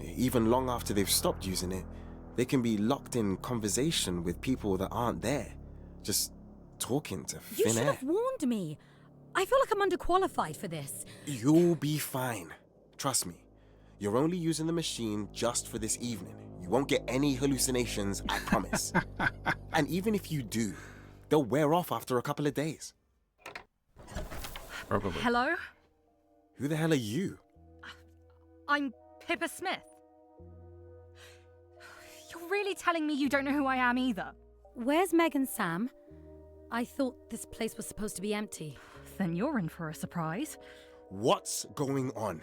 Even long after they've stopped using it, they can be locked in conversation with people that aren't there, just talking to
You
thin
should
air.
have warned me. I feel like I'm underqualified for this.
You'll be fine. Trust me. You're only using the machine just for this evening. You won't get any hallucinations, I promise. And even if you do, they'll wear off after a couple of days.
Probably.
Hello?
Who the hell are you?
I'm Pippa Smith. You're really telling me you don't know who I am either?
Where's Meg and Sam? I thought this place was supposed to be empty.
Then you're in for a surprise.
What's going on?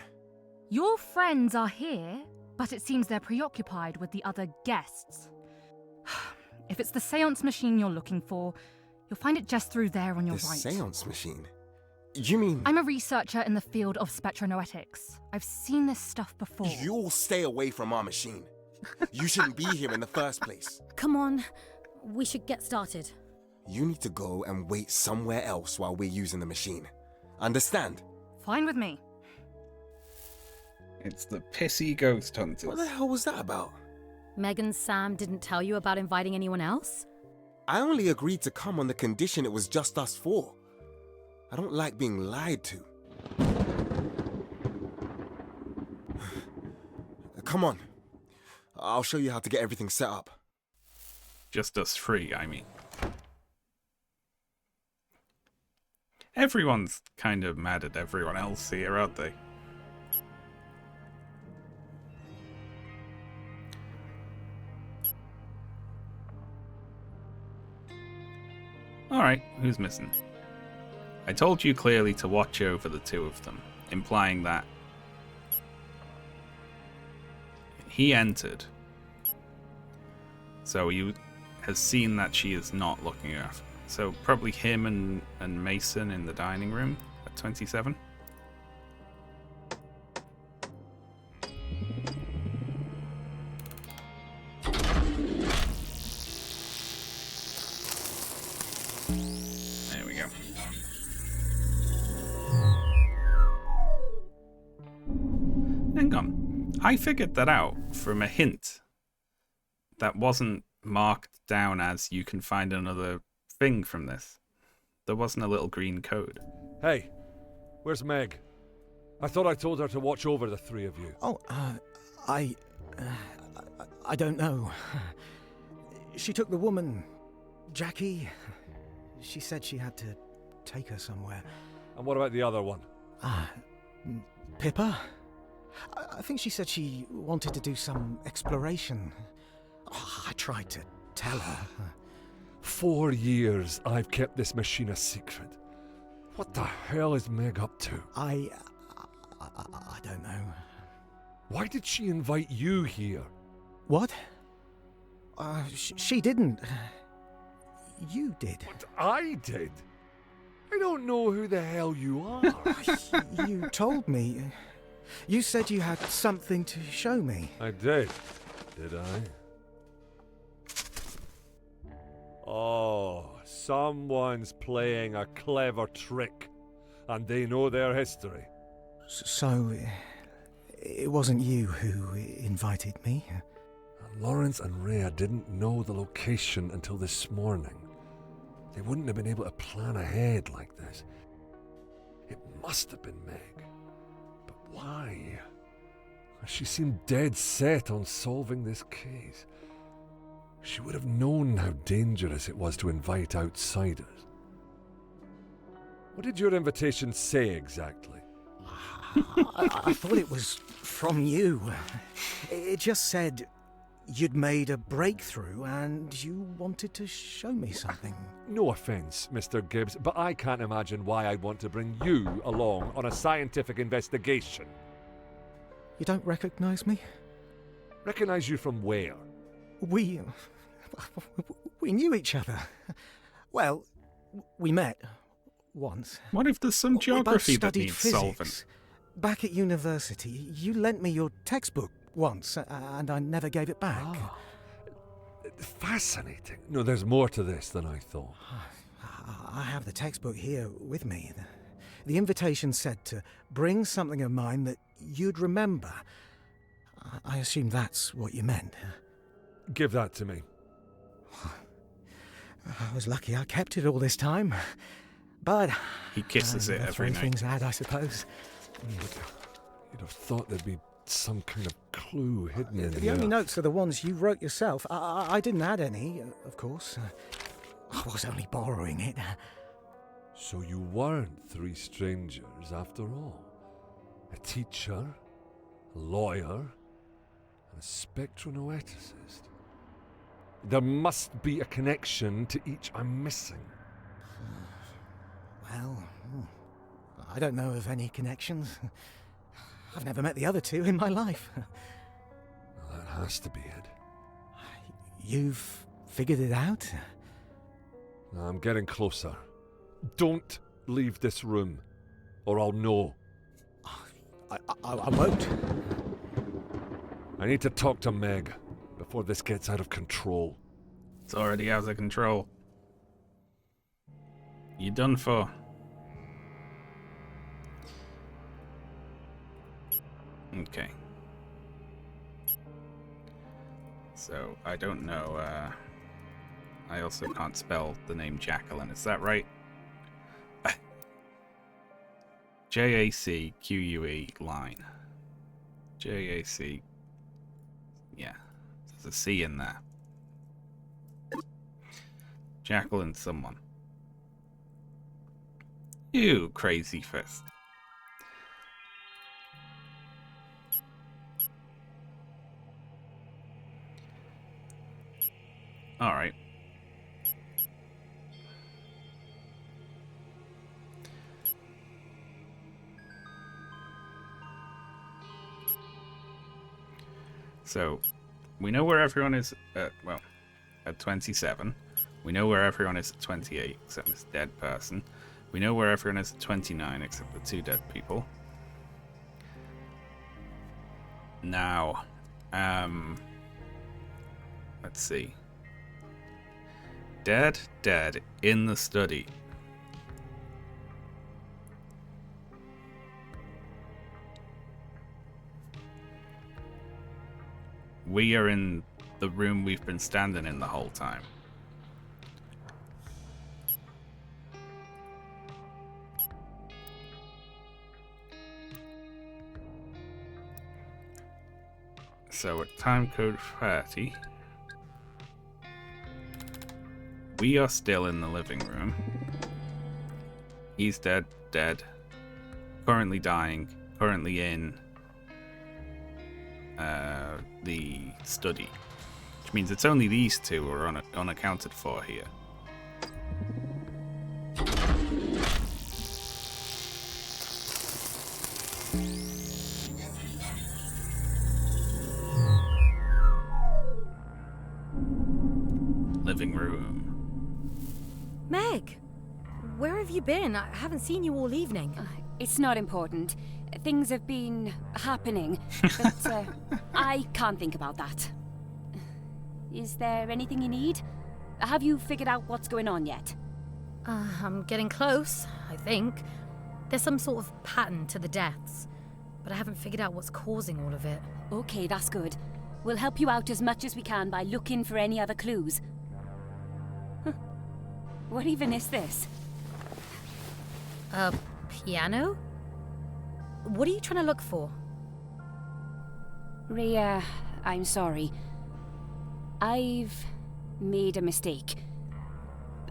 Your friends are here, but it seems they're preoccupied with the other guests. If it's the seance machine you're looking for, you'll find it just through there on your
The
right.
seance machine? You mean...
I'm a researcher in the field of spectronoetics. I've seen this stuff before.
You'll stay away from our machine. You shouldn't be here in the first place.
Come on, we should get started.
You need to go and wait somewhere else while we're using the machine. Understand?
Fine with me.
It's the pissy ghost hunters.
What the hell was that about?
Meg and Sam didn't tell you about inviting anyone else?
I only agreed to come on the condition it was just us four. I don't like being lied to. Come on. I'll show you how to get everything set up.
Just us three, I mean. Everyone's kind of mad at everyone else here, aren't they? Alright, who's missing? I told you clearly to watch over the two of them, implying that he entered. So he has seen that she is not looking after. So probably him and Mason in the dining room at 27. There we go. Hang on. I figured that out from a hint that wasn't marked down as you can find another thing from this. There wasn't a little green code.
Hey, where's Meg? I thought I told her to watch over the three of you.
Oh, I don't know. She took the woman, Jackie. She said she had to take her somewhere.
And what about the other one?
Pippa? I think she said she wanted to do some exploration. I tried to tell her.
4 years I've kept this machine a secret. What the hell is Meg up to?
I don't know.
Why did she invite you here?
What? She didn't. you did.
What I did? I don't know who the hell you are.
You told me. You said you had something to show me.
I did I? Oh, someone's playing a clever trick, and they know their history.
So, it wasn't you who invited me?
Lawrence and Rhea didn't know the location until this morning. They wouldn't have been able to plan ahead like this. It must have been Meg. But why? She seemed dead set on solving this case. She would have known how dangerous it was to invite outsiders. What did your invitation say exactly?
I thought it was from you. It just said you'd made a breakthrough and you wanted to show me something.
No offence, Mr. Gibbs, but I can't imagine why I'd want to bring you along on a scientific investigation.
You don't recognize me?
Recognize you from where?
We knew each other. Well, we met once.
What if there's some geography
we both
that
studied
needs
physics.
solving?
Back at university, you lent me your textbook once, and I never gave it back.
Oh, fascinating. No, there's more to this than I thought.
I have the textbook here with me. The invitation said to bring something of mine that you'd remember. I assume that's what you meant.
Give that to me.
I was lucky I kept it all this time. But
he kisses it every night.
Things out, I suppose.
You'd have thought there'd be some kind of clue hidden in
The only notes are the ones you wrote yourself. I didn't add any, of course. I was only borrowing it.
So you weren't three strangers after all. A teacher, a lawyer, and a spectronoeticist. There must be a connection to each I'm missing.
Well, I don't know of any connections. I've never met the other two in my life.
That has to be it.
You've figured it out?
I'm getting closer. Don't leave this room, or I'll know.
I won't.
I need to talk to Meg before this gets out of control.
It's already out of control. You done for. Okay. So, I don't know, I also can't spell the name Jacqueline, is that right? J-A-C-Q-U-E line. J-A-C... Yeah, there's a C in there. Jacqueline someone. You crazy fist. Alright. So, we know where everyone is at, well, at 27. We know where everyone is at 28, except this dead person. We know where everyone is at 29, except the two dead people. Now, let's see. Dead, in the study. We are in the room we've been standing in the whole time. So at time code 30, we are still in the living room. He's dead, currently dying, currently in the study, which means it's only these two who are unaccounted for here. Living room.
Meg, where have you been? I haven't seen you all evening.
It's not important. Things have been happening, but I can't think about that. Is there anything you need? Have you figured out what's going on yet?
I'm getting close, I think. There's some sort of pattern to the deaths, but I haven't figured out what's causing all of it.
Okay, that's good. We'll help you out as much as we can by looking for any other clues. Huh. What even is this?
A piano? What are you trying to look for?
Rhea, I'm sorry. I've made a mistake.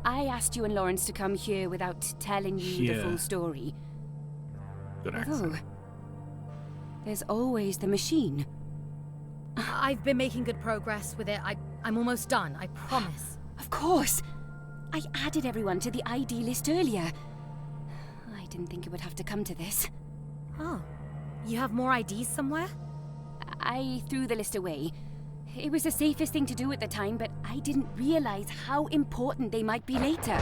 I asked you and Lawrence to come here without telling you the full story.
Good
Although,
accent.
there's always the machine.
I've been making good progress with it. I'm almost done, I promise.
Of course! I added everyone to the ID list earlier. I didn't think it would have to come to this.
Oh, you have more IDs somewhere?
I threw the list away. It was the safest thing to do at the time, but I didn't realize how important they might be later.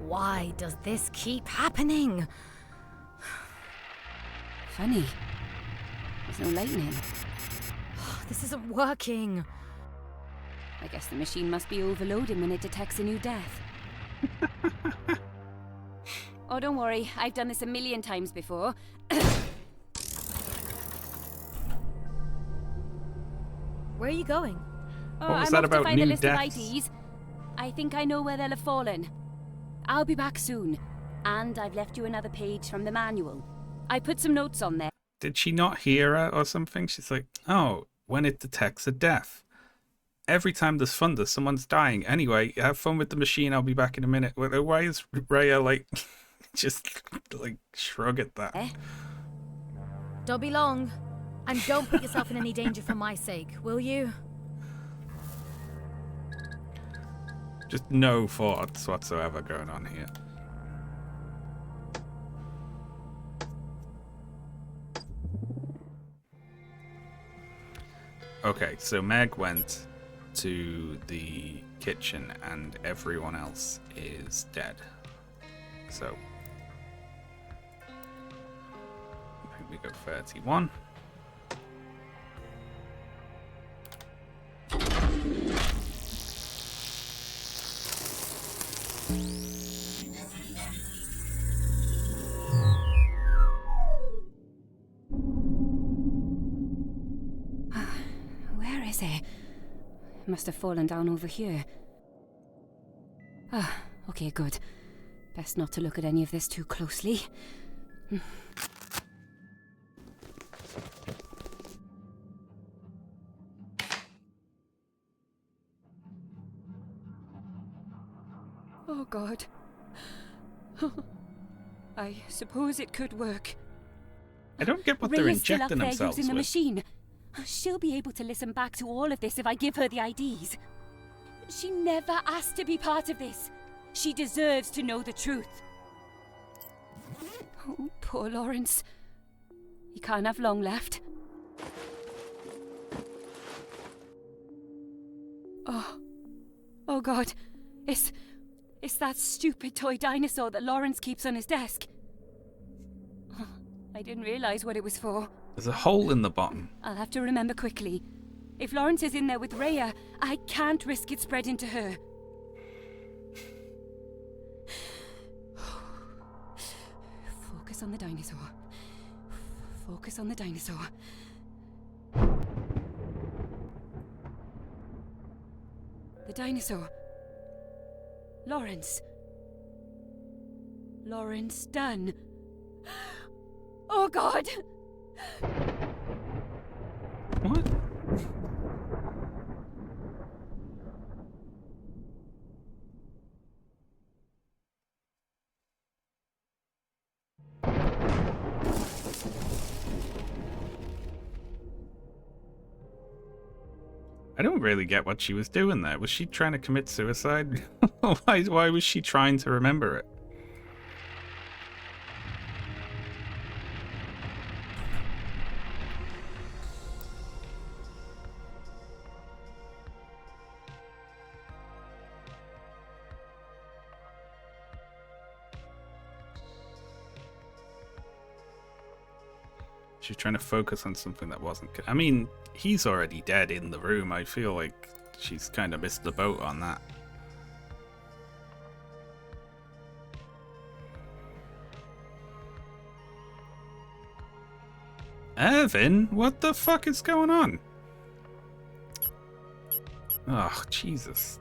Why does this keep happening?
Funny. There's no lightning.
This isn't working.
I guess the machine must be overloading when it detects a new death. Oh, don't worry. I've done this a million times before.
Where are you going?
Oh,
What was
I'm
that
off to
about
find the
new
list
deaths?
of IDs. I think I know where they'll have fallen. I'll be back soon. And I've left you another page from the manual. I put some notes on there.
Did she not hear her or something? She's like, oh, when it detects a death. Every time there's thunder, someone's dying. Anyway, have fun with the machine. I'll be back in a minute. Why is Rhea like, just like shrug at that?
Don't be long. And don't put yourself in any danger for my sake, will you?
Just no thoughts whatsoever going on here. Okay, so Meg went to the kitchen and everyone else is dead. So I think we go 31.
Where is it? Must have fallen down over here. Ah, okay, good. Best not to look at any of this too closely. Oh, God. I suppose it could work.
I don't get what they're
Rhea's still
injecting
up there
themselves
using the
with.
machine. She'll be able to listen back to all of this if I give her the IDs. She never asked to be part of this. She deserves to know the truth. Oh, poor Lawrence. He can't have long left. Oh God. It's that stupid toy dinosaur that Lawrence keeps on his desk. I didn't realize what it was for.
There's a hole in the bottom.
I'll have to remember quickly. If Lawrence is in there with Rhea, I can't risk it spreading to her. Focus on the dinosaur. Focus on the dinosaur. The dinosaur. Lawrence. Lawrence Dunn. Oh, God!
What? I don't really get what she was doing there. Was she trying to commit suicide? Why was she trying to remember it? She's trying to focus on something that wasn't. I mean, he's already dead in the room. I feel like she's kind of missed the boat on that. Evan, what the fuck is going on? Oh, Jesus.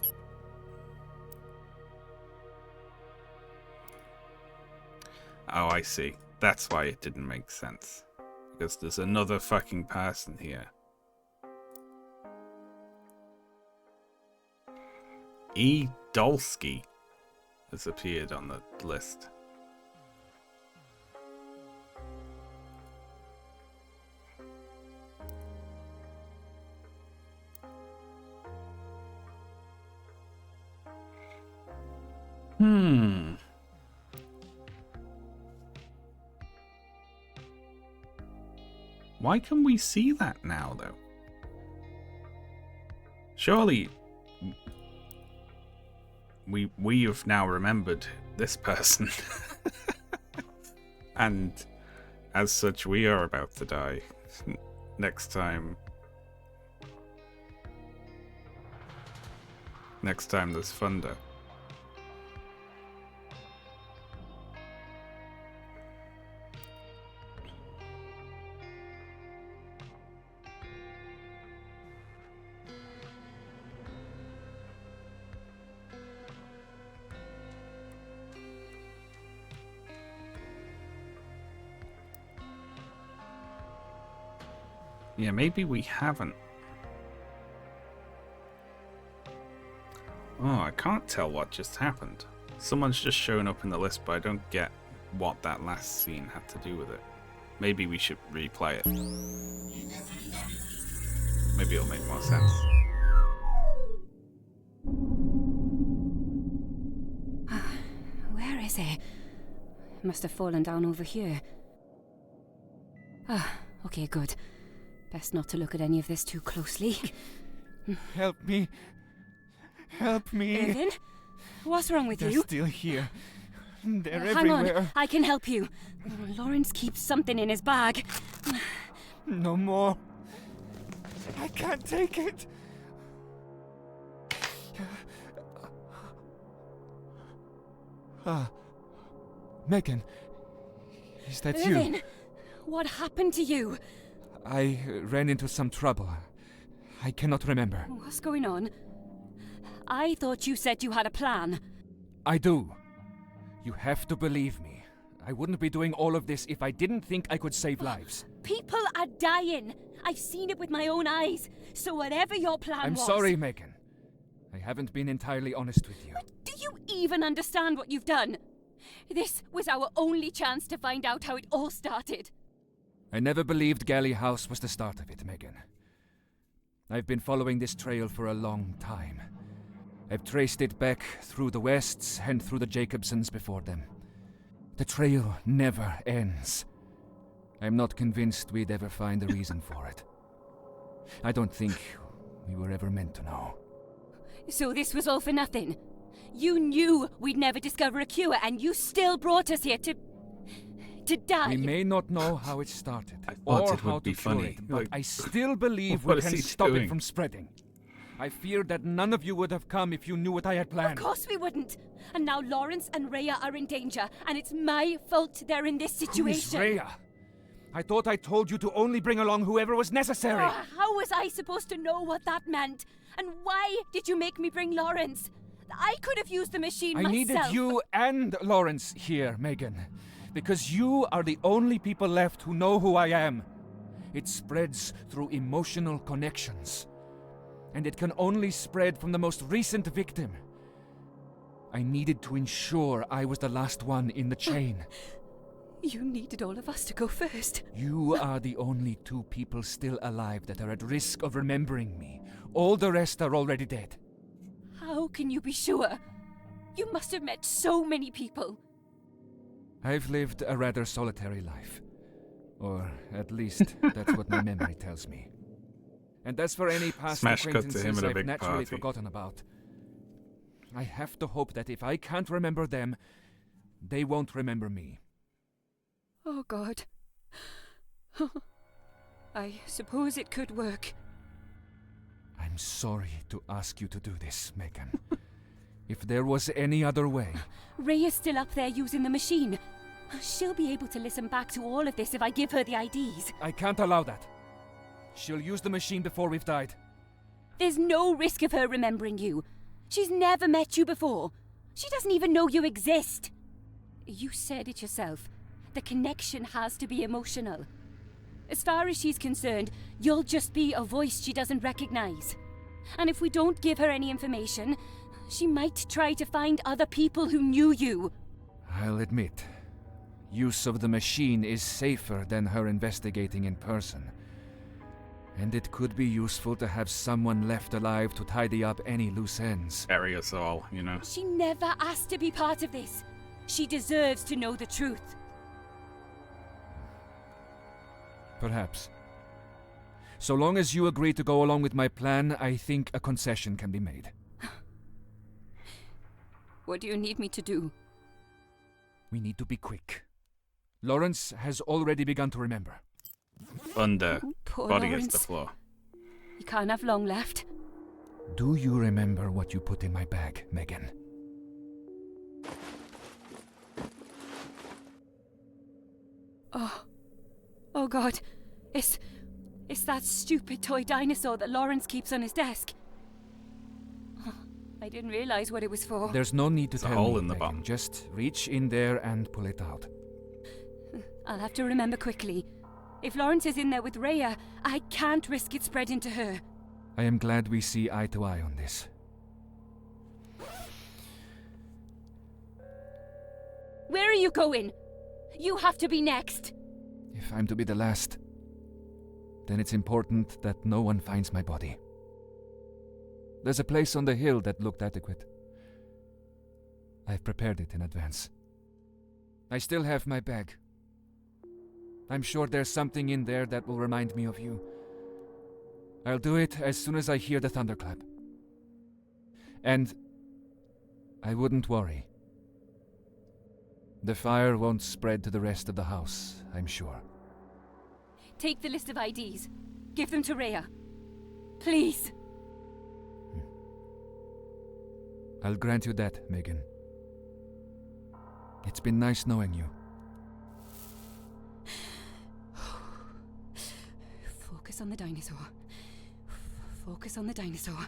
Oh, I see. That's why it didn't make sense. Because there's another fucking person here. E. Dolsky has appeared on the list. Why can we see that now, though? Surely we have now remembered this person. And as such, we are about to die. Next time there's thunder. Yeah, maybe we haven't. Oh, I can't tell what just happened. Someone's just shown up in the list, but I don't get what that last scene had to do with it. Maybe we should replay it. Maybe it'll make more sense.
Where is he? Must have fallen down over here. Ah, okay, good. Best not to look at any of this too closely.
Help me. Help me.
Evan? What's wrong with
They're
you?
still here. They're
Hang
everywhere.
on, I can help you. Lawrence keeps something in his bag.
No more. I can't take it. Megan, is that
Evan,
you?
what happened to you?
I ran into some trouble. I cannot remember.
What's going on? I thought you said you had a plan.
I do. You have to believe me. I wouldn't be doing all of this if I didn't think I could save lives.
People are dying. I've seen it with my own eyes. So whatever your plan
I'm
was...
sorry, Megan. I haven't been entirely honest with you.
Do you even understand what you've done? This was our only chance to find out how it all started.
I never believed Galley House was the start of it, Megan. I've been following this trail for a long time. I've traced it back through the Wests and through the Jacobsons before them. The trail never ends. I'm not convinced we'd ever find a reason for it. I don't think we were ever meant to know.
So this was all for nothing? You knew we'd never discover a cure, and you still brought us here to die.
We may not know how it started,
thought
or
it would
how
be
to cure
funny.
it, but
Like,
I still believe
what
we
is
can
he
stop
doing?
it from spreading. I fear that none of you would have come if you knew what I had planned.
Of course we wouldn't. And now Lawrence and Rhea are in danger, and it's my fault they're in this situation.
Who is Rhea? I thought I told you to only bring along whoever was necessary.
Oh, how was I supposed to know what that meant? And why did you make me bring Lawrence? I could have used the machine
I
myself.
needed you and Lawrence here, Megan. Because you are the only people left who know who I am. It spreads through emotional connections. And it can only spread from the most recent victim. I needed to ensure I was the last one in the chain.
You needed all of us to go first.
You are the only two people still alive that are at risk of remembering me. All the rest are already dead.
How can you be sure? You must have met so many people.
I've lived a rather solitary life. Or at least that's what my memory tells me. And as for any past
Smash cut to him
acquaintances
at a
I've
big
naturally
party.
forgotten about. I have to hope that if I can't remember them, they won't remember me.
Oh, God. I suppose it could work.
I'm sorry to ask you to do this, Megan. If there was any other way...
Ray is still up there using the machine. She'll be able to listen back to all of this if I give her the IDs.
I can't allow that. She'll use the machine before we've died.
There's no risk of her remembering you. She's never met you before. She doesn't even know you exist. You said it yourself. The connection has to be emotional. As far as she's concerned, you'll just be a voice she doesn't recognize. And if we don't give her any information, she might try to find other people who knew you.
I'll admit, use of the machine is safer than her investigating in person. And it could be useful to have someone left alive to tidy up any loose ends.
Bury us all, you know.
She never asked to be part of this. She deserves to know the truth.
Perhaps. So long as you agree to go along with my plan, I think a concession can be made.
What do you need me to do?
We need to be quick. Lawrence has already begun to remember.
Under
Poor
body
Lawrence.
against the floor.
You can't have long left.
Do you remember what you put in my bag, Megan?
Oh God. It's that stupid toy dinosaur that Lawrence keeps on his desk. I didn't realize what it was for.
There's no need to
There's a
tell
hole
me,
in the
Megan.
bottom.
Just reach in there and pull it out.
I'll have to remember quickly. If Lawrence is in there with Rhea, I can't risk it spreading to her.
I am glad we see eye to eye on this.
Where are you going? You have to be next.
If I'm to be the last, then it's important that no one finds my body. There's a place on the hill that looked adequate. I've prepared it in advance. I still have my bag. I'm sure there's something in there that will remind me of you. I'll do it as soon as I hear the thunderclap. And I wouldn't worry. The fire won't spread to the rest of the house, I'm sure.
Take the list of IDs. Give them to Rhea. Please.
I'll grant you that, Megan. It's been nice knowing you.
Focus on the dinosaur. Focus on the dinosaur.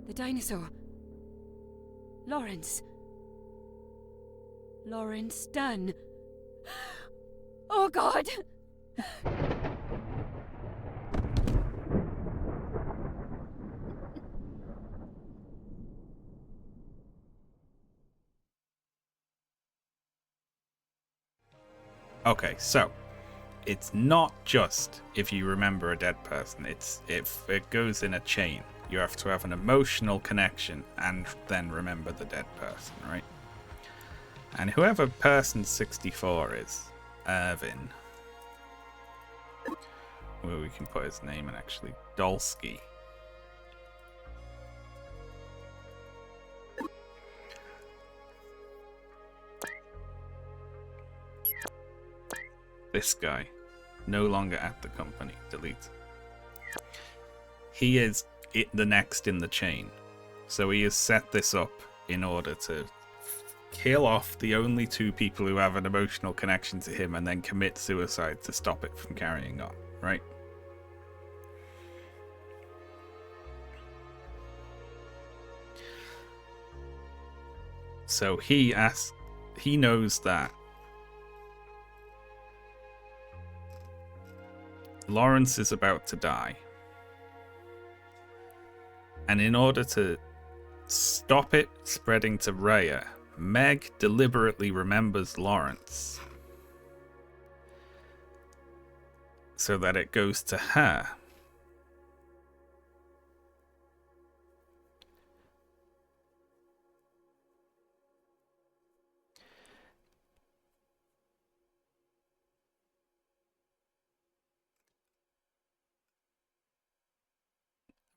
The dinosaur. Lawrence. Lawrence Dunn. Oh God!
Okay, so it's not just if you remember a dead person, it's if it goes in a chain. You have to have an emotional connection and then remember the dead person, right? And whoever person 64 is, Irvin. Well, we can put his name in actually. Dolsky. This guy, no longer at the company. Delete. He is the next in the chain. So he has set this up in order to kill off the only two people who have an emotional connection to him and then commit suicide to stop it from carrying on, right? So he knows that Lawrence is about to die. And in order to stop it spreading to Rhea, Meg deliberately remembers Lawrence so that it goes to her.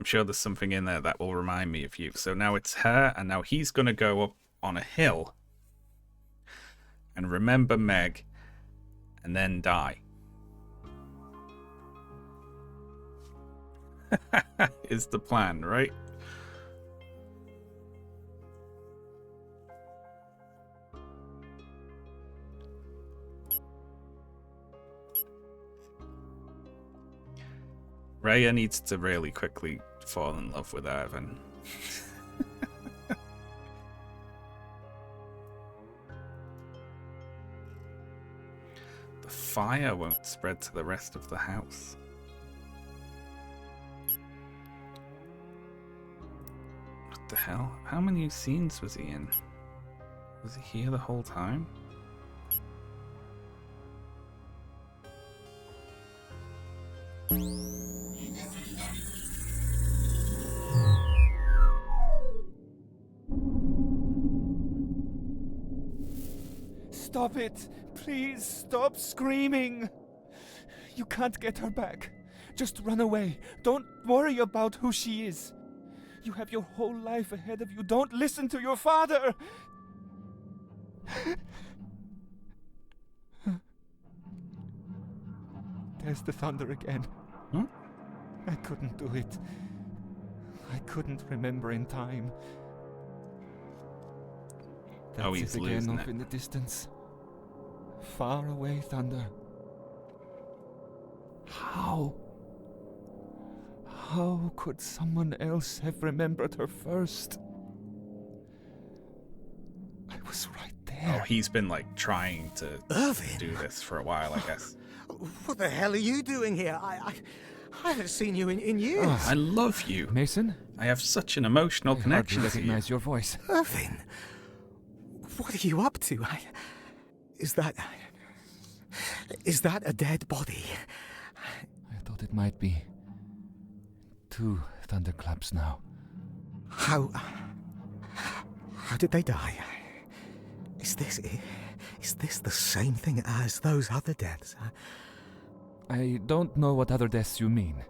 I'm sure there's something in there that will remind me of you. So now it's her, and now he's going to go up on a hill. and remember Meg, and then die. Is the plan, right? Rhea needs to really quickly fall in love with Irvin. The fire won't spread to the rest of the house. What the hell? How many scenes was he in? Was he here the whole time?
Stop it! Please stop screaming! You can't get her back. Just run away. Don't worry about who she is. You have your whole life ahead of you. Don't listen to your father! There's the thunder again.
Hmm?
I couldn't do it. I couldn't remember in time. That's
He's
it again
losing
off
it.
in the distance. Far away thunder. How? How could someone else have remembered her first? I was right there.
Oh, he's been like trying to
Irvin?
do this for a while, I guess.
What the hell are you doing here? I haven't seen you in years.
Oh, I love you,
Mason.
I have such an emotional connection to you.
Recognize your voice.
Irvin, what are you up to? Is that a dead body?
I thought it might be. 2 thunderclaps now.
How did they die? Is this the same thing as those other deaths?
I don't know what other deaths you mean.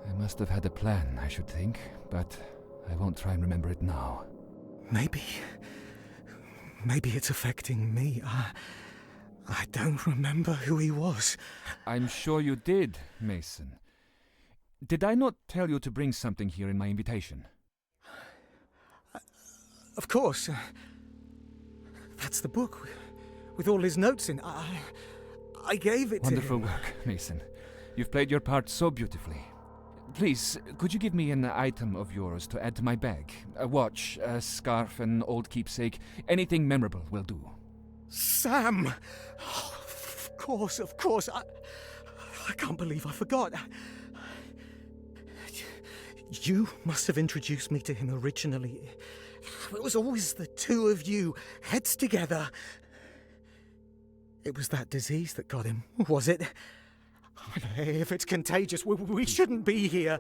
I must have had a plan, I should think, but I won't try and remember it now.
Maybe it's affecting me. I don't remember who he was.
I'm sure you did, Mason. Did I not tell you to bring something here in my invitation?
Of course. That's the book with all his notes in. I gave it
Wonderful
to him.
work, Mason. You've played your part so beautifully. Please, could you give me an item of yours to add to my bag? A watch, a scarf, an old keepsake. Anything memorable will do.
Sam! Oh, of course. I can't believe I forgot. You must have introduced me to him originally. It was always the 2 of you, heads together. It was that disease that got him, was it? If it's contagious, we shouldn't be here.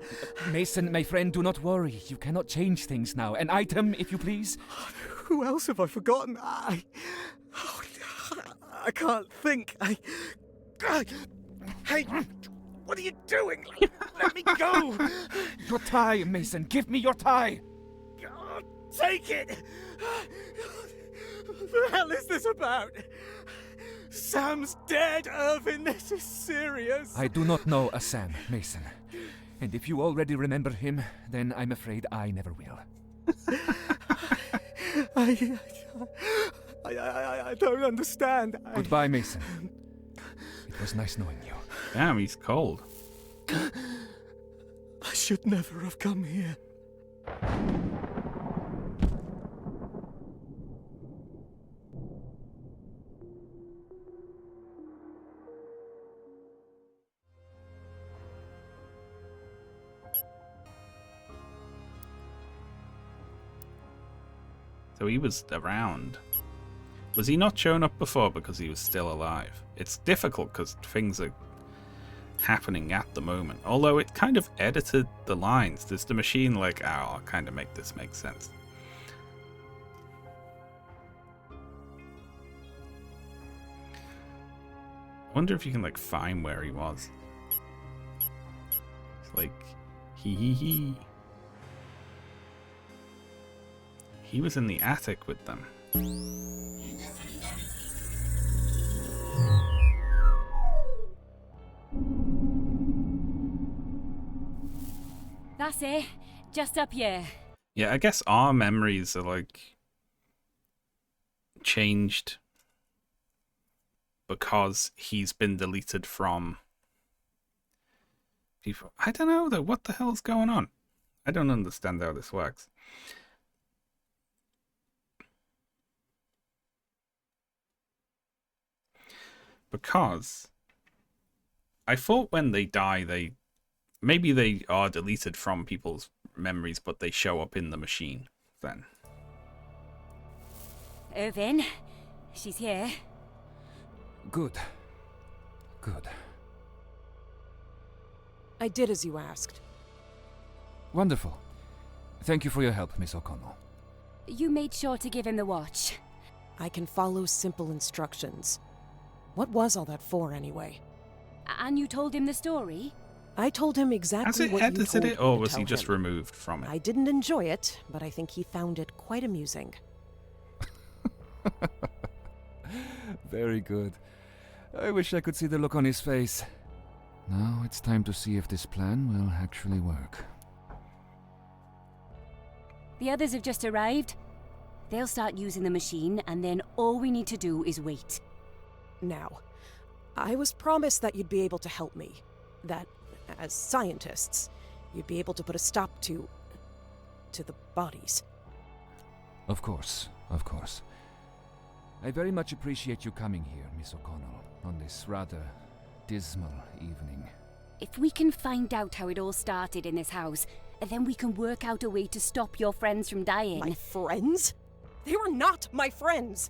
Mason, my friend, do not worry. You cannot change things now. An item, if you please.
Who else have I forgotten? I can't think. Hey, what are you doing? Let me go!
Your tie, Mason. Give me your tie.
Take it! What the hell is this about? Sam's dead, Irvin. This is serious.
I do not know a Sam, Mason. And if you already remember him, then I'm afraid I never will.
I don't understand.
Goodbye, Mason. It was nice knowing you.
Damn, he's cold.
I should never have come here.
So he was around. Was he not shown up before because he was still alive? It's difficult because things are happening at the moment. Although it kind of edited the lines. Does the machine like, oh, I'll kind of make this make sense? I wonder if you can like find where he was. It's like, he was in the attic with them.
That's it. Just up here.
Yeah, I guess our memories are like changed because he's been deleted from people. I don't know though. What the hell's going on? I don't understand how this works. Because I thought when they die, maybe they are deleted from people's memories, but they show up in the machine then.
Irvin, she's here.
Good. Good.
I did as you asked.
Wonderful. Thank you for your help, Miss O'Connell.
You made sure to give him the watch.
I can follow simple instructions. What was all that for, anyway?
And you told him the story?
I told him exactly what you told me to
edited it, or was
tell
he just
him.
removed from it?
I didn't enjoy it, but I think he found it quite amusing.
Very good. I wish I could see the look on his face. Now it's time to see if this plan will actually work.
The others have just arrived. They'll start using the machine, and then all we need to do is wait.
Now, I was promised that you'd be able to help me. That, as scientists, you'd be able to put a stop to the bodies.
Of course, of course. I very much appreciate you coming here, Miss O'Connell, on this rather dismal evening.
If we can find out how it all started in this house, then we can work out a way to stop your friends from dying.
My friends? They were not my friends!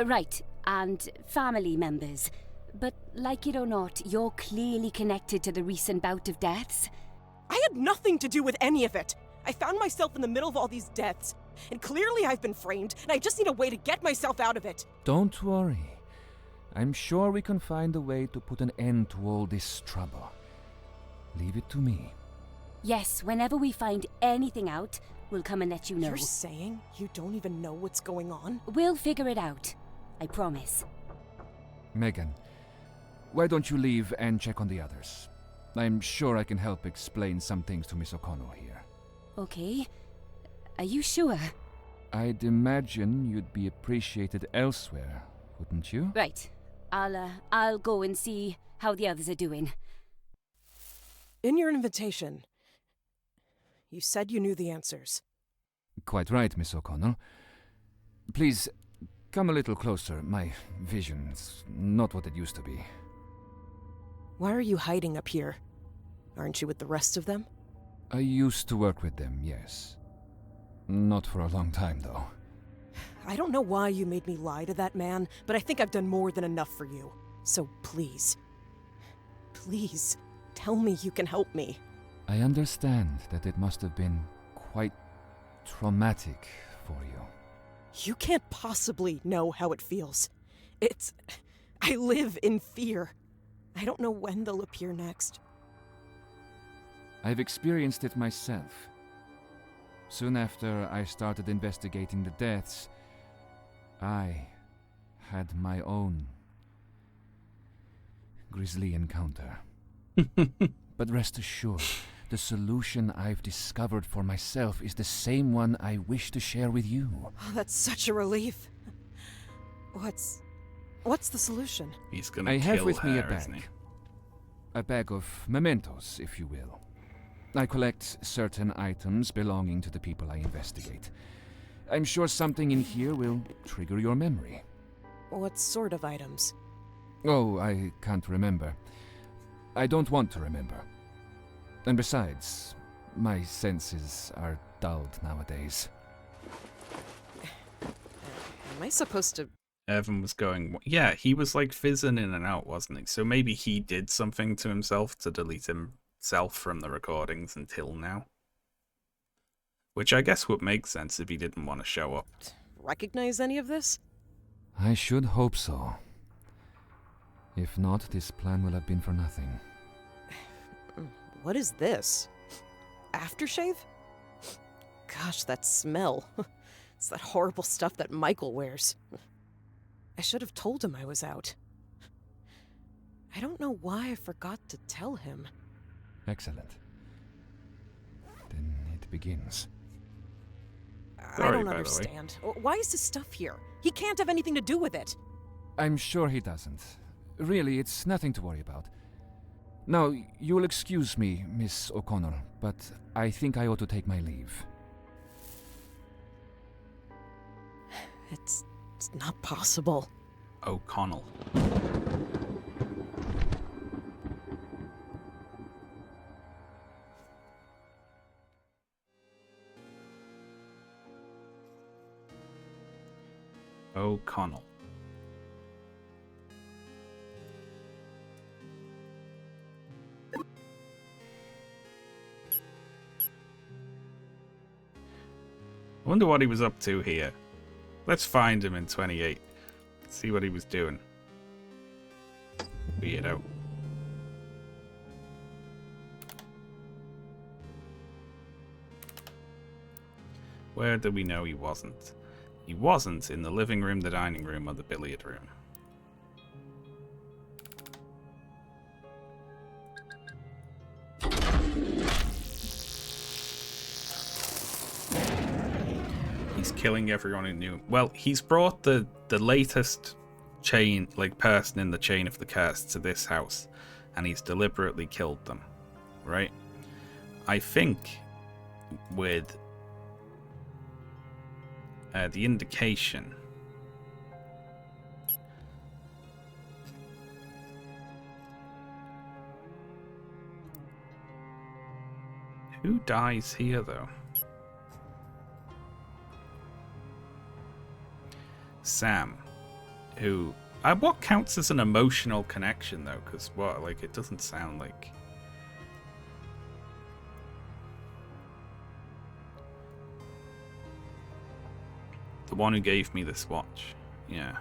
Right, and family members. But like it or not, you're clearly connected to the recent bout of deaths.
I had nothing to do with any of it. I found myself in the middle of all these deaths, and clearly I've been framed, and I just need a way to get myself out of it.
Don't worry. I'm sure we can find a way to put an end to all this trouble. Leave it to me.
Yes, whenever we find anything out, we'll come and let you know.
You're saying you don't even know what's going on?
We'll figure it out. I promise.
Megan, why don't you leave and check on the others? I'm sure I can help explain some things to Miss O'Connell here.
Okay. Are you sure?
I'd imagine you'd be appreciated elsewhere, wouldn't you?
Right. I'll go and see how the others are doing.
In your invitation, you said you knew the answers.
Quite right, Miss O'Connell. Please, come a little closer. My vision's not what it used to be.
Why are you hiding up here? Aren't you with the rest of them?
I used to work with them, yes. Not for a long time, though.
I don't know why you made me lie to that man, but I think I've done more than enough for you. So please, please, tell me you can help me.
I understand that it must have been quite traumatic for you.
You can't possibly know how it feels. I live in fear. I don't know when they'll appear next.
I've experienced it myself. Soon after I started investigating the deaths, I had my own grisly encounter. But rest assured, the solution I've discovered for myself is the same one I wish to share with you.
Oh, that's such a relief. What's the solution?
He's gonna
I have
kill
with
her,
me a
isn't he?
bag. A bag of mementos, if you will. I collect certain items belonging to the people I investigate. I'm sure something in here will trigger your memory.
What sort of items?
Oh, I can't remember. I don't want to remember. And besides, my senses are dulled nowadays.
Am I supposed to...
Evan was going... Yeah, he was like fizzing in and out, wasn't he? So maybe he did something to himself to delete himself from the recordings until now. Which I guess would make sense if he didn't want to show up.
Recognize any of this?
I should hope so. If not, this plan will have been for nothing.
What is this? Aftershave? Gosh, that smell. It's that horrible stuff that Michael wears. I should have told him I was out. I don't know why I forgot to tell him.
Excellent. Then it begins.
I don't understand. Why is this stuff here? He can't have anything to do with it.
I'm sure he doesn't. Really, it's nothing to worry about. Now, you'll excuse me, Miss O'Connor, but I think I ought to take my leave.
It's not possible.
O'Connell. O'Connell. I wonder what he was up to here. Let's find him in 28. See what he was doing. Weirdo. Where do we know he wasn't? He wasn't in the living room, the dining room, or the billiard room. He's killing everyone who knew him. Well, he's brought the latest person in the chain of the curse to this house, and he's deliberately killed them, right? I think with the indication who dies here though? Sam, who what counts as an emotional connection though? Because it doesn't sound like. The one who gave me this watch. Yeah.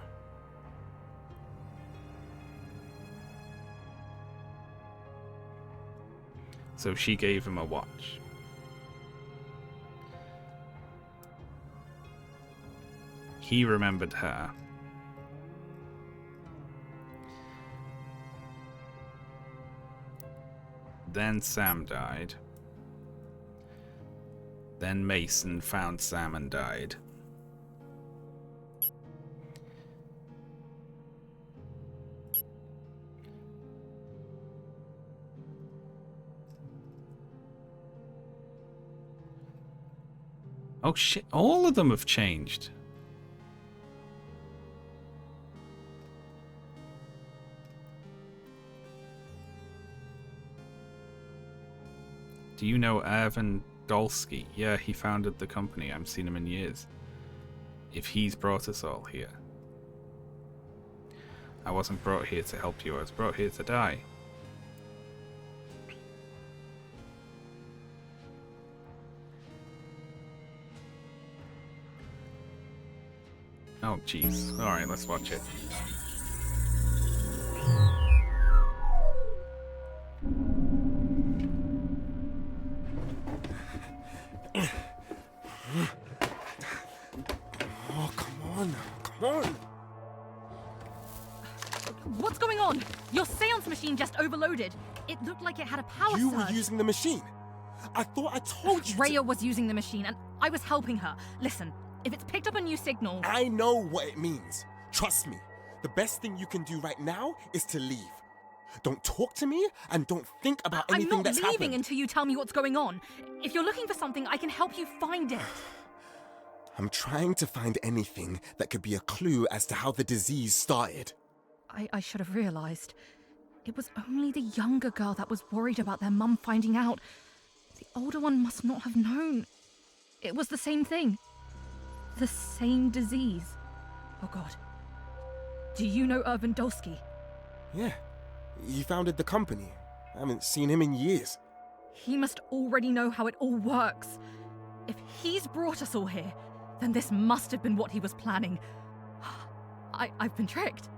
So she gave him a watch. He remembered her. Then Sam died. Then Mason found Sam and died. Oh shit, all of them have changed. Do you know Irvin Dolsky? Yeah, he founded the company. I haven't seen him in years. If he's brought us all here. I wasn't brought here to help you, I was brought here to die. Oh, jeez. Alright, let's watch it.
Oh, come on. Come on.
What's going on? Your seance machine just overloaded. It looked like it had a power surge.
You were using the machine. I thought I told you.
Rhea was using the machine, and I was helping her. Listen, if it's picked up a new signal...
I know what it means. Trust me. The best thing you can do right now is to leave. Don't talk to me, and don't think about anything that's happened.
I'm not leaving until you tell me what's going on. If you're looking for something, I can help you find it.
I'm trying to find anything that could be a clue as to how the disease started.
I should have realized. It was only the younger girl that was worried about their mum finding out. The older one must not have known. It was the same thing. The same disease. Oh God. Do you know Irvin Dolsky?
Yeah. He founded the company. I haven't seen him in years.
He must already know how it all works. If he's brought us all here, then this must have been what he was planning. I've been tricked.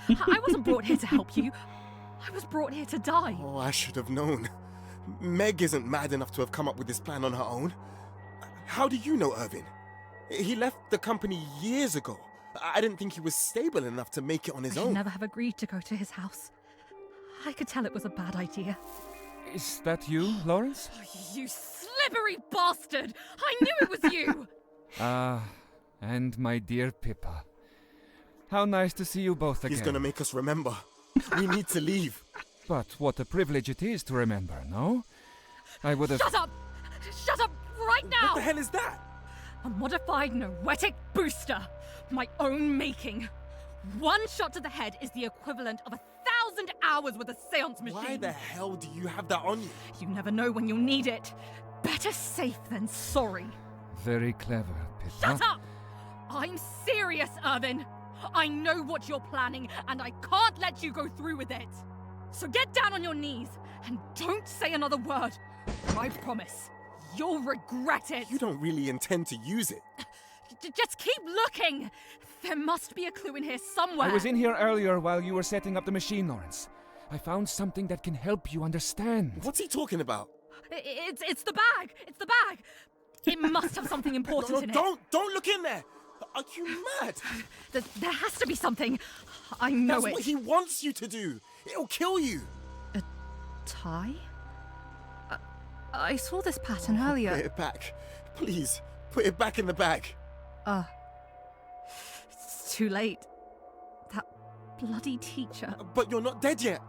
I wasn't brought here to help you. I was brought here to die.
Oh, I should have known. Meg isn't mad enough to have come up with this plan on her own. How do you know Irvin? He left the company years ago. I didn't think he was stable enough to make it on his
I
own.
should never have agreed to go to his house. I could tell it was a bad idea.
Is that you, Lawrence?
You slippery bastard! I knew it was you!
Ah, and my dear Pippa. How nice to see you both again.
He's gonna make us remember. We need to leave.
But what a privilege it is to remember, no? I would have...
Shut up! Shut up right now!
What the hell is that?
A modified noetic booster. My own making. One shot to the head is the equivalent of 1,000 hours with a seance machine.
Why the hell do you have that on you?
You never know when you'll need it. Better safe than sorry.
Very clever, Pippa.
Shut up! I'm serious, Irvin. I know what you're planning, and I can't let you go through with it. So get down on your knees, and don't say another word. I promise, you'll regret it.
You don't really intend to use it.
Just keep looking. There must be a clue in here somewhere.
I was in here earlier while you were setting up the machine, Lawrence. I found something that can help you understand.
What's he talking about?
It's the bag. It's the bag. It must have something important in it.
Don't look in there. Are you mad?
There has to be something. I know
That's what he wants you to do. It'll kill you.
A tie? I saw this pattern earlier.
Put it back. Please, put it back in the bag.
It's too late. That bloody teacher.
But you're not dead yet.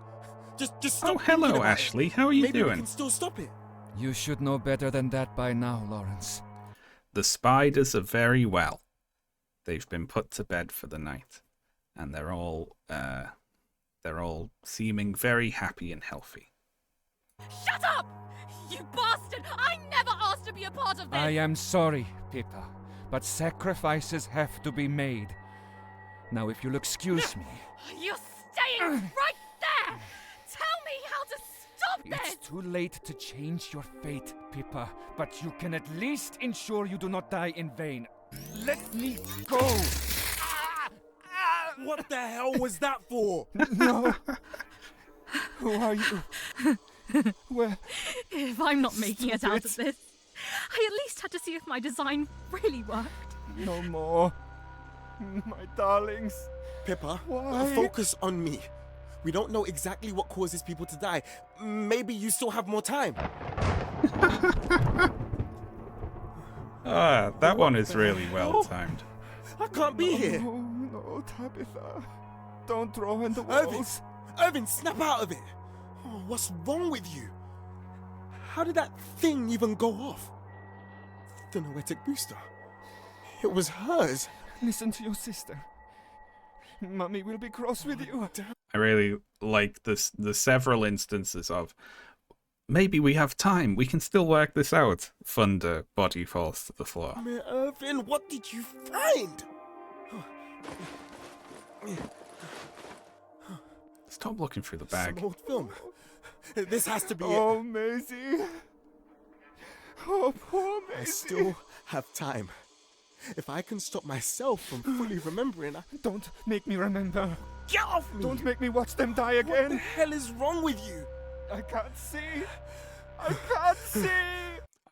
Just stop.
Oh, hello, Ashley. How are you
Maybe
doing?
we can still stop it.
You should know better than that by now, Lawrence.
The spiders are very well. They've been put to bed for the night, and they're all seeming very happy and healthy.
Shut up! You bastard! I never asked to be a part of this!
I am sorry, Pippa, but sacrifices have to be made. Now, if you'll excuse me...
You're staying right there! Tell me how to stop this!
It's too late to change your fate, Pippa, but you can at least ensure you do not die in vain. Let me go!
What the hell was that for?
No! Who are you? Where?
If I'm not making it out of this, I at least had to see if my design really worked.
No more. My darlings.
Pippa,
Why?
focus on me. We don't know exactly what causes people to die. Maybe you still have more time.
That one is really well timed.
I can't be here.
No, Tabitha. Don't throw in the walls.
Irvin, snap out of it. Oh, what's wrong with you? How did that thing even go off? The noetic booster. It was hers.
Listen to your sister. Mummy will be cross with you.
I really like this. The several instances of maybe we have time. We can still work this out. Thunder body falls to the floor.
Irvin, what did you find?
Stop looking through the bag.
Some old film. This has to be
Oh,
it.
Maisie. Oh, poor Maisie.
I still have time. If I can stop myself from fully remembering,
Don't make me remember.
Get off me!
Don't make me watch them die again.
What the hell is wrong with you?
I can't see. I can't see.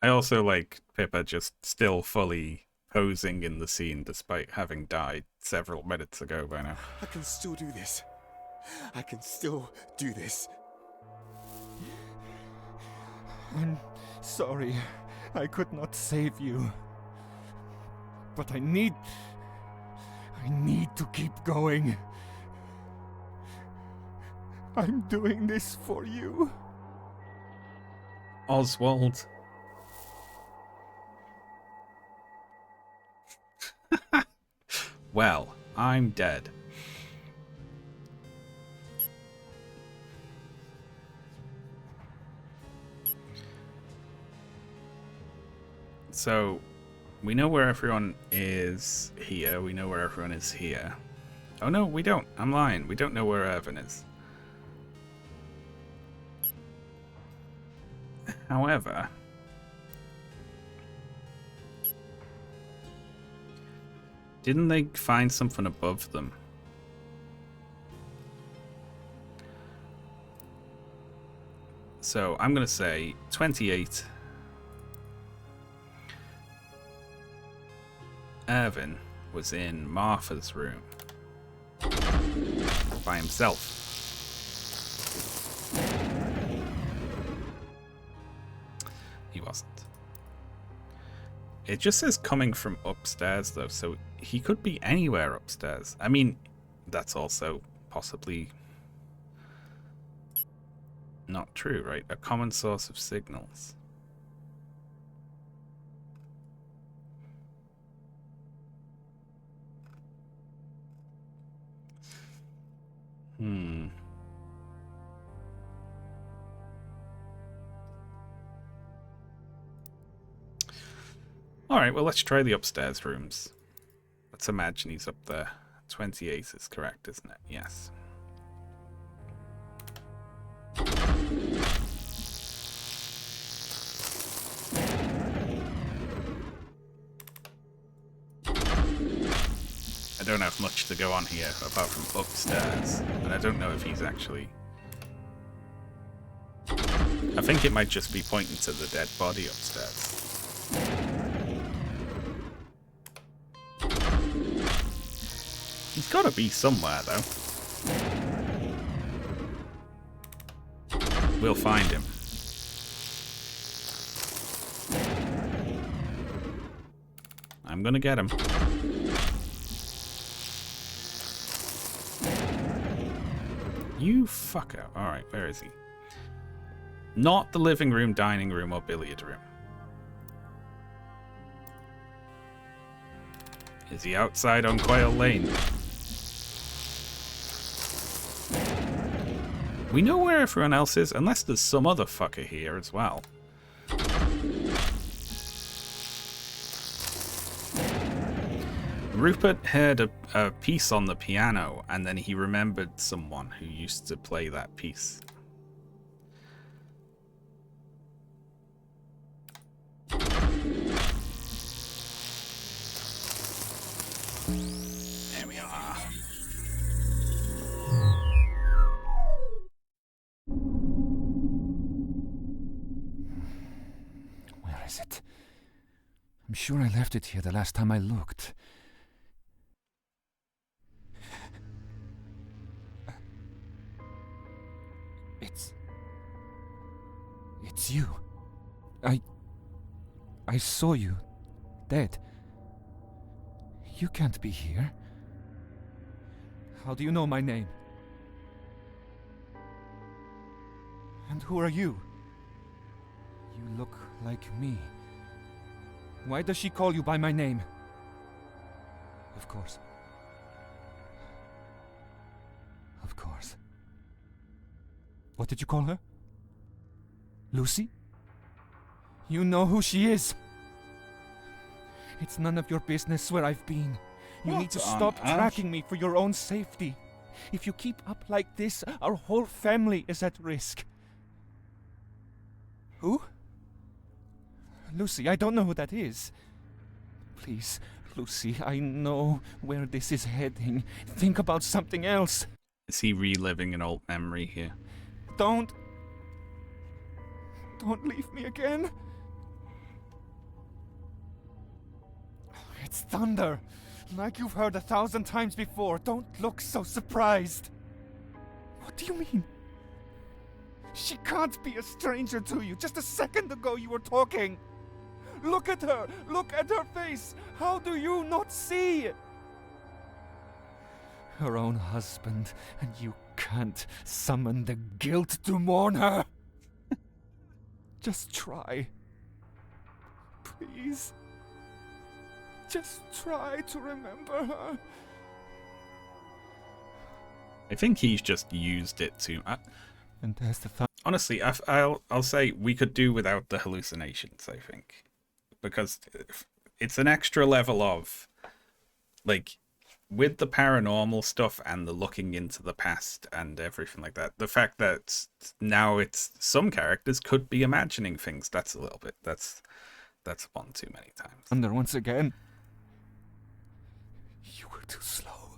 I also like Pippa just still fully posing in the scene despite having died several minutes ago by now.
I can still do this. I can still do this.
I'm sorry. I could not save you. But I need to keep going. I'm doing this for you.
Oswald. Well, I'm dead. So, we know where everyone is here. We know where everyone is here. Oh no, we don't. I'm lying. We don't know where Irvin is. However, didn't they find something above them? So I'm going to say 28. Irvin was in Martha's room by himself. He wasn't. It just says coming from upstairs, though, so he could be anywhere upstairs. I mean, that's also possibly not true, right? A common source of signals. Alright, well, let's try the upstairs rooms. Let's imagine he's up there. 28 is correct, isn't it? Yes. I don't have much to go on here apart from upstairs, and I don't know if he's actually... I think it might just be pointing to the dead body upstairs. He's got to be somewhere, though. We'll find him. I'm gonna get him. You fucker. Alright, where is he? Not the living room, dining room, or billiard room. Is he outside on Quail Lane? We know where everyone else is, unless there's some other fucker here as well. Rupert heard a piece on the piano, and then he remembered someone who used to play that piece. There we are.
Where is it? I'm sure I left it here the last time I looked. It's you. I saw you, dead. You can't be here. How do you know my name? And who are you? You look like me. Why does she call you by my name? Of course. Of course. What did you call her? Lucy? You know who she is. It's none of your business where I've been. You need to stop tracking me for your own safety. If you keep up like this, our whole family is at risk. Who? Lucy, I don't know who that is. Please, Lucy, I know where this is heading. Think about something else.
Is he reliving an old memory here?
Don't leave me again. It's thunder, like you've heard 1,000 times before. Don't look so surprised. What do you mean? She can't be a stranger to you. Just a second ago you were talking. Look at her. Look at her face. How do you not see? Her own husband, and you can't summon the guilt to mourn her. Just try. Please. Just try to remember her.
I think he's just used it to...
and there's the
honestly, I'll say we could do without the hallucinations, I think. Because it's an extra level of... Like, with the paranormal stuff and the looking into the past and everything like that, the fact that now it's... Some characters could be imagining things. That's a little bit... That's one too many times.
Thunder once again. You were too slow.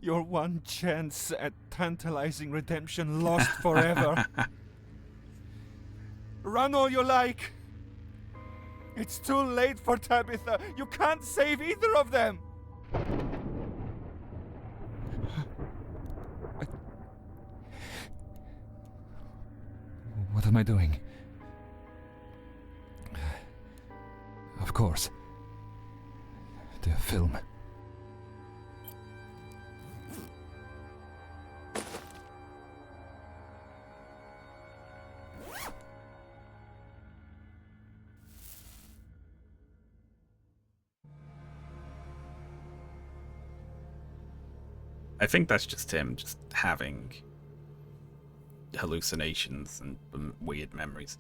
Your one chance at tantalizing redemption lost forever. Run all you like.
It's too late for Tabitha. You can't save either of them.
What am I doing? Of course. The film.
I think that's just him just having hallucinations and weird memories.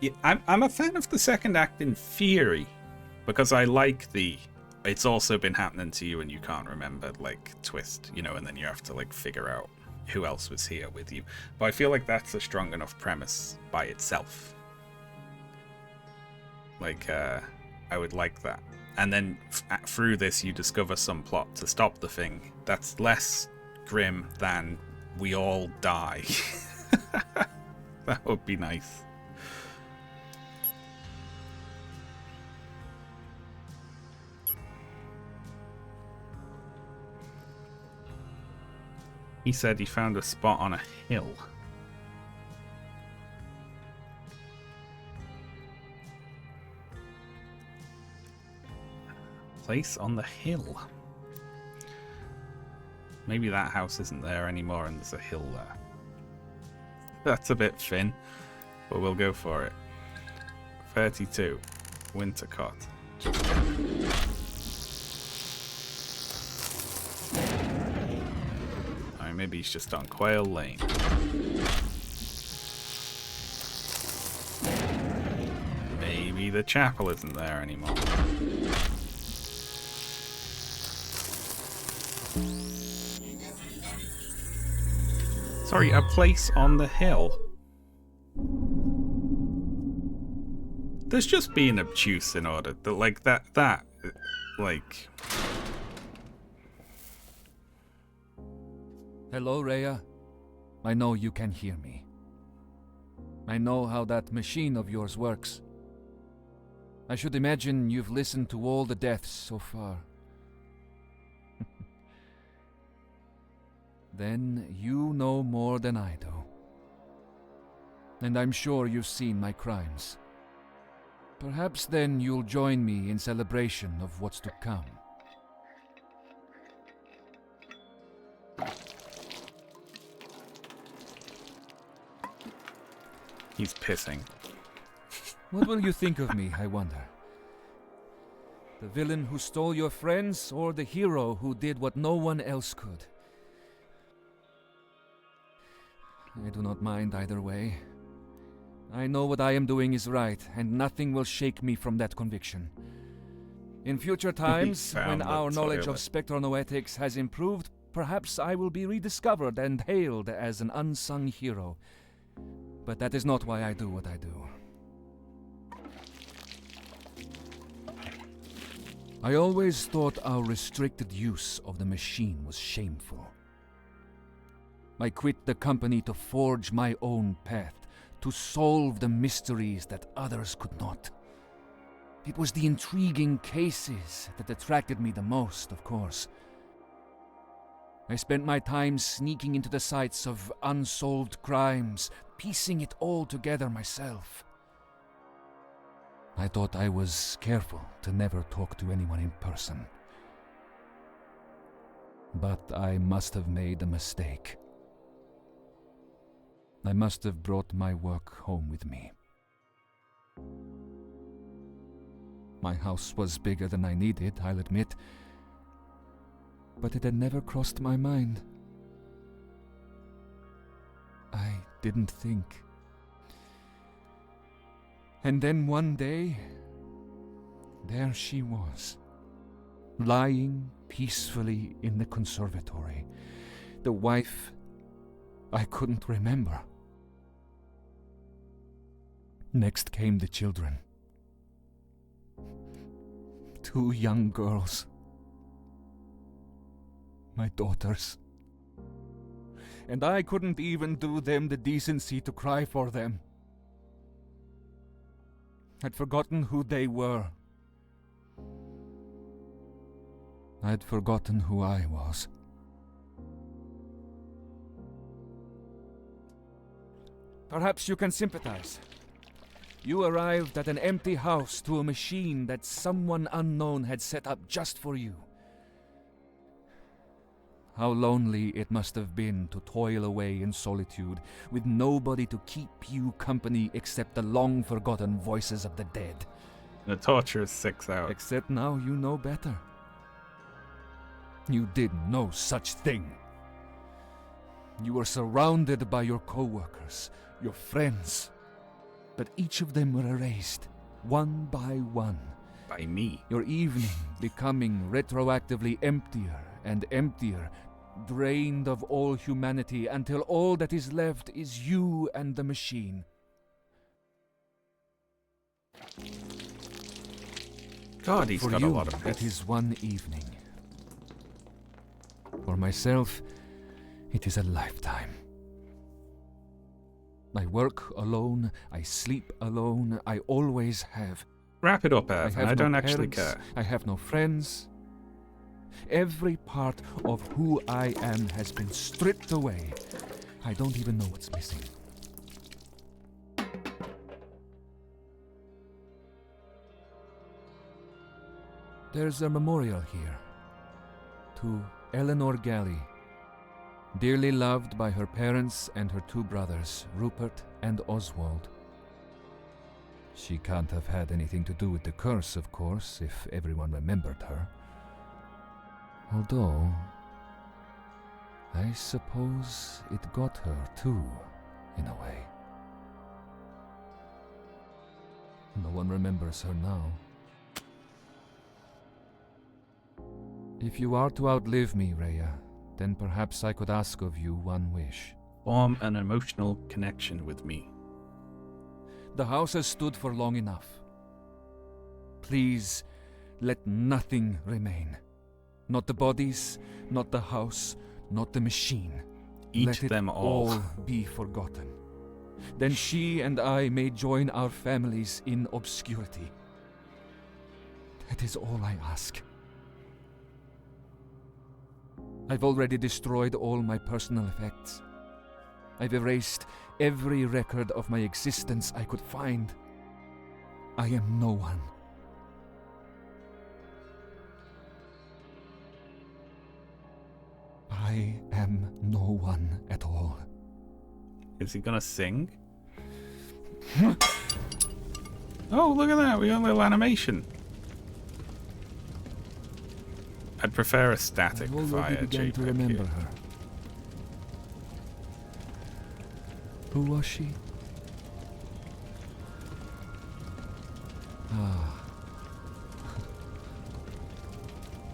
Yeah, I'm a fan of the second act in theory, because I like the it's also been happening to you and you can't remember, like, twist, you know, and then you have to, like, figure out who else was here with you. But I feel like that's a strong enough premise by itself. Like, I would like that. And then through this you discover some plot to stop the thing that's less grim than we all die. That would be nice. He said he found a spot on a hill. Place on the hill. Maybe that house isn't there anymore and there's a hill there. That's a bit thin, but we'll go for it. 32. Winter cot. Alright, maybe he's just on Quail Lane. Maybe the chapel isn't there anymore. Sorry, a place on the hill. There's just being obtuse in order that, like, like.
Hello, Rhea. I know you can hear me. I know how that machine of yours works. I should imagine you've listened to all the deaths so far. Then you know more than I do. And I'm sure you've seen my crimes. Perhaps then you'll join me in celebration of what's to come.
He's pissing.
What will you think of me, I wonder? The villain who stole your friends, or the hero who did what no one else could? I do not mind either way. I know what I am doing is right, and nothing will shake me from that conviction. In future times, when our knowledge of spectronoetics has improved, perhaps I will be rediscovered and hailed as an unsung hero. But that is not why I do what I do. I always thought our restricted use of the machine was shameful. I quit the company to forge my own path, to solve the mysteries that others could not. It was the intriguing cases that attracted me the most, of course. I spent my time sneaking into the sites of unsolved crimes, piecing it all together myself. I thought I was careful to never talk to anyone in person. But I must have made a mistake. I must have brought my work home with me. My house was bigger than I needed, I'll admit, but it had never crossed my mind. I didn't think. And then one day, there she was, lying peacefully in the conservatory, the wife I couldn't remember. Next came the children. 2 young girls. My daughters. And I couldn't even do them the decency to cry for them. I'd forgotten who they were. I'd forgotten who I was. Perhaps you can sympathize. You arrived at an empty house to a machine that someone unknown had set up just for you. How lonely it must have been to toil away in solitude, with nobody to keep you company except the long-forgotten voices of the dead.
The torture is 6 hours.
Except now you know better. You did no such thing. You were surrounded by your co-workers, your friends, but each of them were erased, one by one.
By me.
Your evening becoming retroactively emptier and emptier, drained of all humanity until all that is left is you and the machine.
God, he's got a lot of
it is one evening. For myself, it is a lifetime. I work alone, I sleep alone, I always have.
Wrap it up, Ev. I don't actually
parents,
care.
I have no friends. Every part of who I am has been stripped away. I don't even know what's missing. There's a memorial here to Eleanor Galley, dearly loved by her parents and her 2 brothers, Rupert and Oswald. She can't have had anything to do with the curse, of course, if everyone remembered her. Although, I suppose it got her too, in a way. No one remembers her now. If you are to outlive me, Rhea, then perhaps I could ask of you one wish.
Form an emotional connection with me.
The house has stood for long enough. Please, let nothing remain. Not the bodies, not the house, not the machine.
Eat
let
them
it
all.
Be forgotten. Then she and I may join our families in obscurity. That is all I ask. I've already destroyed all my personal effects. I've erased every record of my existence I could find. I am no one. I am no one at all.
Is he gonna sing? Oh, look at that. We got a little animation. I'd prefer a static
I already
fire
began to
JPEG
remember
here.
her. Who was she? Ah.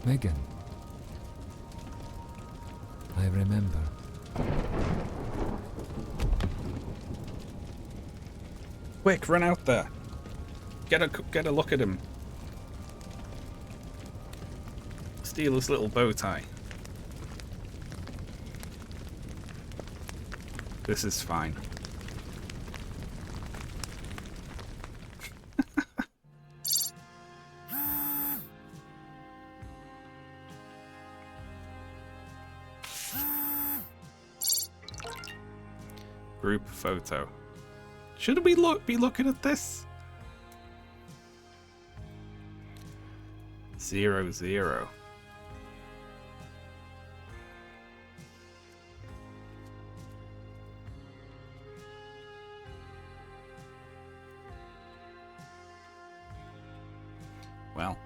Megan. I remember.
Quick, run out there. Get a look at him. Steal his little bow tie. This is fine. Group photo. Should we be looking at this? 0-0. Well.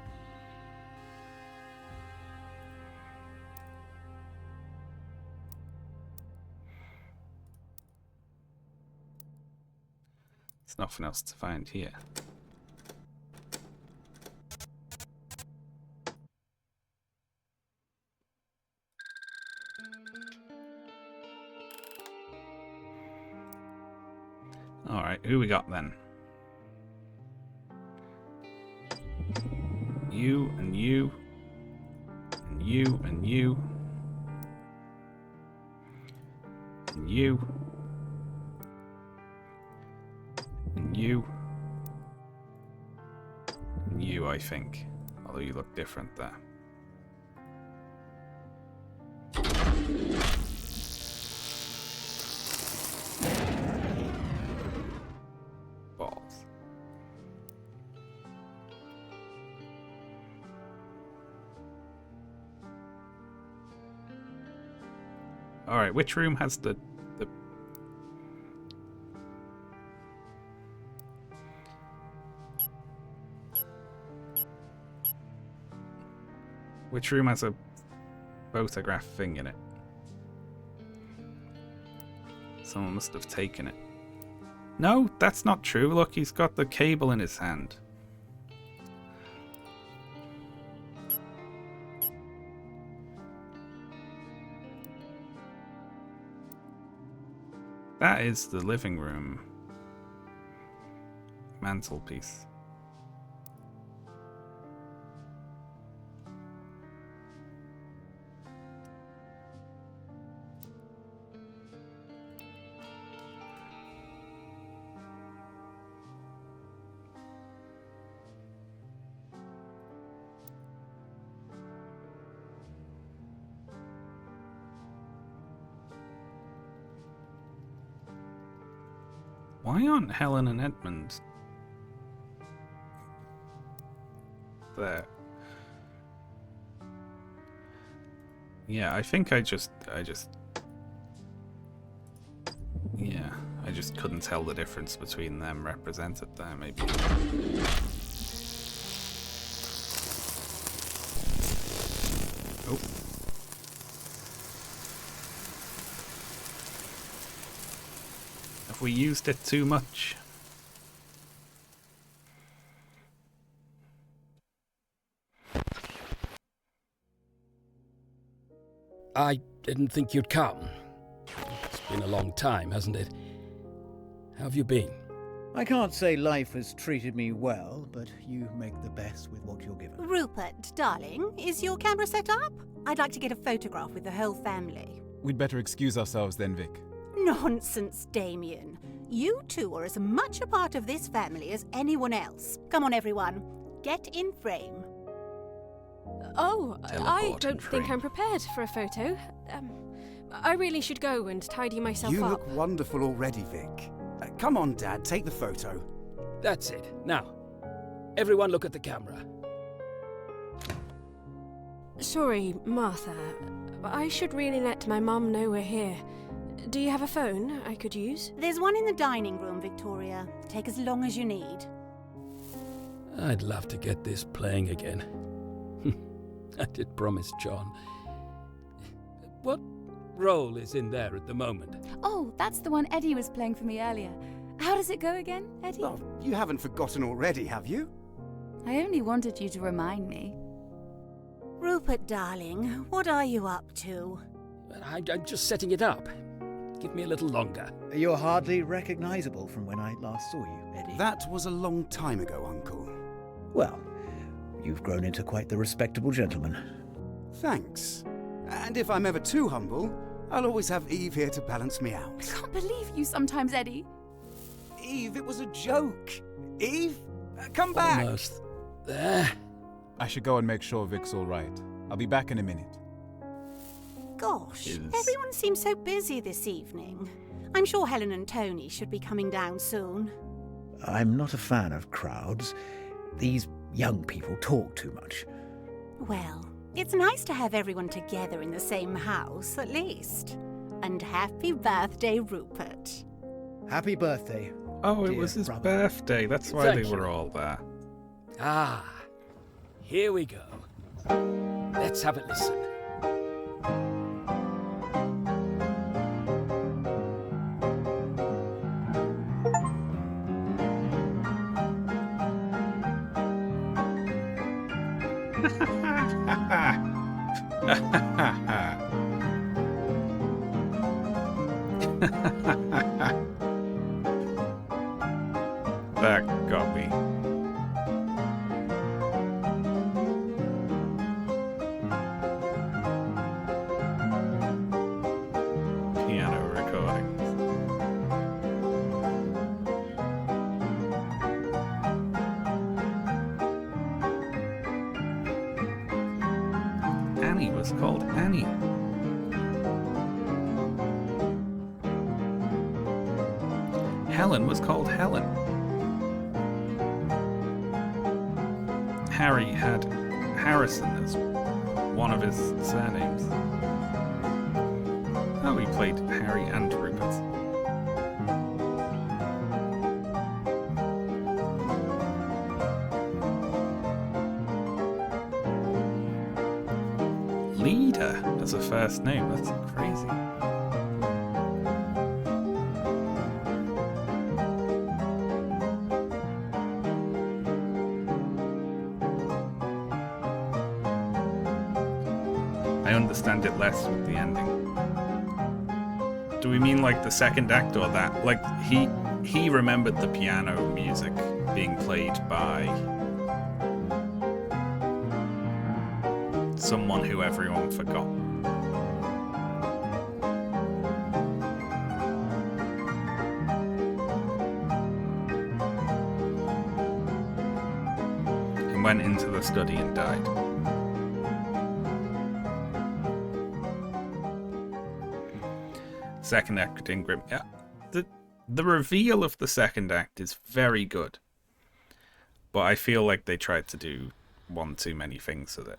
There's nothing else to find here. Alright, who we got then? You and you. And you and you. And you. And you. you, I think. Although you look different there. Balls. Alright, which room has the... Which room has a photograph thing in it? Someone must have taken it. No, that's not true. Look, he's got the cable in his hand. That is the living room mantelpiece. Why aren't Helen and Edmund there? Yeah, I think I just couldn't tell the difference between them represented there, maybe. Oh. Have we used it too much?
I didn't think you'd come. It's been a long time, hasn't it? How have you been?
I can't say life has treated me well, but you make the best with what you're given.
Rupert, darling, is your camera set up? I'd like to get a photograph with the whole family.
We'd better excuse ourselves then, Vic.
Nonsense, Damien. You two are as much a part of this family as anyone else. Come on, everyone. Get in frame.
Oh, I don't
frame.
think I'm prepared for a photo. I really should go and tidy myself
You
up.
look wonderful already, Vic. Come on, Dad, take the photo.
That's it. Now, everyone look at the camera.
Sorry, Martha. I should really let my mum know we're here. Do you have a phone I could use?
There's one in the dining room, Victoria. Take as long as you need.
I'd love to get this playing again. I did promise John. What role is in there at the moment?
Oh, that's the one Eddie was playing for me earlier. How does it go again, Eddie?
Oh, you haven't forgotten already, have you?
I only wanted you to remind me.
Rupert, darling, what are you up to?
I'm just setting it up. Give me a little longer.
You're hardly recognizable from when I last saw you, Eddie.
That was a long time ago, Uncle.
Well, you've grown into quite the respectable gentleman.
Thanks. And if I'm ever too humble, I'll always have Eve here to balance me out.
I can't believe you sometimes, Eddie.
Eve, it was a joke. Eve, come back.
Almost there.
I should go and make sure Vic's all right. I'll be back in a minute.
Gosh, everyone seems so busy this evening. I'm sure Helen and Tony should be coming down soon.
I'm not a fan of crowds. These young people talk too much.
Well, it's nice to have everyone together in the same house, at least. And happy birthday, Rupert.
Happy birthday.
Oh, it was his birthday. That's why
Thank
they
you.
were all there.
Ah, here we go. Let's have a listen.
That got me. Piano recordings. Annie was called Annie. Helen was called Helen. Harry had Harrison as one of his surnames. Oh, he played Harry and Rupert. Leader as a first name, that's crazy. I understand it less with the ending. Do we mean like the second act or that? Like he remembered the piano music being played by someone who everyone forgot. And went into the study and died. Second act in Grim. Yeah, the reveal of the second act is very good, but I feel like they tried to do one too many things with it.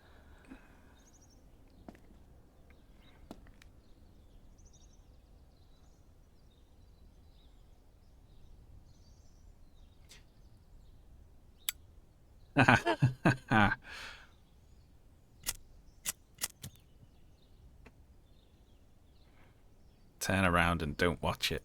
Turn around and don't watch it.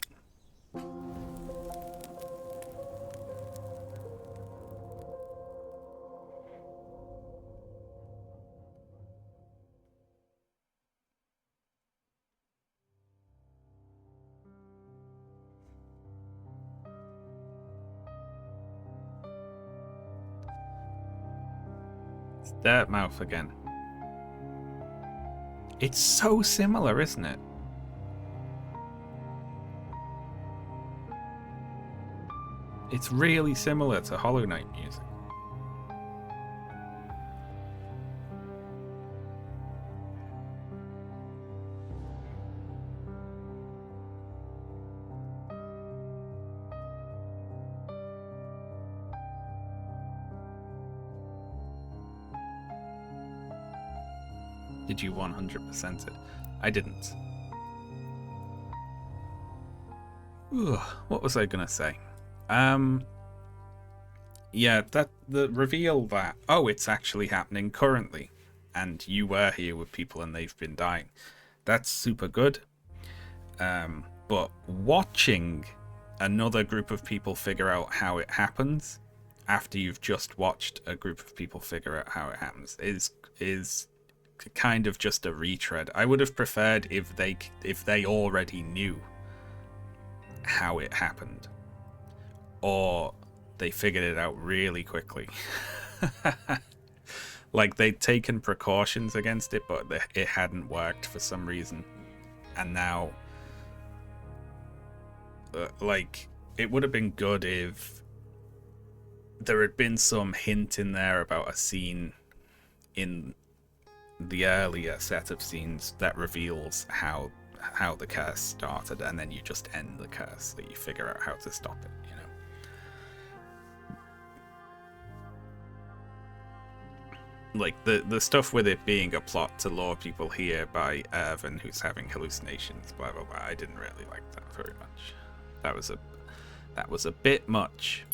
It's Dirtmouth again. It's so similar, isn't it? It's really similar to Hollow Knight music. Did you 100% it? I didn't. Ugh, what was I gonna say? Yeah, that the reveal that, oh, it's actually happening currently, and you were here with people and they've been dying. That's super good. But watching another group of people figure out how it happens after you've just watched a group of people figure out how it happens is kind of just a retread. I would have preferred if they already knew how it happened, or they figured it out really quickly. Like they'd taken precautions against it, but it hadn't worked for some reason, and now like it would have been good if there had been some hint in there about a scene in the earlier set of scenes that reveals how the curse started, and then you just end the curse, that you figure out how to stop it, you know. Like the stuff with it being a plot to lure people here by Irvin, who's having hallucinations, blah blah blah. I didn't really like that very much. That was a bit much.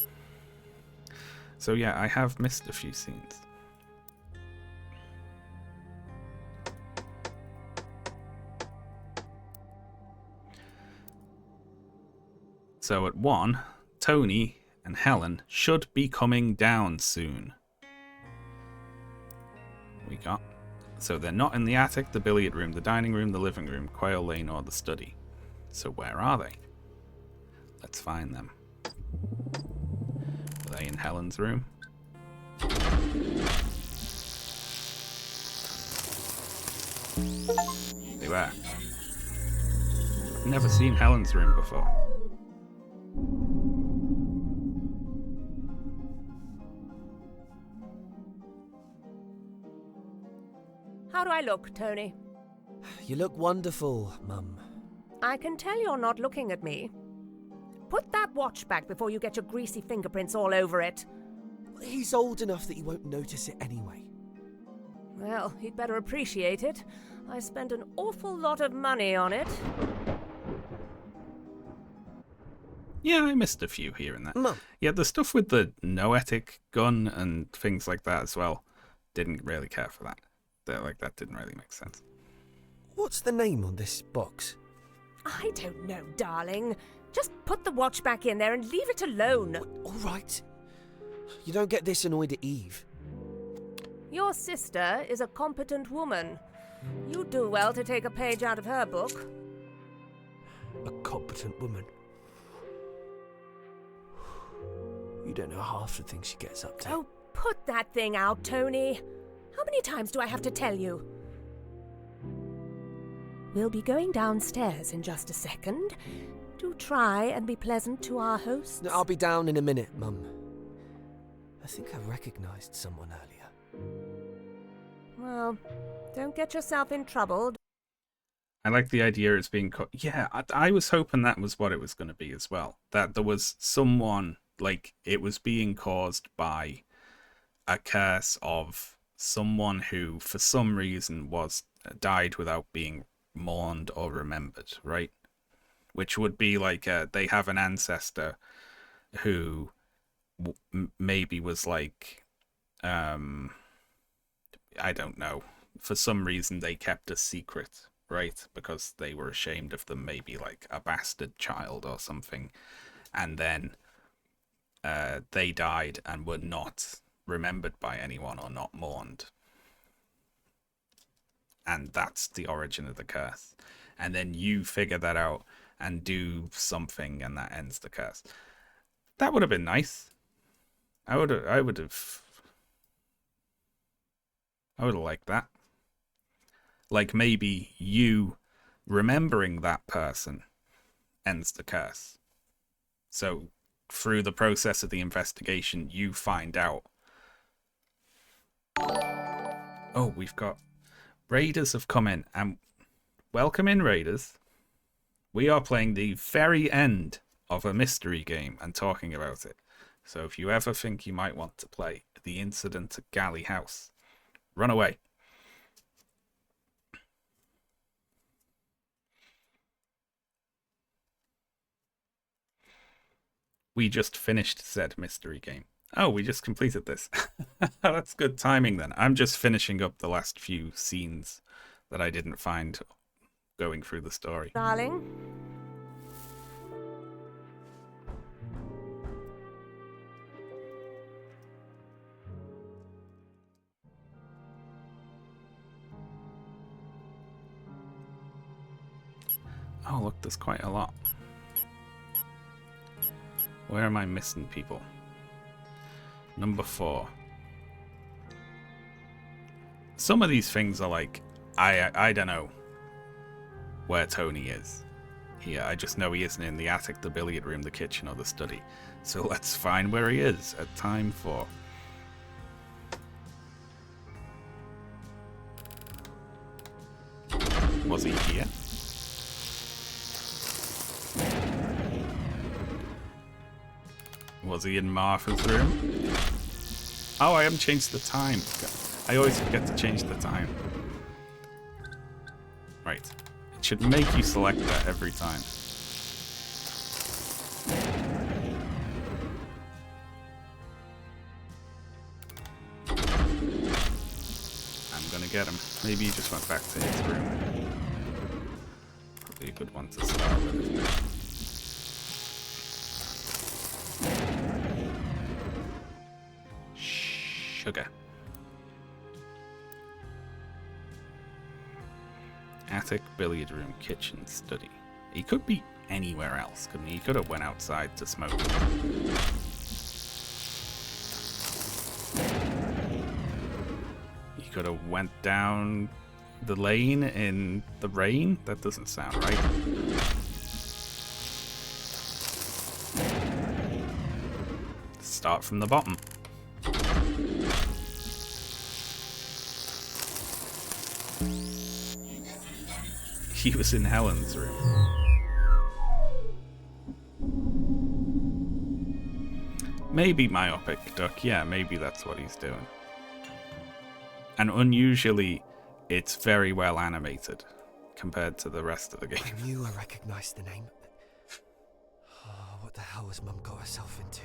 So yeah, I have missed a few scenes. So at 1, Tony and Helen should be coming down soon. We got. So they're not in the attic, the billiard room, the dining room, the living room, Quail Lane, or the study. So where are they? Let's find them. Are they in Helen's room? They were. I've never seen Helen's room before.
How do I look, Tony?
You look wonderful, Mum.
I can tell you're not looking at me. Put that watch back before you get your greasy fingerprints all over it.
He's old enough that he won't notice it anyway.
Well, he'd better appreciate it. I spent an awful lot of money on it.
Yeah, I missed a few here and there.
Mum.
Yeah, the stuff with the noetic gun and things like that as well. Didn't really care for that. That didn't really make sense.
What's the name on this box?
I don't know, darling. Just put the watch back in there and leave it alone.
All right. You don't get this annoyed at Eve.
Your sister is a competent woman. You do well to take a page out of her book.
A competent woman. You don't know half the things she gets up to.
Oh, put that thing out, Tony. How many times do I have to tell you? We'll be going downstairs in just a second. Do try and be pleasant to our hosts.
No, I'll be down in a minute, Mum. I think I recognised someone earlier.
Well, don't get yourself in trouble.
I like the idea it's being cut. Yeah, I was hoping that was what it was going to be as well. That there was someone, like, it was being caused by a curse of someone who, for some reason, died without being mourned or remembered, right? Which would be like they have an ancestor who maybe was like, I don't know, for some reason they kept a secret, right? Because they were ashamed of them, maybe like a bastard child or something. And then they died and were not remembered by anyone or not mourned. And that's the origin of the curse. And then you figure that out and do something and that ends the curse. That would have been nice. I would have liked that. Like maybe you remembering that person ends the curse. So through the process of the investigation, you find out. Oh, we've got Raiders have come in, and welcome in, Raiders. We are playing the very end of a mystery game and talking about it. So if you ever think you might want to play The Incident at Galley House, run away. We just finished said mystery game. Oh, we just completed this. That's good timing then. I'm just finishing up the last few scenes that I didn't find going through the story.
Darling?
Oh, look, there's quite a lot. Where am I missing people? Number 4. Some of these things are like, I don't know where Tony is here. I just know he isn't in the attic, the billiard room, the kitchen, or the study. So let's find where he is at time 4. Was he here? Was he in Martha's room? Oh, I haven't changed the time. I always forget to change the time. Right. It should make you select that every time. I'm gonna get him. Maybe he just went back to his room. Probably a good one to start with, isn't it? Sugar. Attic, billiard room, kitchen, study. He could be anywhere else, couldn't he? He could have went outside to smoke. He could have went down the lane in the rain. That doesn't sound right. Start from the bottom. he was in Helen's room. Maybe myopic, Duck. Yeah, maybe that's what he's doing. And unusually, it's very well animated compared to the rest of the game.
I knew I recognised the name. Oh, what the hell has Mum got herself into?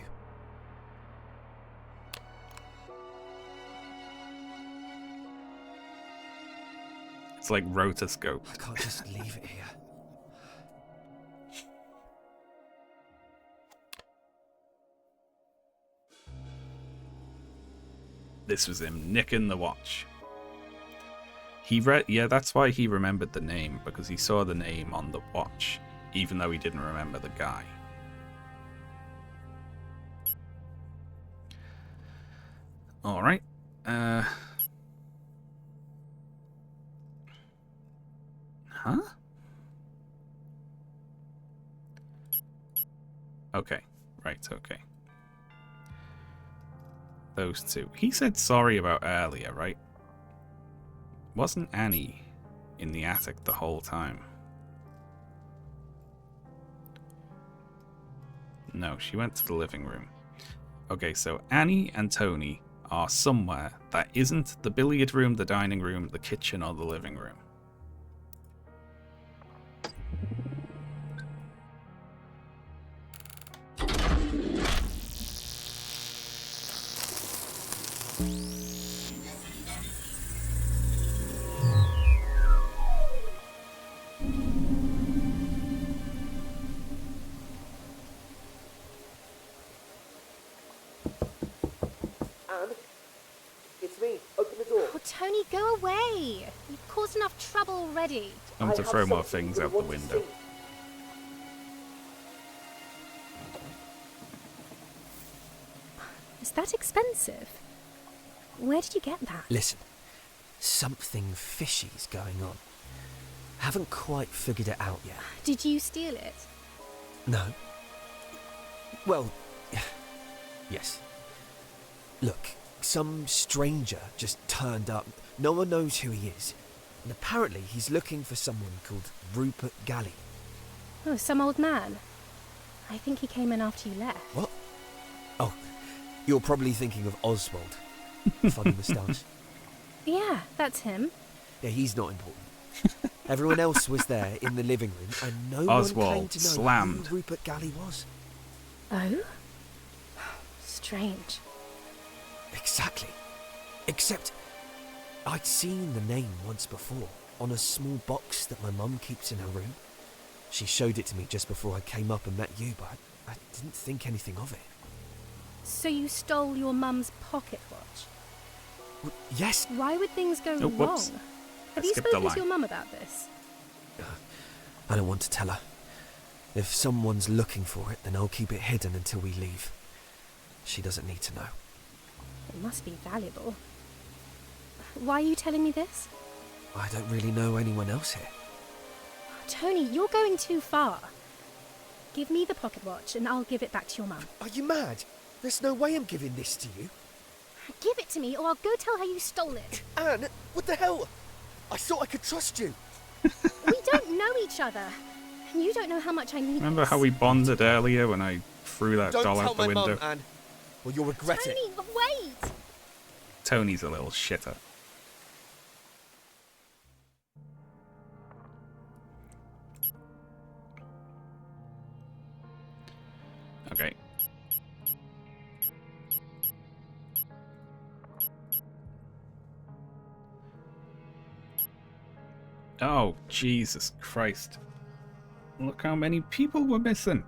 It's like rotoscope.
I can't just leave it here.
This was him nicking the watch. Yeah, that's why he remembered the name, because he saw the name on the watch, even though he didn't remember the guy. Alright. Huh? Okay. Right, okay. Those two. He said sorry about earlier, right? Wasn't Annie in the attic the whole time? No, she went to the living room. Okay, so Annie and Tony are somewhere that isn't the billiard room, the dining room, the kitchen, or the living room.
It's me. Open the door.
Oh, Tony, go away. You've caused enough trouble already.
I'm to throw more things out the window.
Is that expensive? Where did you get that?
Listen, something fishy's going on. Haven't quite figured it out yet.
Did you steal it?
No. Well, yes. Look, some stranger just turned up. No one knows who he is. And apparently he's looking for someone called Rupert Galley.
Oh, some old man. I think he came in after you left.
What? Oh, you're probably thinking of Oswald. Funny moustache.
Yeah, that's him.
Yeah, he's not important. Everyone else was there in the living room, and no
Oswald
one claimed to know
slammed.
who Rupert Galley was.
Oh? Strange.
Exactly. Except, I'd seen the name once before, on a small box that my mum keeps in her room. She showed it to me just before I came up and met you, but I didn't think anything of it.
So you stole your mum's pocket watch?
Yes.
Why would things go
Oh, whoops.
wrong?
I
Have you
skipped the
spoken to
line.
your mum about this?
I don't want to tell her. If someone's looking for it, then I'll keep it hidden until we leave. She doesn't need to know.
It must be valuable. Why are you telling me this?
I don't really know anyone else here.
Tony, you're going too far. Give me the pocket watch and I'll give it back to your mum.
Are you mad? There's no way I'm giving this to you.
Give it to me or I'll go tell her you stole it.
Anne, what the hell? I thought I could trust you.
We don't know each other. And you don't know how much I need
Remember
this.
how we bonded earlier when I threw that
Don't
doll
tell
out the
my
window?
mum, Anne, or you'll regret it.
Tony, wait!
Tony's a little shitter. Okay. Oh, Jesus Christ. Look how many people were missing.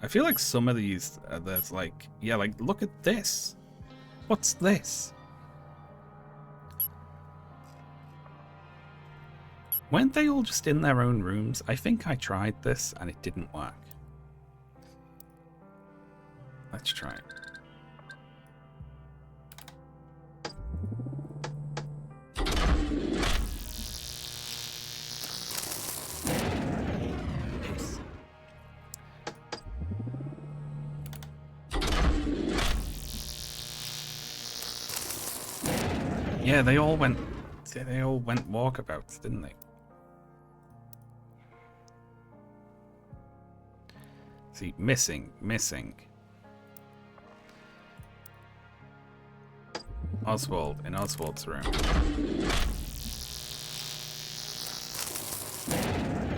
I feel like some of these, there's like, yeah, like, look at this. What's this? Weren't they all just in their own rooms? I think I tried this and it didn't work. Let's try it. Yeah, they all went walkabouts, didn't they? See, missing. Oswald, in Oswald's room.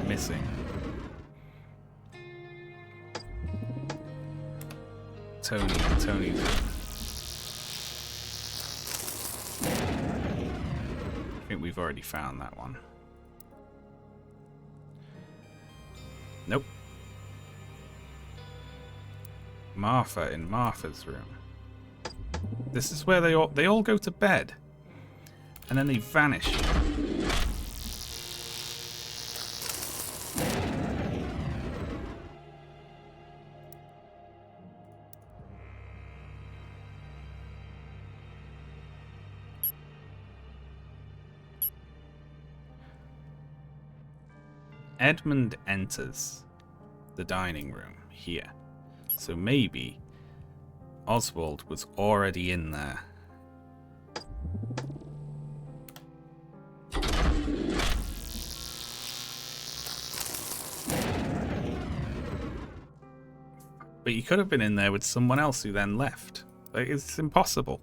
Missing. Tony's room. I think we've already found that one. Nope. Martha in Martha's room. This is where they all go to bed, and then they vanish. Edmund enters the dining room here, so maybe Oswald was already in there. But he could have been in there with someone else who then left. Like, it's impossible.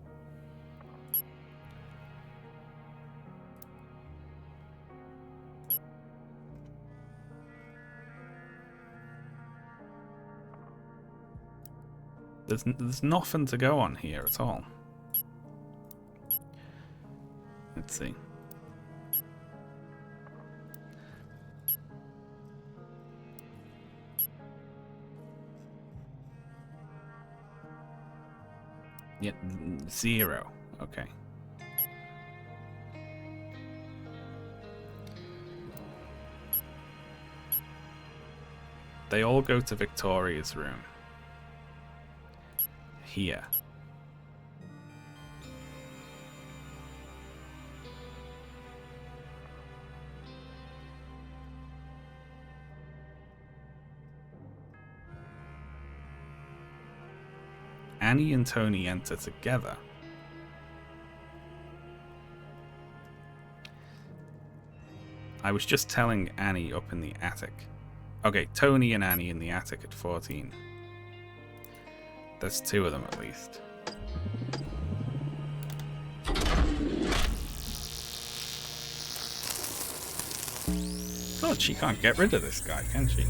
There's nothing to go on here at all. Let's see. Yeah, 0. Okay. They all go to Victoria's room. Here. Annie and Tony enter together. I was just telling Annie up in the attic. Okay, Tony and Annie in the attic at 14. There's 2 of them at least. God, she can't get rid of this guy, can she?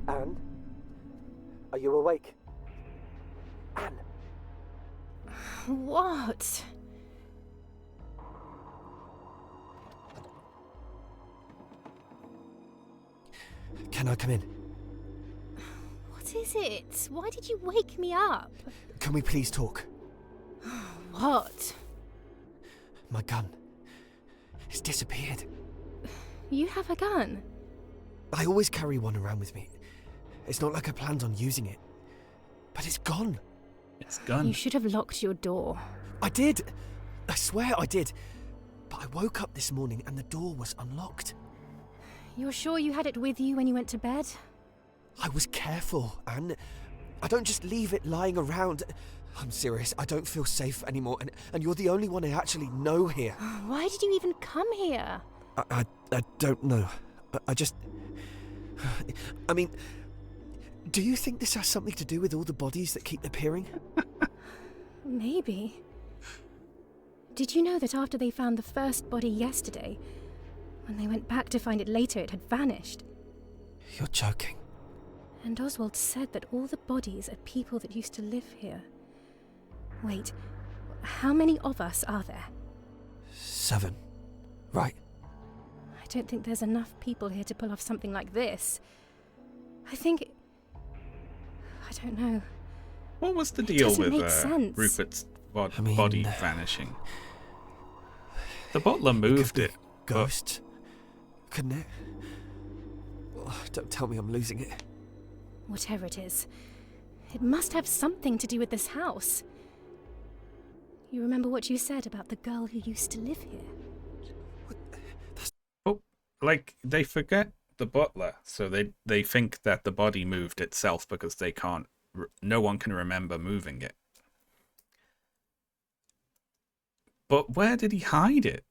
Anne? Are you awake? Anne?
What?
Can I come in?
What is it? Why did you wake me up?
Can we please talk?
What?
My gun. It's disappeared.
You have a gun?
I always carry one around with me. It's not like I planned on using it. But it's gone.
It's gone.
You should have locked your door.
I did. I swear I did. But I woke up this morning and the door was unlocked.
You're sure you had it with you when you went to bed?
I was careful, Anne. I don't just leave it lying around. I'm serious, I don't feel safe anymore, and you're the only one I actually know here.
Why did you even come here?
I don't know. I just... I mean, do you think this has something to do with all the bodies that keep appearing?
Maybe. Did you know that after they found the first body yesterday, when they went back to find it later, it had vanished?
You're joking.
And Oswald said that all the bodies are people that used to live here. Wait, how many of us are there?
7. Right.
I don't think there's enough people here to pull off something like this. I think... I don't know.
What was the deal with
Rupert's
body vanishing? The butler moved it.
Ghosts. Couldn't it? Oh, don't tell me I'm losing it.
Whatever it is, it must have something to do with this house. You remember what you said about the girl who used to live here?
Oh, like, they forget the butler, so they think that the body moved itself because they can't... no one can remember moving it. But where did he hide it?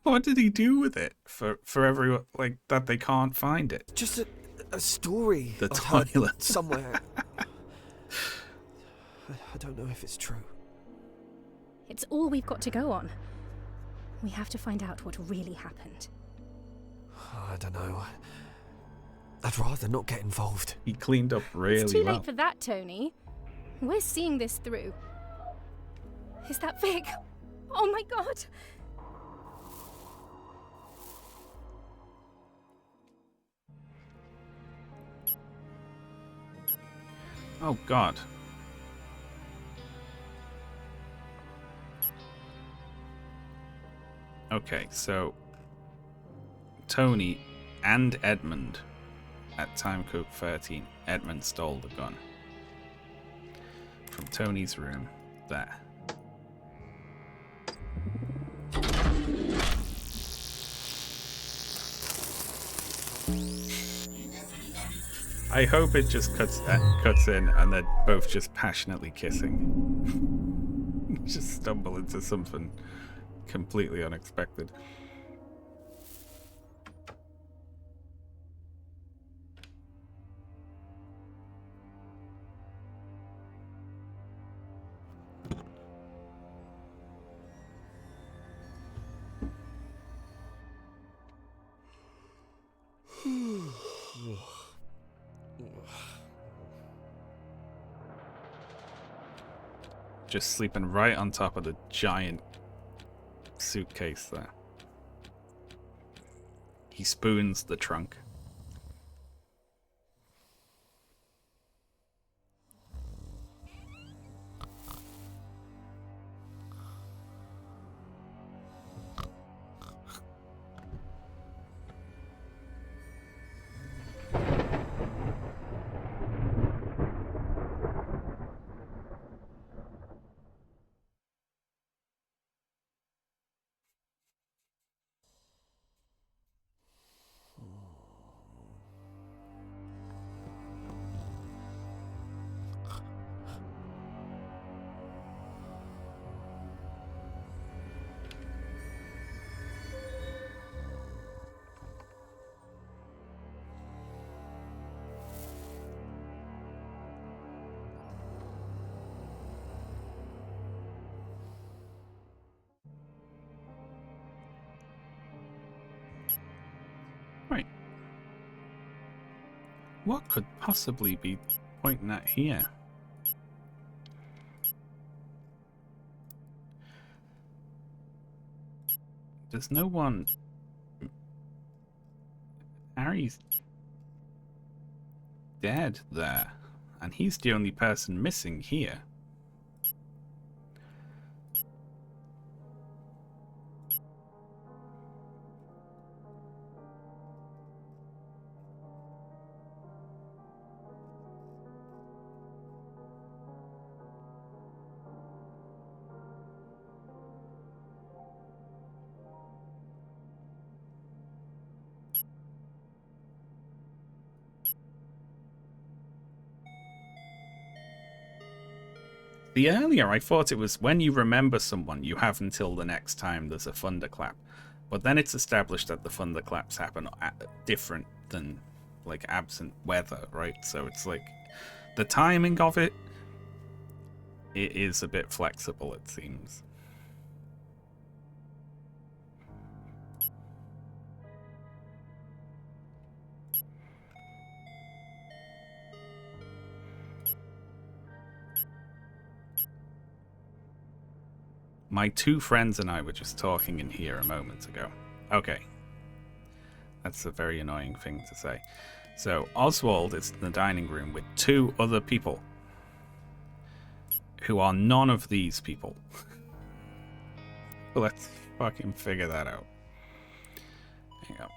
What did he do with it for everyone, like, that they can't find it?
Just a story.
The
I've heard
toilet.
somewhere. I don't know if it's true.
It's all we've got to go on. We have to find out what really happened.
I don't know. I'd rather not get involved.
He cleaned up really
It's too
well.
late for that, Tony. We're seeing this through. Is that Vic? Oh my god!
Oh god. Okay, so Tony and Edmund at time code 13. Edmund stole the gun from Tony's room there. I hope it just cuts in and they're both just passionately kissing. Just stumble into something completely unexpected. Just sleeping right on top of the giant suitcase there. He spoons the trunk. Right. What could possibly be pointing at here? There's no one. Harry's dead there, and he's the only person missing here. The earlier, I thought it was when you remember someone, you have until the next time there's a thunderclap. But then it's established that the thunderclaps happen different than, like, absent weather, right? So it's like, the timing of it is a bit flexible, it seems. My two friends and I were just talking in here a moment ago. Okay. That's a very annoying thing to say. So, Oswald is in the dining room with two other people who are none of these people. Let's fucking figure that out. Hang on.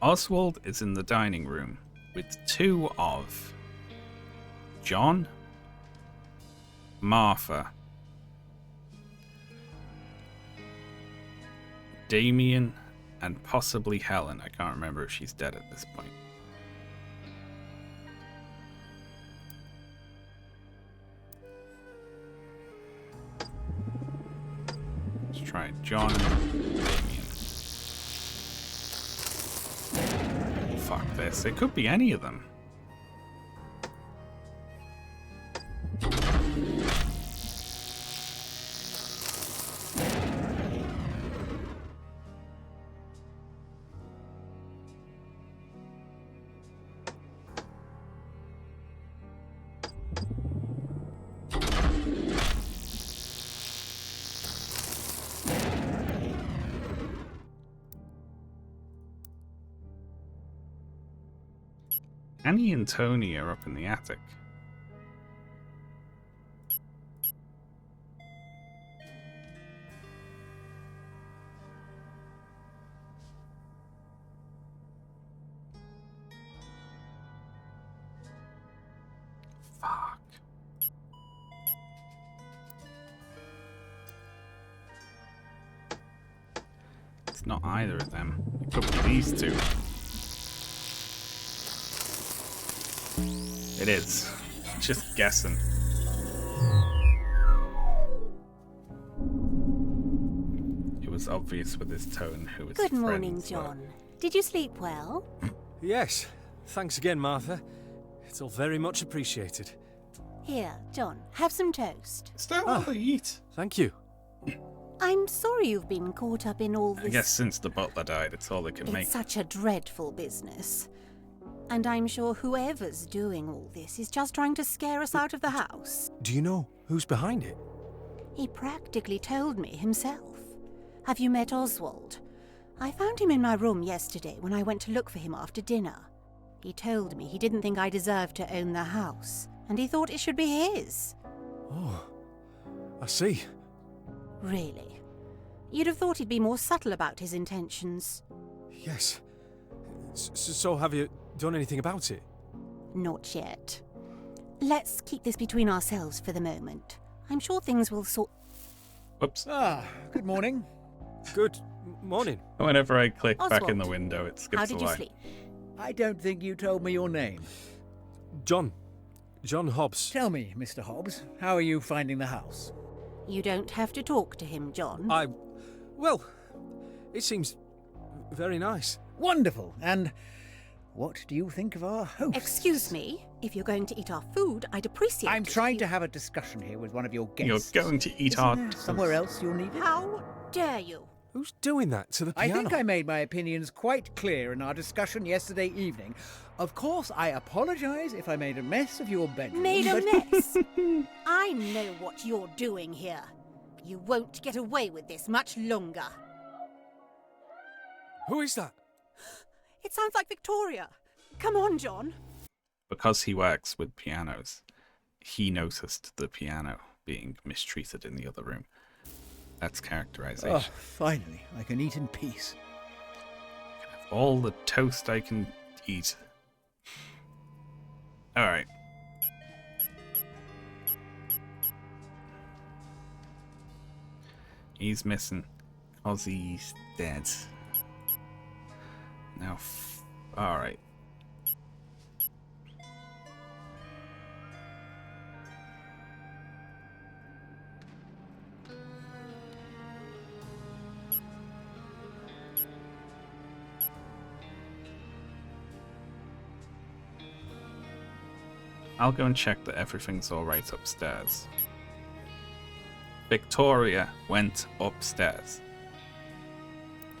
Oswald is in the dining room with two of John, Martha, Damien, and possibly Helen. I can't remember if she's dead at this point. John and Damien. Fuck this. It could be any of them. Annie and Tony are up in the attic. Fuck. It's not either of them. It could be these two. It is. Just guessing. It was obvious with his tone who his
Good morning,
friends were.
John. Did you sleep well?
Yes. Thanks again, Martha. It's all very much appreciated.
Here, John, have some toast.
Is that all they eat?
Thank you.
I'm sorry you've been caught up in all this.
I guess since the butler died, it's all they can make.
It's such a dreadful business. And I'm sure whoever's doing all this is just trying to scare us out of the house.
Do you know who's behind it?
He practically told me himself. Have you met Oswald? I found him in my room yesterday when I went to look for him after dinner. He told me he didn't think I deserved to own the house, and he thought it should be his.
Oh, I see.
Really? You'd have thought he'd be more subtle about his intentions.
Yes. So have you done anything about it?
Not yet. Let's keep this between ourselves for the moment. I'm sure things will sort...
Whoops.
Ah, good morning.
Good morning.
Whenever I click back in the
Oswald,
window, it skips
how did
a
you
line.
sleep?
I don't think you told me your name.
John Hobbs.
Tell me, Mr. Hobbs, how are you finding the house?
You don't have to talk to him, John.
Well, it seems very nice.
Wonderful. And what do you think of our host?
Excuse me, if you're going to eat our food, I'd appreciate
I'm
it if
trying
you-
to have a discussion here with one of your guests.
You're going to eat
Isn't
our
there somewhere else you'll need it?
How dare you?
Who's doing that to the
I
piano?
think I made my opinions quite clear in our discussion yesterday evening. Of course, I apologize if I made a mess of your bedroom.
Made a
but-
mess? I know what you're doing here. You won't get away with this much longer.
Who is that?
It sounds like Victoria. Come on, John.
Because he works with pianos, he noticed the piano being mistreated in the other room. That's characterization.
Oh, finally, I can eat in peace.
All the toast I can eat. Alright. He's missing. Ozzy's dead. Now, alright. I'll go and check that everything's alright upstairs. Victoria went upstairs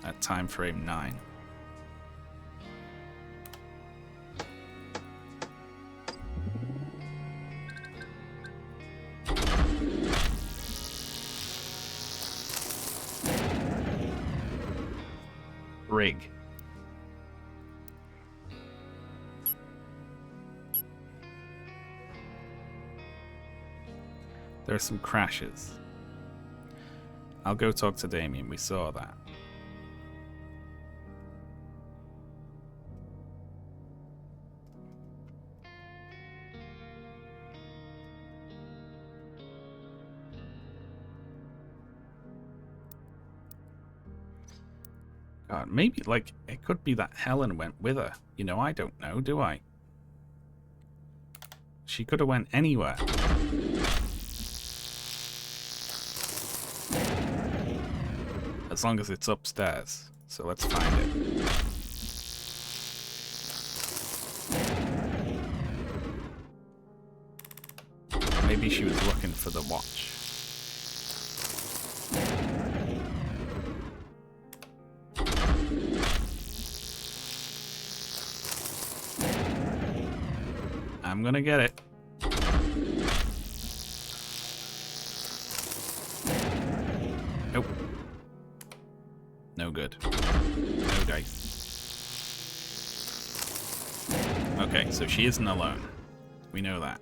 at time frame 9. Rig. There are some crashes. I'll go talk to Damien, we saw that. God, maybe, like, it could be that Helen went with her. You know, I don't know, do I? She could have went anywhere. As long as it's upstairs. So let's find it. Maybe she was looking for the watch. I'm gonna get it. Nope. No good. No dice. Okay, so she isn't alone. We know that.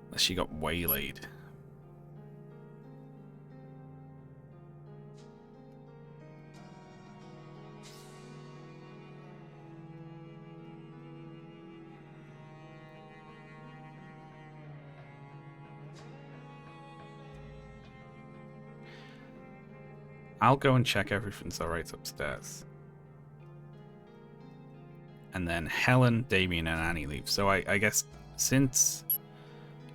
Unless she got waylaid. I'll go and check everything's alright upstairs. And then Helen, Damien, and Annie leave. So I guess since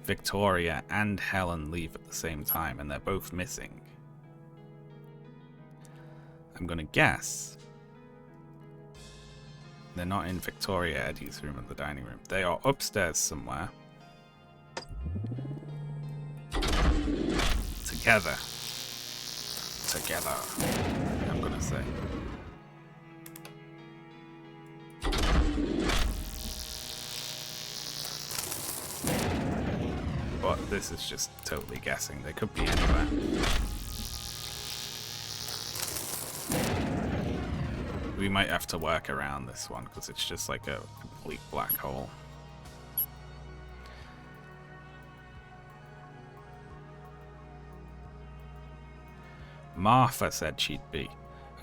Victoria and Helen leave at the same time and they're both missing, I'm gonna guess they're not in Victoria, Eddie's room, or the dining room. They are upstairs somewhere. Together. Together, I'm gonna say. But this is just totally guessing. They could be anywhere. We might have to work around this one because it's just like a complete black hole. Martha said she'd be.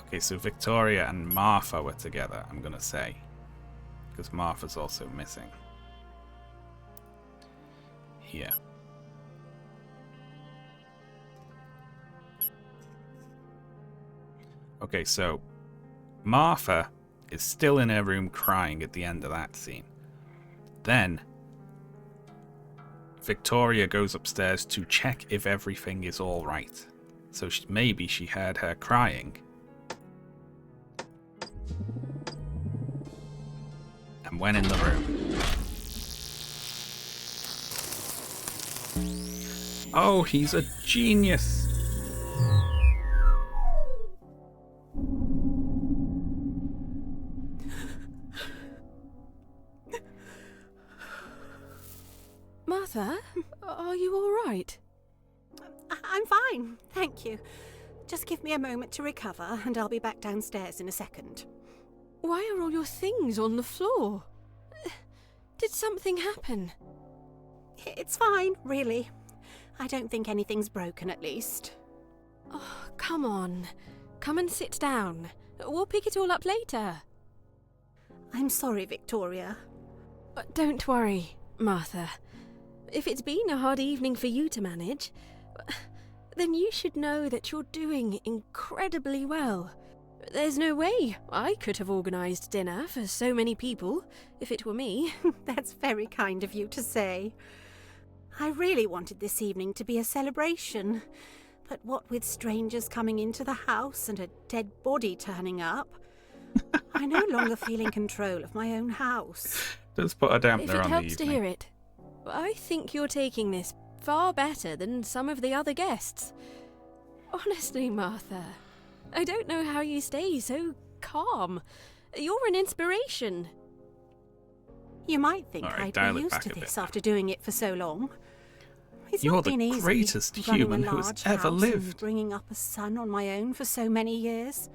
Okay, so Victoria and Martha were together, I'm gonna say. Because Martha's also missing. Here. Okay, so Martha is still in her room crying at the end of that scene. Then Victoria goes upstairs to check if everything is all right. So maybe she heard her crying. And went in the room. Oh, he's a genius.
Martha, are you all right?
I'm fine, thank you. Just give me a moment to recover and I'll be back downstairs in a second.
Why are all your things on the floor? Did something happen?
It's fine, really. I don't think anything's broken, at least.
Oh, come on. Come and sit down. We'll pick it all up later.
I'm sorry, Victoria.
Don't worry, Martha. If it's been a hard evening for you to manage, then you should know that you're doing incredibly well. There's no way I could have organised dinner for so many people if it were me.
That's very kind of you to say. I really wanted this evening to be a celebration, but what with strangers coming into the house and a dead body turning up, I no longer feel in control of my own house.
Does put a dampener on the evening.
If it helps to hear it, I think you're taking this far better than some of the other guests. Honestly, Martha, I don't know how you stay so calm. You're an inspiration.
You might think
Alright,
I'd be used to this after doing it for so long. It's not been easy,
You're the greatest
running
human
a
who's
large
ever
house
lived.
and bringing up a son on my own for so many years.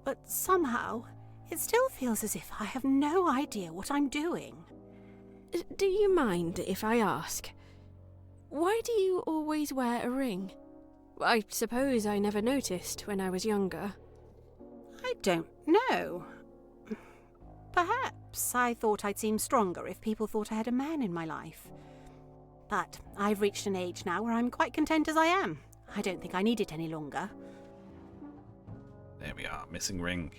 But somehow, it still feels as if I have no idea what I'm doing.
Do you mind if I ask? Why do you always wear a ring? I suppose I never noticed when I was younger.
I don't know. Perhaps I thought I'd seem stronger if people thought I had a man in my life. But I've reached an age now where I'm quite content as I am. I don't think I need it any longer.
There we are, missing ring.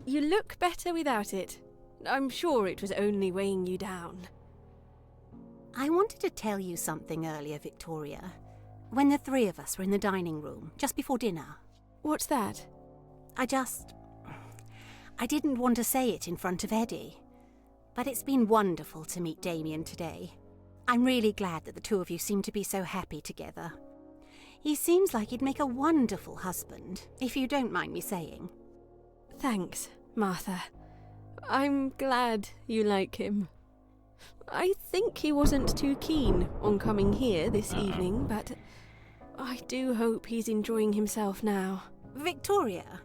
You look better without it. I'm sure it was only weighing you down.
I wanted to tell you something earlier, Victoria. when the three of us were in the dining room, just before dinner.
What's that?
I didn't want to say it in front of Eddie. But it's been wonderful to meet Damien today. I'm really glad that the two of you seem to be so happy together. He seems like he'd make a wonderful husband, if you don't mind me saying.
Thanks, Martha. I'm glad you like him. I think he wasn't too keen on coming here this evening, but I do hope he's enjoying himself now.
Victoria,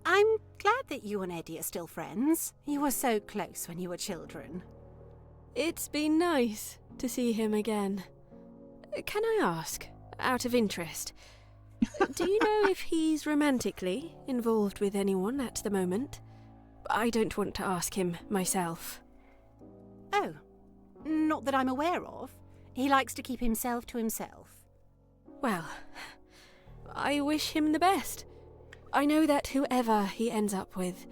I'm glad that you and Eddie are still friends. You were so close when you were children.
It's been nice to see him again. Can I ask, out of interest, do you know if he's romantically involved with anyone at the moment? I don't want to ask him myself.
Oh, not that I'm aware of. He likes to keep himself to himself.
Well, I wish him the best. I know that whoever he ends up with,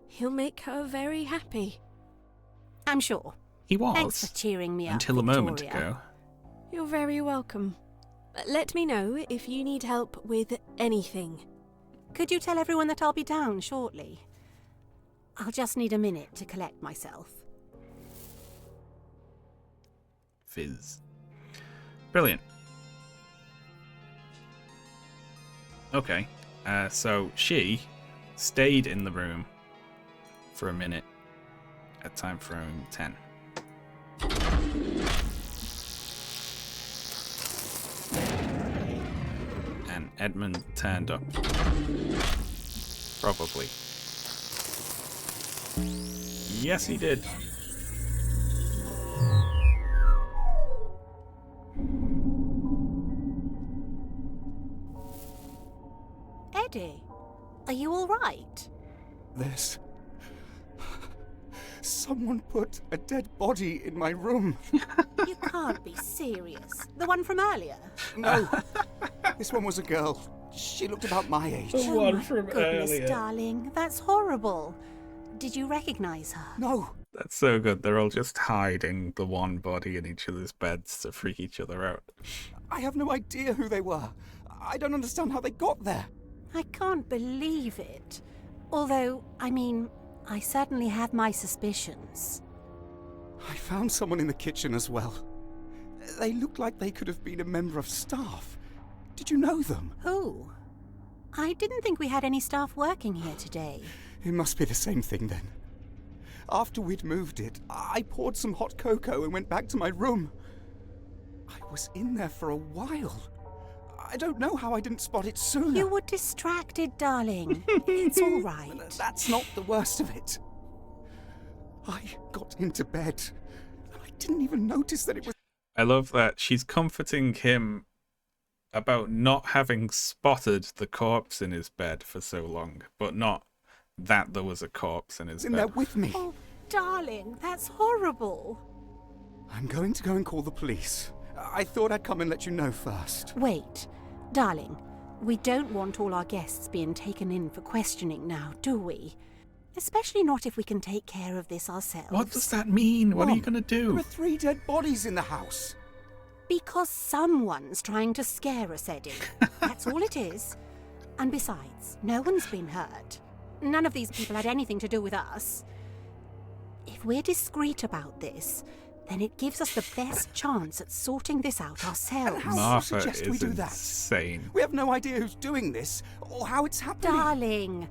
he'll make her very happy.
I'm sure.
He was.
Thanks for cheering me up,
until a moment
Victoria.
ago.
You're very welcome. Let me know if you need help with anything.
Could you tell everyone that I'll be down shortly? I'll just need a minute to collect myself.
Fizz. Brilliant. Okay, so she stayed in the room for a minute at time frame 10. And Edmund turned up. Probably. Yes, he did.
Eddie, are you all right?
There's... Someone put a dead body in my room.
You can't be serious. The one from earlier?
No. This one was a girl. She looked about my age.
Oh my goodness, darling. That's horrible. Did you recognize her?
No.
That's so good. They're all just hiding the one body in each other's beds to freak each other out.
I have no idea who they were. I don't understand how they got there.
I can't believe it. Although, I mean, I certainly have my suspicions.
I found someone in the kitchen as well. They looked like they could have been a member of staff. Did you know them?
Who? I didn't think we had any staff working here today.
It must be the same thing then. After we'd moved it, I poured some hot cocoa and went back to my room. I was in there for a while. I don't know how I didn't spot it sooner.
You were distracted, darling. It's all right.
That's not the worst of it. I got into bed, and I didn't even notice that it was...
I love that she's comforting him about not having spotted the corpse in his bed for so long, but not that there was a corpse in his
in
bed.
there with me.
Oh, darling, that's horrible.
I'm going to go and call the police. I thought I'd come and let you know first.
Wait, darling, we don't want all our guests being taken in for questioning now, do we? Especially not if we can take care of this ourselves.
What does that mean? What are you going to do?
There are 3 dead bodies in the house.
Because someone's trying to scare us, Eddie. That's all it is. And besides, no one's been hurt. None of these people had anything to do with us. If we're discreet about this, then it gives us the best chance at sorting this out ourselves.
Martha
suggest we
is
do that?
insane.
We have no idea who's doing this, or how it's happening.
Darling,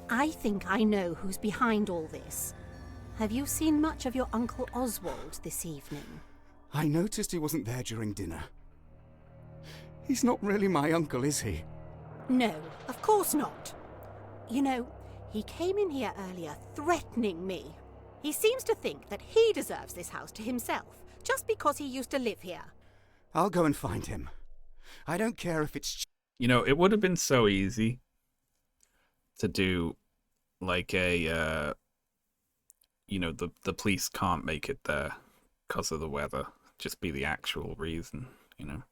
I think I know who's behind all this. Have you seen much of your Uncle Oswald this evening?
I noticed he wasn't there during dinner. He's not really my uncle, is he?
No, of course not. You know, he came in here earlier threatening me. He seems to think that he deserves this house to himself, just because he used to live here.
I'll go and find him. I don't care if it's...
You know, it would have been so easy to do like a, you know, the police can't make it there because of the weather. Just be the actual reason, you know.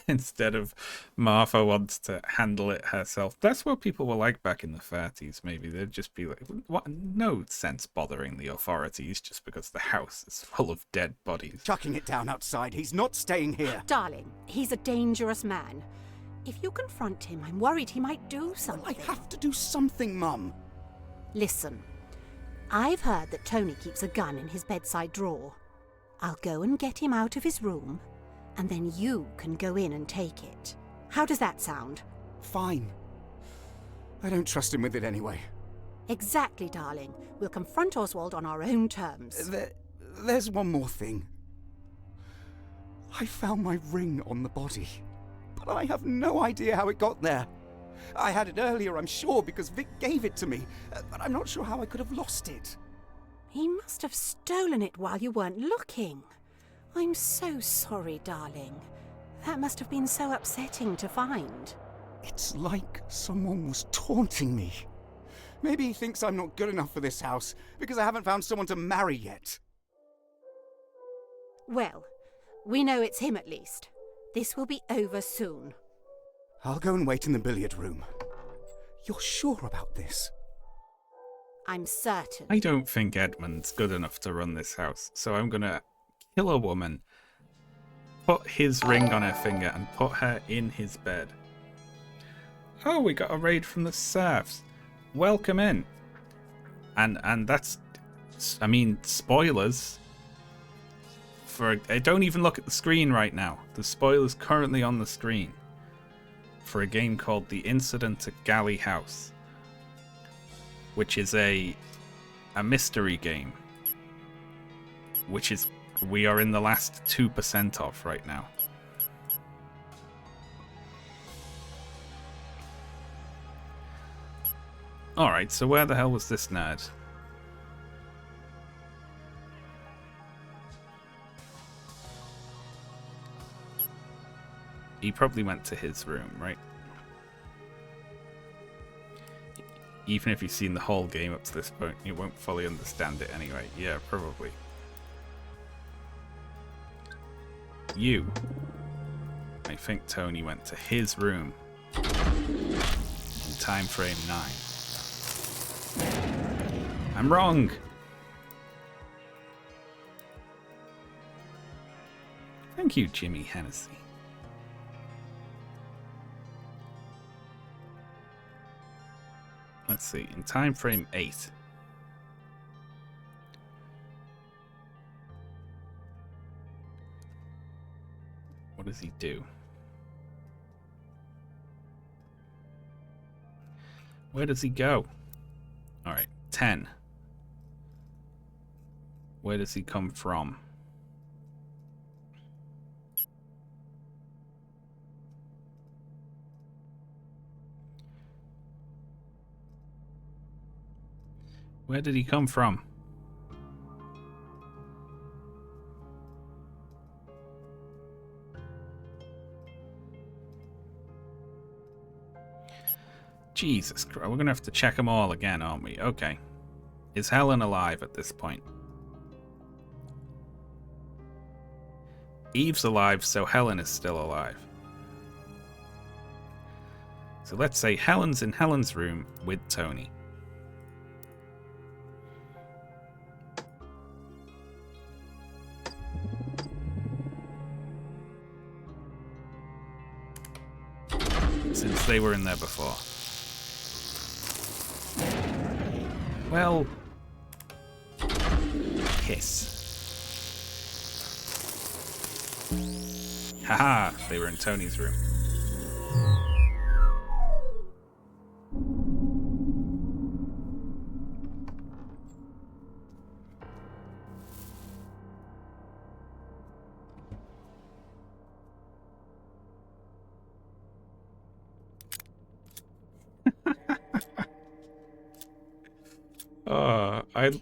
instead of Martha wants to handle it herself. That's what people were like back in the 30s, maybe. They'd just be like, what? No sense bothering the authorities just because the house is full of dead bodies.
Chucking it down outside. He's not staying here.
Darling, he's a dangerous man. If you confront him, I'm worried he might do something.
Well, I have to do something, Mum.
Listen, I've heard that Tony keeps a gun in his bedside drawer. I'll go and get him out of his room, and then you can go in and take it. How does that sound?
Fine. I don't trust him with it anyway.
Exactly, darling. We'll confront Oswald on our own terms.
There's one more thing. I found my ring on the body, but I have no idea how it got there. I had it earlier, I'm sure, because Vic gave it to me, but I'm not sure how I could have lost it.
He must have stolen it while you weren't looking. I'm so sorry, darling. That must have been so upsetting to find.
It's like someone was taunting me. Maybe he thinks I'm not good enough for this house, because I haven't found someone to marry yet.
Well, we know it's him at least. This will be over soon.
I'll go and wait in the billiard room. You're sure about this?
I'm certain.
I don't think Edmund's good enough to run this house, so I'm gonna kill a woman, put his ring on her finger, and put her in his bed. Oh, we got a raid from the serfs. Welcome in. And that's, I mean, spoilers. Don't even look at the screen right now. The spoiler's currently on the screen for a game called The Incident at Galley House, which is a mystery game, which is we are in the last 2% of right now. Alright, so where the hell was this nerd? He probably went to his room, right? Even if you've seen the whole game up to this point, you won't fully understand it anyway. Yeah, probably. I think Tony went to his room in time frame 9. I'm wrong! Thank you, Jimmy Hennessy. Let's see, in time frame 8. What does he do? Where does he go? Alright, 10. Where does he come from? Where did he come from? Jesus Christ, we're gonna have to check them all again, aren't we? Okay. Is Helen alive at this point? Eve's alive, so Helen is still alive. So let's say Helen's in Helen's room with Tony. Since they were in there before. Well, piss. Haha, they were in Tony's room.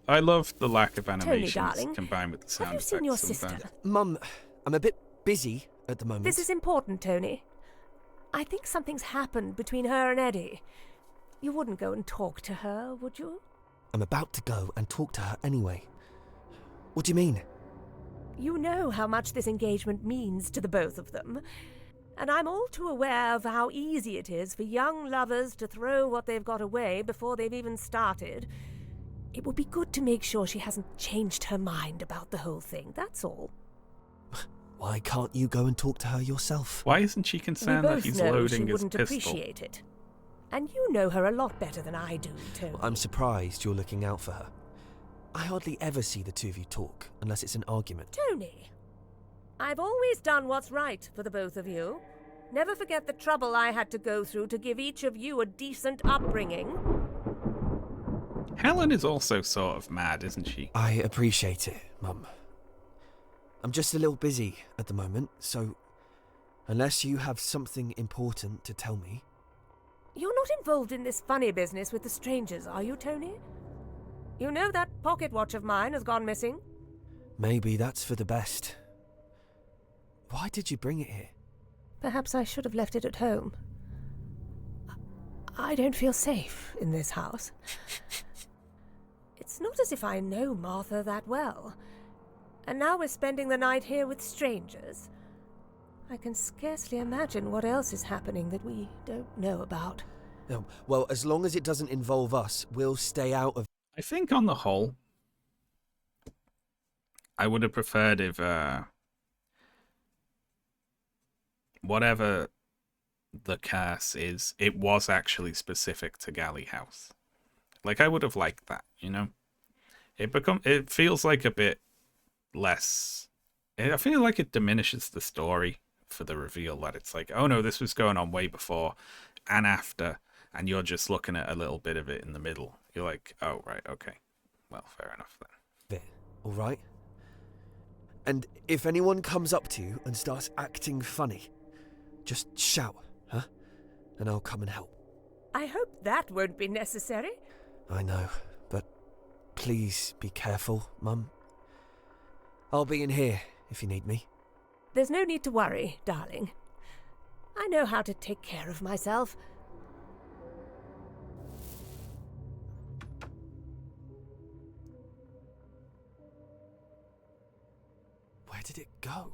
I love the lack of animations
darling,
combined with the sound
have you seen your
effects sometimes.
sister?
Mum, I'm a bit busy at the moment.
This is important, Tony. I think something's happened between her and Eddie. You wouldn't go and talk to her, would you?
I'm about to go and talk to her anyway. What do you mean?
You know how much this engagement means to the both of them. And I'm all too aware of how easy it is for young lovers to throw what they've got away before they've even started. It would be good to make sure she hasn't changed her mind about the whole thing, that's all.
Why can't you go and talk to her yourself?
Why isn't she concerned that he's loading
she
his
wouldn't
pistol?
appreciate it. And you know her a lot better than I do, Tony.
I'm surprised you're looking out for her. I hardly ever see the two of you talk, unless it's an argument.
Tony, I've always done what's right for the both of you. Never forget the trouble I had to go through to give each of you a decent upbringing.
Helen is also sort of mad, isn't she?
I appreciate it, Mum. I'm just a little busy at the moment, so unless you have something important to tell me...
You're not involved in this funny business with the strangers, are you, Tony? You know that pocket watch of mine has gone missing?
Maybe that's for the best. Why did you bring it here?
Perhaps I should have left it at home. I don't feel safe in this house. It's not as if I know Martha that well. And now we're spending the night here with strangers. I can scarcely imagine what else is happening that we don't know about.
Well, as long as it doesn't involve us, we'll stay out of...
I think on the whole, I would have preferred if whatever the curse is, it was actually specific to Galley House. Like, I would have liked that, you know? It feels like a bit less... I feel like it diminishes the story for the reveal that it's like, oh no, this was going on way before and after, and you're just looking at a little bit of it in the middle. You're like, oh, right, okay. Well, fair enough then.
All right? And if anyone comes up to you and starts acting funny, just shout, huh? And I'll come and help.
I hope that won't be necessary.
I know, but please be careful, Mum. I'll be in here if you need me.
There's no need to worry, darling. I know how to take care of myself.
Where did it go?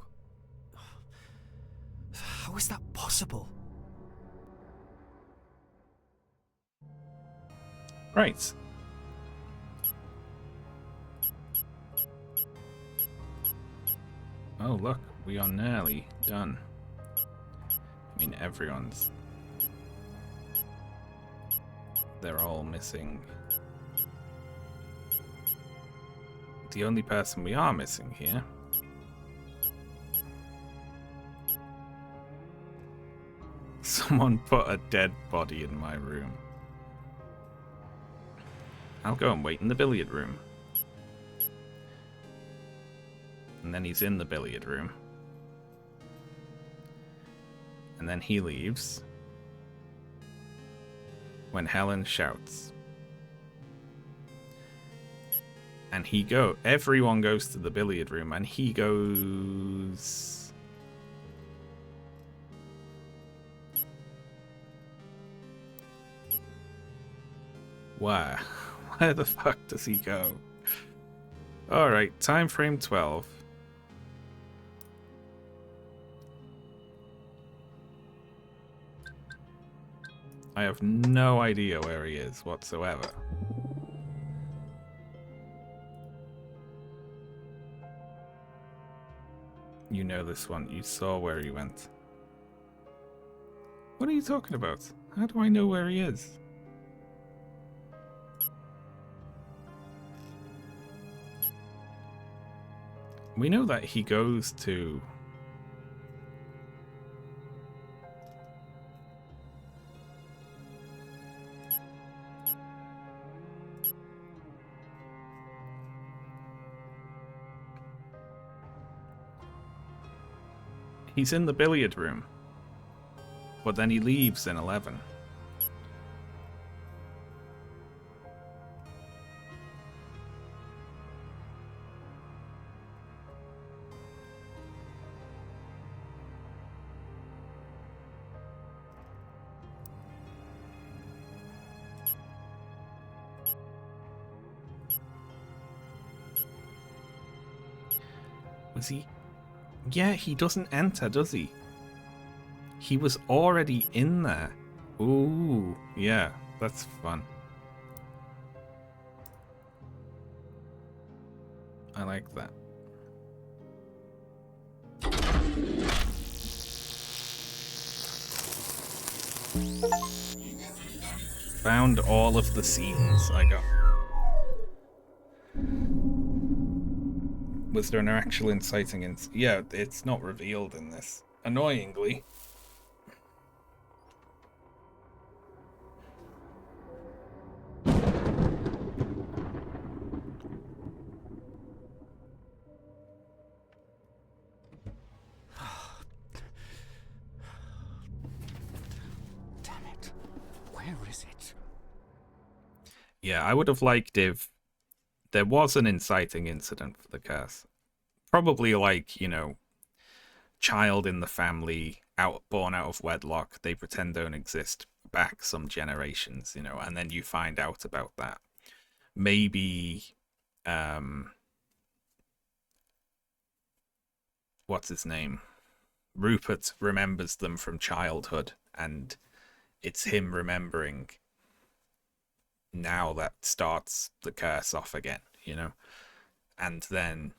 How is that possible?
Right. Oh, look, we are nearly done. I mean, everyone's... They're all missing. The only person we are missing here... Someone put a dead body in my room. I'll go and wait in the billiard room. And then he's in the billiard room. And then he leaves. When Helen shouts. And everyone goes to the billiard room and he goes... Where? Where the fuck does he go? Alright, time frame 12. I have no idea where he is whatsoever. You know this one. You saw where he went. What are you talking about? How do I know where he is? We know that he goes to... He's in the billiard room. But then he leaves in 11. Was he? Yeah, he doesn't enter, does he? He was already in there. Ooh, yeah, that's fun. I like that. Found all of the scenes I got. Was there an actual inciting incident? Yeah, it's not revealed in this. Annoyingly.
Damn it. Where is it?
Yeah, I would have liked if there was an inciting incident for the curse. Probably like, you know, child in the family, born out of wedlock, they pretend don't exist back some generations, you know, and then you find out about that. Maybe, what's his name? Rupert remembers them from childhood, and it's him remembering now that starts the curse off again, you know? And then,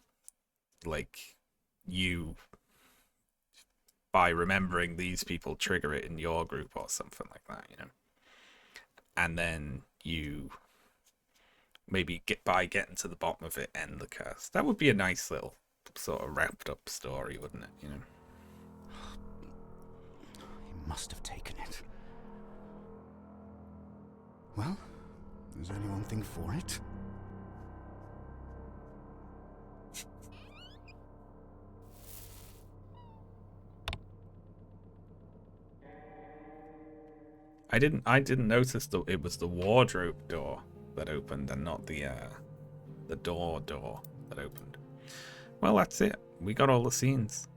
like, you, by remembering these people, trigger it in your group or something like that, you know? And then you maybe by getting to the bottom of it, end the curse. That would be a nice little sort of wrapped up story, wouldn't it, you know?
He must have taken it. Well, there's only one thing for it.
I didn't notice that it was the wardrobe door that opened and not the door that opened. Well, that's it. We got all the scenes.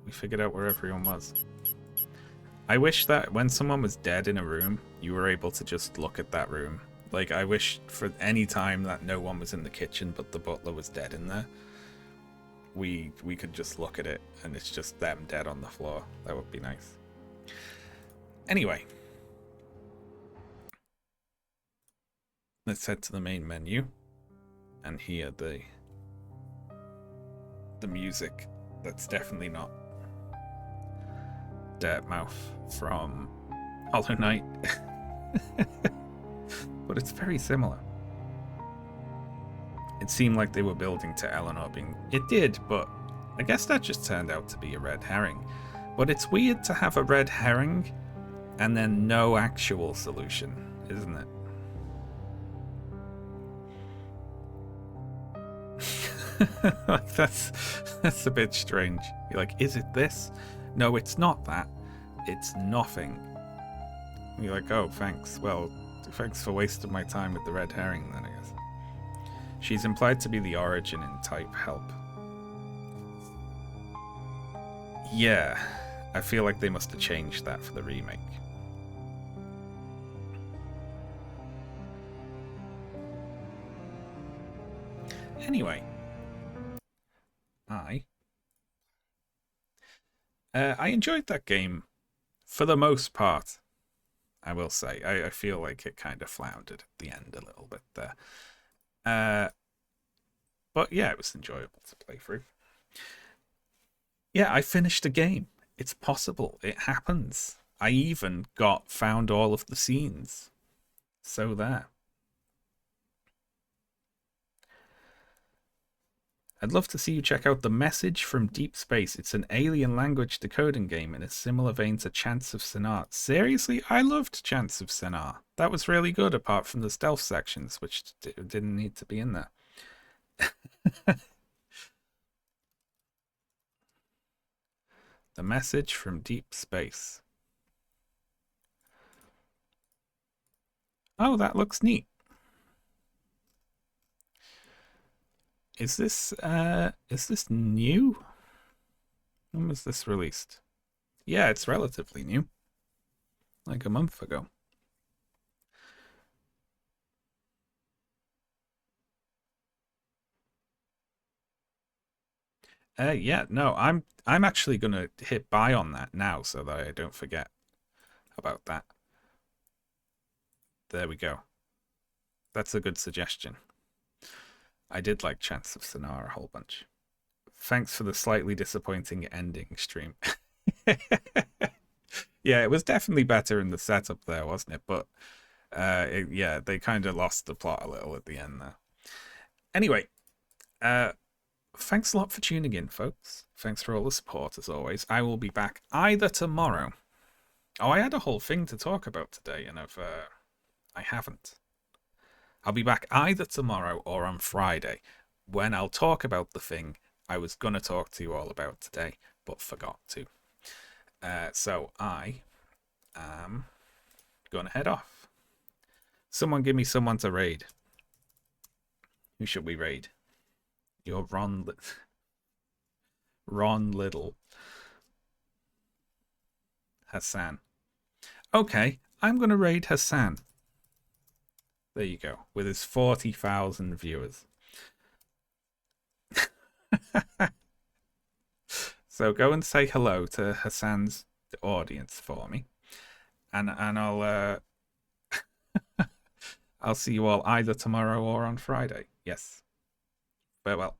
We figured out where everyone was. I wish that when someone was dead in a room, you were able to just look at that room. Like, I wish for any time that no one was in the kitchen but the butler was dead in there, we could just look at it and it's just them dead on the floor. That would be nice. Anyway, let's head to the main menu and hear the music that's definitely not Dirtmouth from Hollow Knight. But it's very similar. It seemed like they were building to Eleanor being... It did, but I guess that just turned out to be a red herring. But it's weird to have a red herring and then no actual solution, isn't it? Like, that's a bit strange. You're like, is it this? No, it's not that. It's nothing. And you're like, oh, thanks. Well, thanks for wasting my time with the red herring then, I guess. She's implied to be the origin in type help. Yeah, I feel like they must have changed that for the remake. Anyway, I enjoyed that game for the most part, I will say. I feel like it kind of floundered at the end a little bit there. But yeah, it was enjoyable to play through. Yeah, I finished a game. It's possible. It happens. I even found all of the scenes. So there. I'd love to see you check out The Message from Deep Space. It's an alien language decoding game in a similar vein to Chants of Sennaar. Seriously, I loved Chants of Sennaar. That was really good, apart from the stealth sections, which didn't need to be in there. The Message from Deep Space. Oh, that looks neat. Is this new? When was this released? Yeah, it's relatively new. Like a month ago. Yeah, no, I'm actually gonna hit buy on that now so that I don't forget about that. There we go. That's a good suggestion. I did like Chance of Sonara a whole bunch. Thanks for the slightly disappointing ending stream. Yeah, it was definitely better in the setup there, wasn't it? But yeah, they kind of lost the plot a little at the end there. Anyway, thanks a lot for tuning in, folks. Thanks for all the support, as always. I will be back either tomorrow. Oh, I had a whole thing to talk about today, and I haven't. I'll be back either tomorrow or on Friday, when I'll talk about the thing I was going to talk to you all about today, but forgot to. So I am going to head off. Someone give me someone to raid. Who should we raid? You're Ron Little. Hassan. Okay, I'm going to raid Hassan. There you go, with his 40,000 viewers. So go and say hello to Hassan's audience for me, and I'll I'll see you all either tomorrow or on Friday. Yes. Farewell.